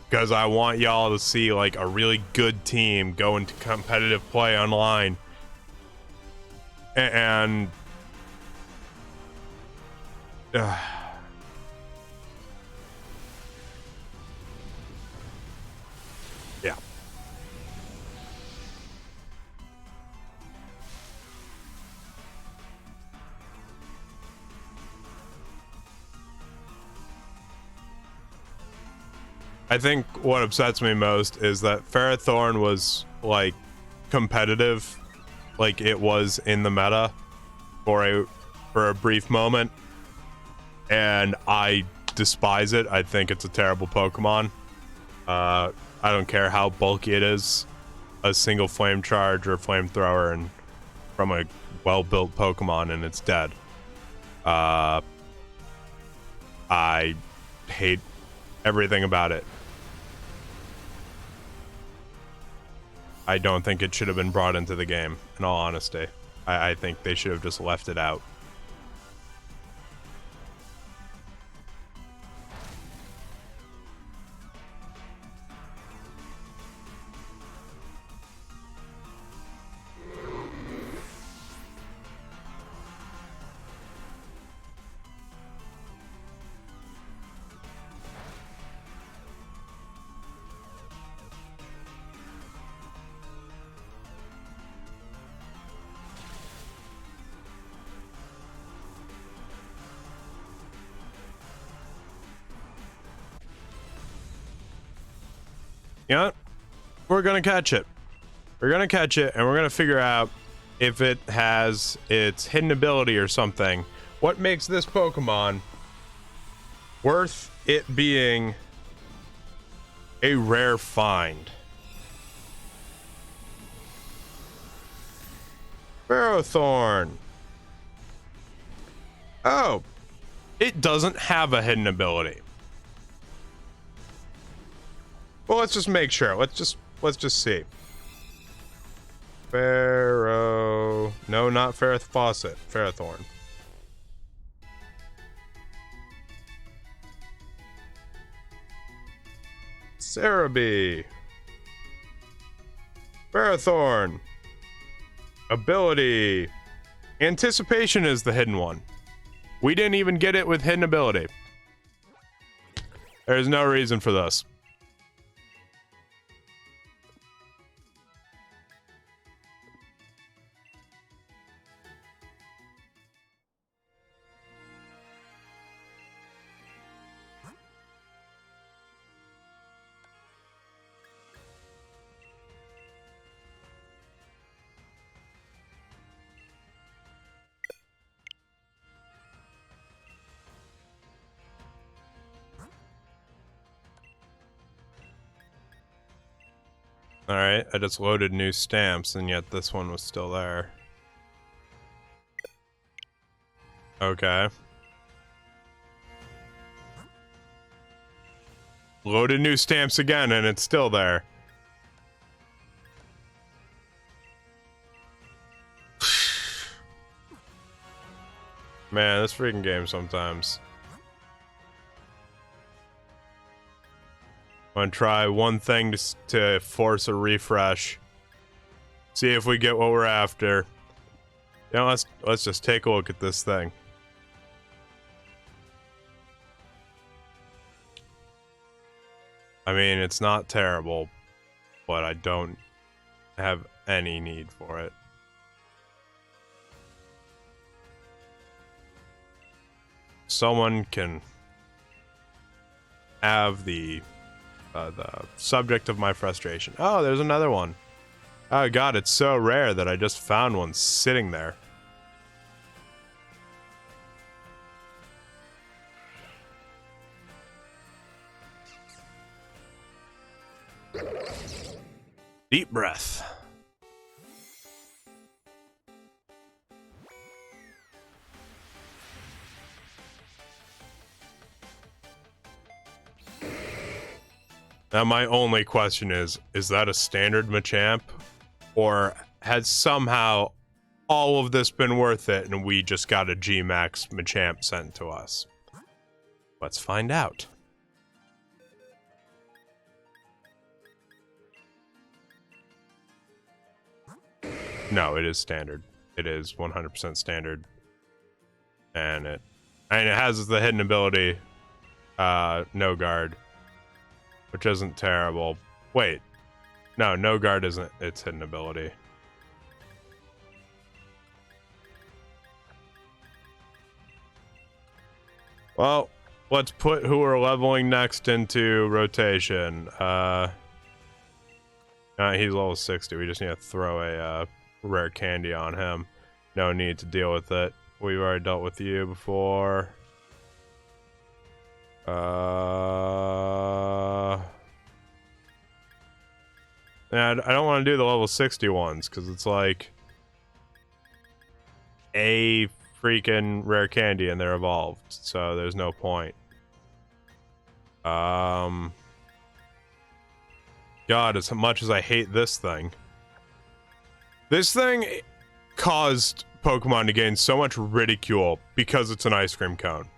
Because I want y'all to see like a really good team go into competitive play online. And yeah. I think what upsets me most is that Ferrothorn was like competitive, like it was in the meta for a brief moment, and I despise it. I think it's a terrible Pokemon. I don't care how bulky it is. A single flame charge or flamethrower and from a well-built Pokemon and it's dead. I hate everything about it. I don't think it should have been brought into the game, in all honesty. I think they should have just left it out. You know what? We're gonna catch it. We're gonna catch it, and we're gonna figure out if it has its hidden ability or something. What makes this Pokemon worth it being a rare find? Ferrothorn. Oh, it doesn't have a hidden ability. Well, let's just make sure. Let's just see. No, not Fawcett. Ferrothorn. Cerebi. Ferrothorn. Ability. Anticipation is the hidden one. We didn't even get it with hidden ability. There's no reason for this. Alright, I just loaded new stamps, and yet this one was still there. Okay. Loaded new stamps again, and it's still there. Man, this freaking game sometimes. I'm gonna try one thing to force a refresh. See if we get what we're after. You know, let's just take a look at this thing. I mean, it's not terrible. but I don't have any need for it. Someone can have the subject of my frustration. Oh, there's another one. Oh god, it's so rare that I just found one sitting there. Deep breath. Now my only question is that a standard Machamp? Or has somehow all of this been worth it and we just got a G-Max Machamp sent to us? Let's find out. No, it is standard. It is 100% standard. And it has the hidden ability, no guard, which isn't terrible. Wait, no, no guard isn't its hidden ability. Well, let's put who we're leveling next into rotation. He's level 60. We just need to throw a rare candy on him. No need to deal with it. We've already dealt with you before. Yeah, I don't want to do the level 60 ones because it's like a freaking rare candy and they're evolved, so there's no point. God, as much as I hate this thing caused Pokemon to gain so much ridicule because it's an ice cream cone.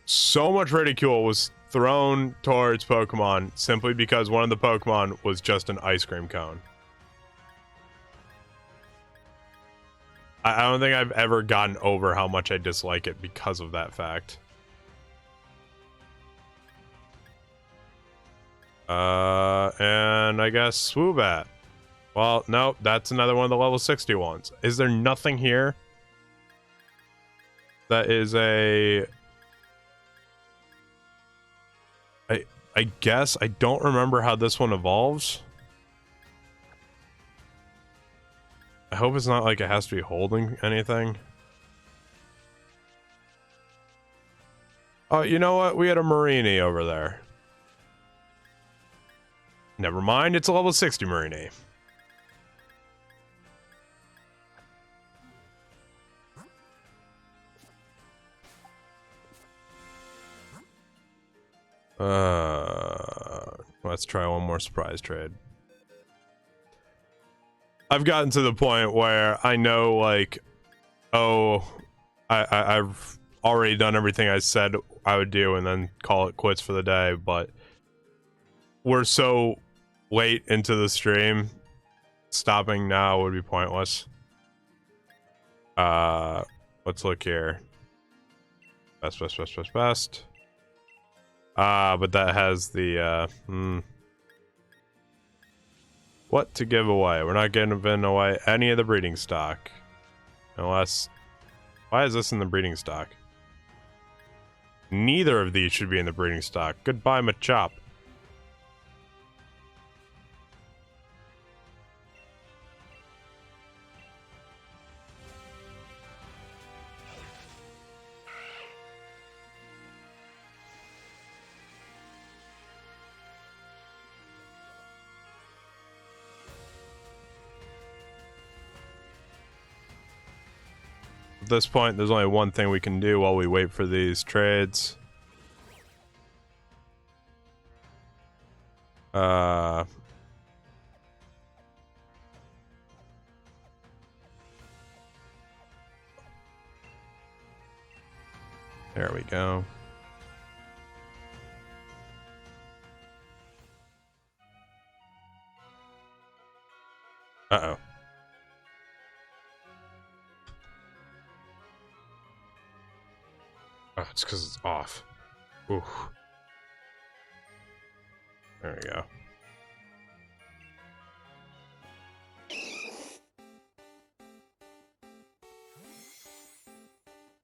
So much ridicule was thrown towards Pokemon simply because one of the Pokemon was just an ice cream cone. I don't think I've ever gotten over how much I dislike it because of that fact. And I guess Swoobat. Well, no, that's another one of the level 60 ones. Is there nothing here that is a... I guess I don't remember how this one evolves. I hope it's not like it has to be holding anything. Oh, you know what? We had a Marini over there. Never mind, it's a level 60 Marini. Let's try one more surprise trade. I've gotten to the point where I know, like, oh, I've already done everything I said I would do and then call it quits for the day, but we're so late into the stream, stopping now would be pointless. Let's look here. Best. But that has the, what to give away? We're not giving away any of the breeding stock. Unless... Why is this in the breeding stock? Neither of these should be in the breeding stock. Goodbye, Machop. At this point, there's only one thing we can do while we wait for these trades. There we go. Uh-oh. Oh, it's because it's off. Oof. There we go.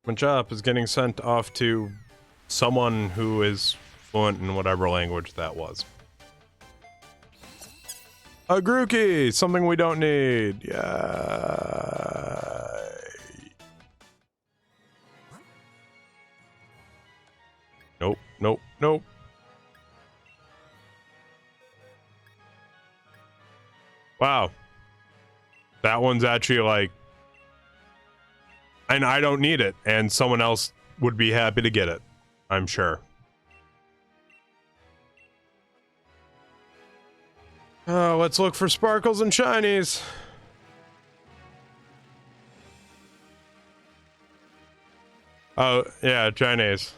My job is getting sent off to someone who is fluent in whatever language that was. A Grookey! Something we don't need. Yeah. Nope, nope, nope. Wow. That one's actually like... And I don't need it, and someone else would be happy to get it, I'm sure. Let's look for sparkles and shinies. Oh, yeah, Chinese.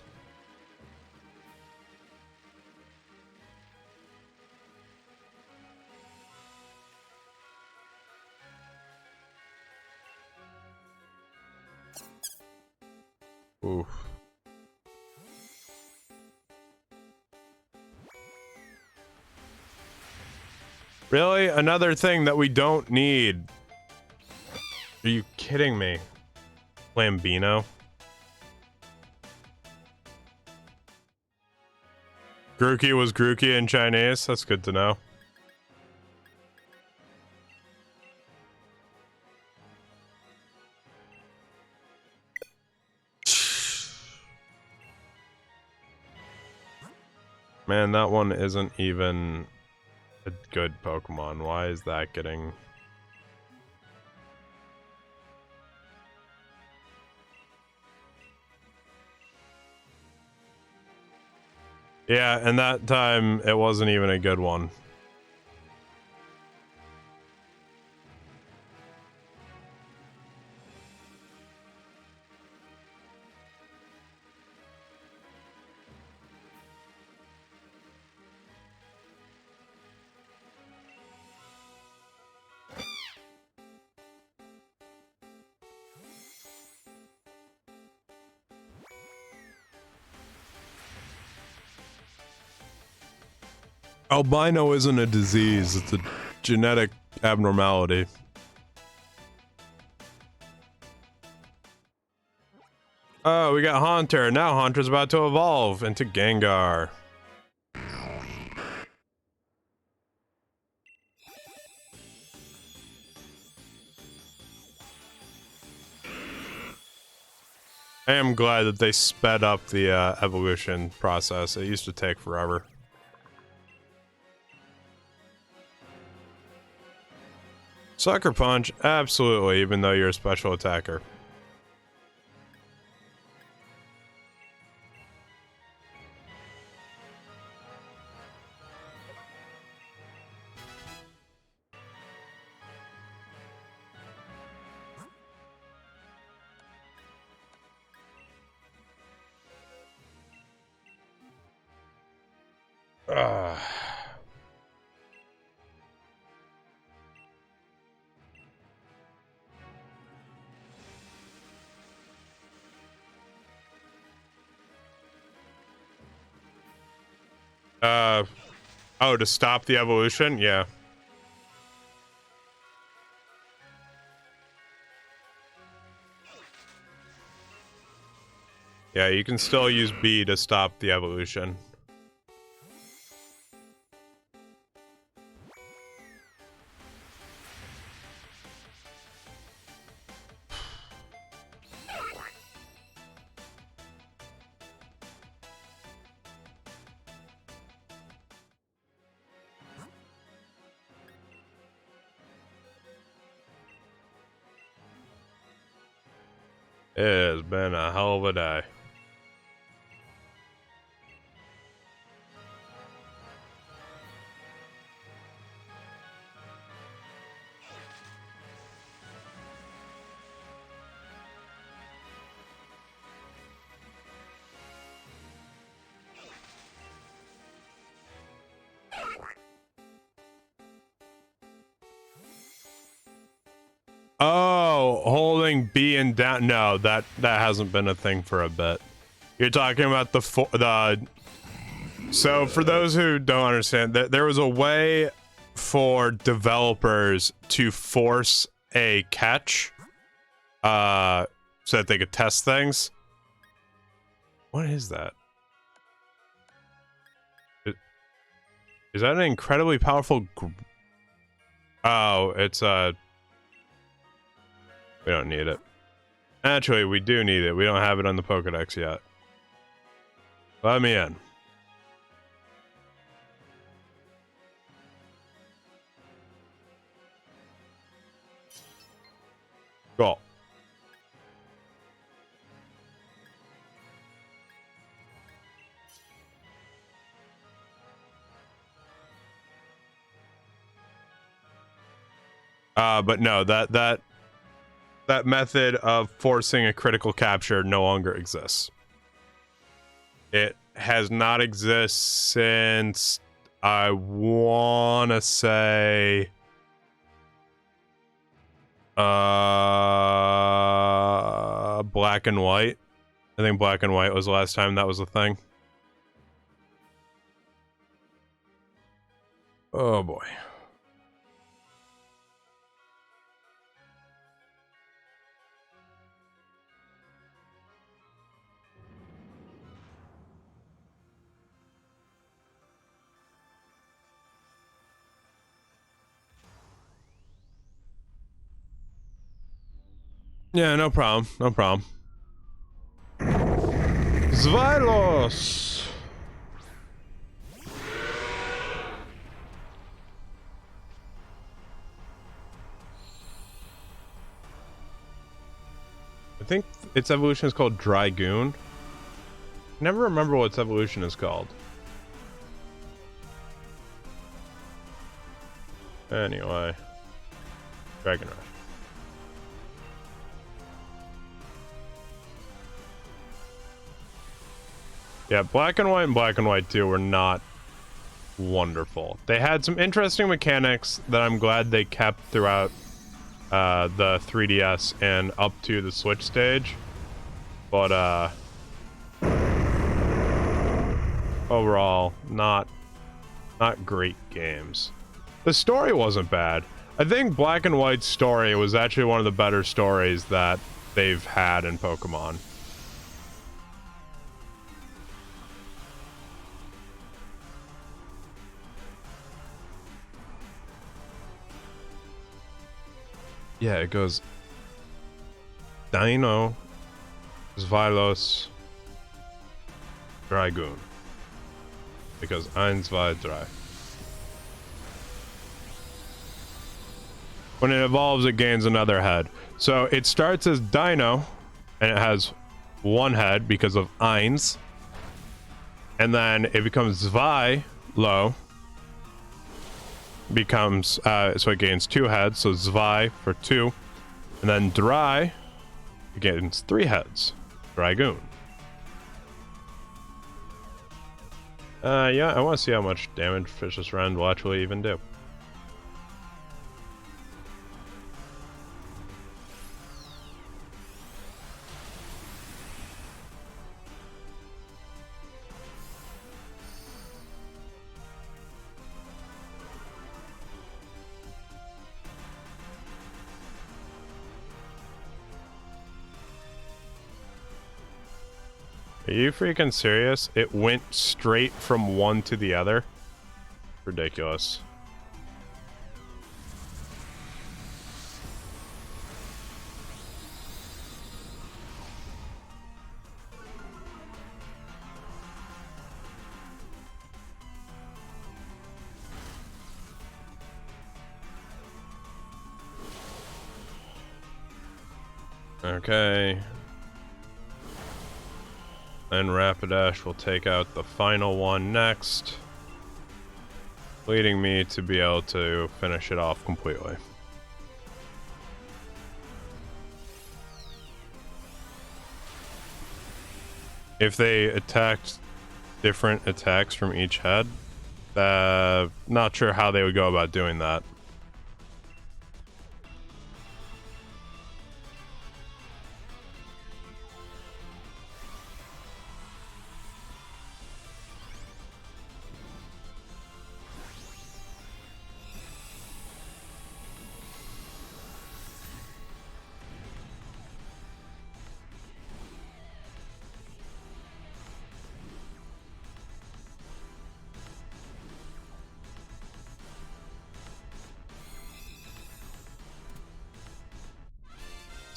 Oof. Really? Another thing that we don't need? Are you kidding me? Lambino? Grookey was Grookey in Chinese? That's good to know. Man, that one isn't even a good Pokemon. Why is that getting... Yeah, and that time it wasn't even a good one. Albino isn't a disease, it's a genetic abnormality. Oh, we got Haunter. Now Haunter's about to evolve into Gengar. I am glad that they sped up the evolution process. It used to take forever. Sucker Punch, absolutely, even though you're a special attacker. Oh, to stop the evolution? Yeah. Yeah, you can still use B to stop the evolution. It has been a hell of a day. Oh, holding B and down. No, that hasn't been a thing for a bit. You're talking about the So for those who don't understand, there was a way for developers to force a catch so that they could test things. What is that? Is that an incredibly powerful oh, it's we don't need it. Actually, we do need it. We don't have it on the Pokedex yet. Let me in. Cool. But no, that method of forcing a critical capture no longer exists. It has not existed since, I wanna say, Black and White. I think Black and White was the last time that was a thing. Oh boy. Yeah, no problem. No problem. Zvylos! I think its evolution is called Dragoon. Never remember what its evolution is called. Anyway. Dragon Rush. Yeah, Black and White and Black and White 2 were not wonderful. They had some interesting mechanics that I'm glad they kept throughout the 3DS and up to the Switch stage. But overall, not great games. The story wasn't bad. I think Black and White's story was actually one of the better stories that they've had in Pokemon. Yeah, it goes Dino, Zvylos, Dragoon. Because 1, 2, 3. When it evolves, it gains another head. So it starts as Dino, and it has 1 head because of 1. And then it becomes Zvylo. Becomes so it gains 2 heads, so Zvi for 2, and then Dry it gains 3 heads, Dragoon. Yeah, I want to see how much damage Vicious Rend will actually even do. Are you freaking serious? It went straight from one to the other? Ridiculous. Okay. And Rapidash will take out the final one next, leading me to be able to finish it off completely. If they attacked different attacks from each head, not sure how they would go about doing that.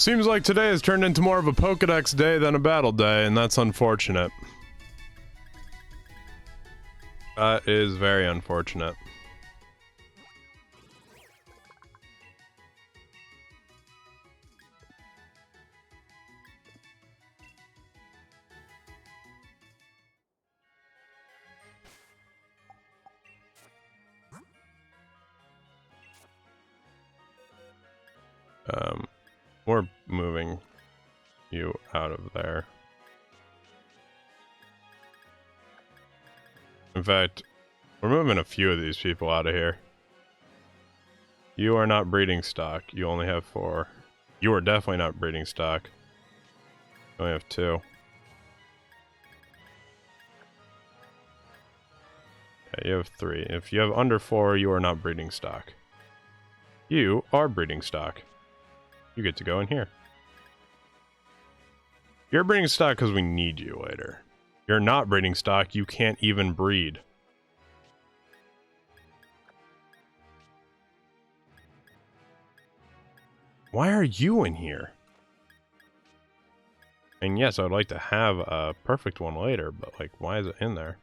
Seems like today has turned into more of a Pokedex day than a battle day, and that's unfortunate. That is very unfortunate. We're moving you out of there. In fact, we're moving a few of these people out of here. You are not breeding stock. You only have 4. You are definitely not breeding stock. You only have 2. Yeah, you have 3. If you have under 4, you are not breeding stock. You are breeding stock. You get to go in here. You're breeding stock because we need you later. You're not breeding stock, you can't even breed. Why are you in here? And yes, I would like to have a perfect one later, but like, why is it in there?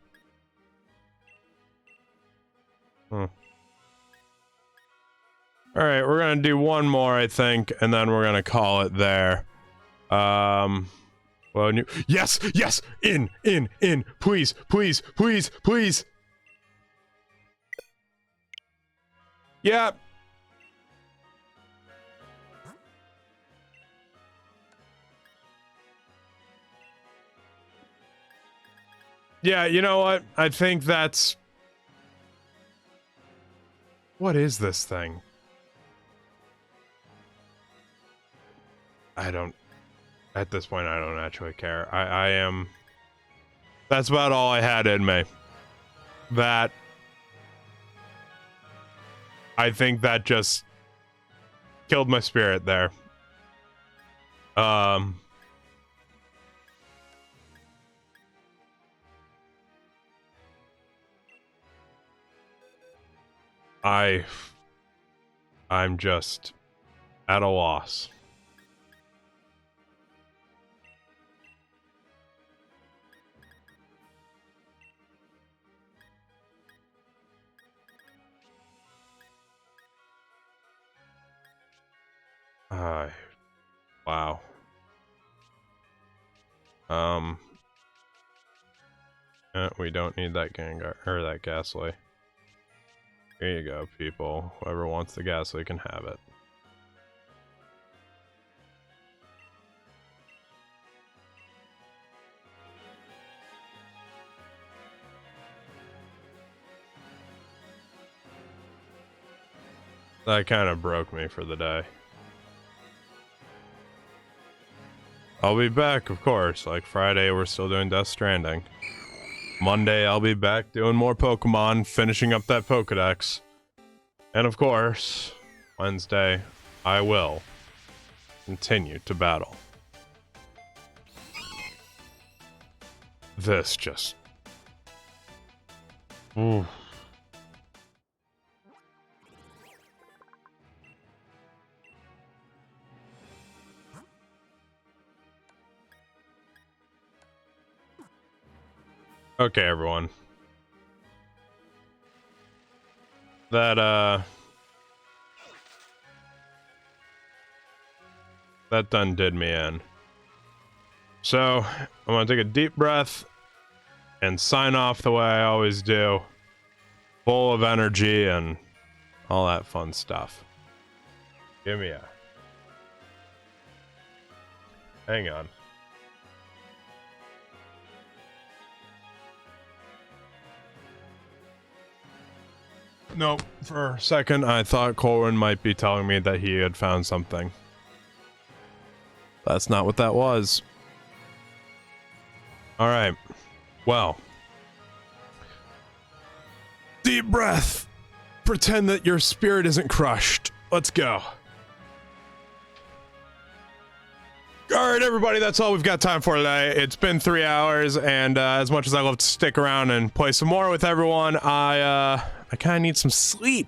Alright, we're gonna do one more, I think, and then we're gonna call it there. Well, yes, yes, in, please, please, please, please. Yeah. Yeah, you know what? I think that's... What is this thing? I don't... At this point, I don't actually care. I am... That's about all I had in me. That... I think that just... killed my spirit there. I'm just... at a loss. Wow. We don't need that Gengar, or that Ghastly. Here you go, people. Whoever wants the Ghastly can have it. That kind of broke me for the day. I'll be back, of course. Like Friday, we're still doing Death Stranding. Monday, I'll be back doing more Pokemon, finishing up that Pokedex. And of course, Wednesday, I will continue to battle. This just... Ooh. Okay, everyone. That done did me in. So, I'm gonna take a deep breath and sign off the way I always do. Full of energy and all that fun stuff. Give me a... Hang on. Nope. For a second, I thought Colwyn might be telling me that he had found something. That's not what that was. Alright. Well. Deep breath. Pretend that your spirit isn't crushed. Let's go. Alright, everybody, that's all we've got time for today. It's been 3 hours, and as much as I love to stick around and play some more with everyone, I kind of need some sleep.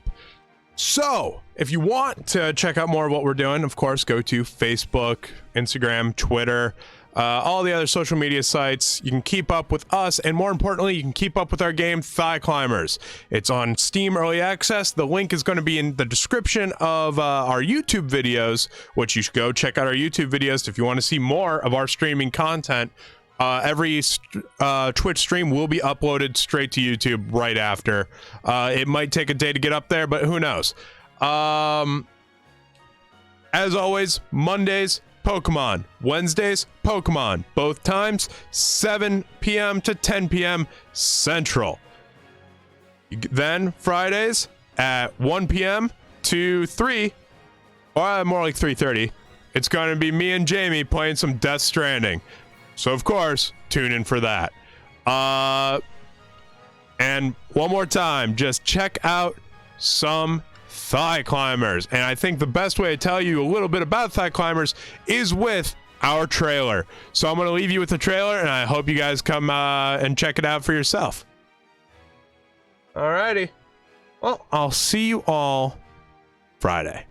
So, if you want to check out more of what we're doing, of course, go to Facebook, Instagram, Twitter, all the other social media sites. You can keep up with us, and more importantly, you can keep up with our game, Thigh Climbers. It's on Steam Early Access. The link is going to be in the description of our YouTube videos, which you should go check out our YouTube videos if you want to see more of our streaming content. Every Twitch stream will be uploaded straight to YouTube right after. It might take a day to get up there, but who knows? As always, Mondays, Pokemon. Wednesdays, Pokemon. Both times, 7 p.m. to 10 p.m. Central. Then Fridays at 1 p.m. to 3, or more like 3:30. It's going to be me and Jamie playing some Death Stranding. So, of course, tune in for that. And one more time, just check out some Thigh Climbers. And I think the best way to tell you a little bit about Thigh Climbers is with our trailer. So I'm going to leave you with the trailer, and I hope you guys come and check it out for yourself. Alrighty. Well, I'll see you all Friday.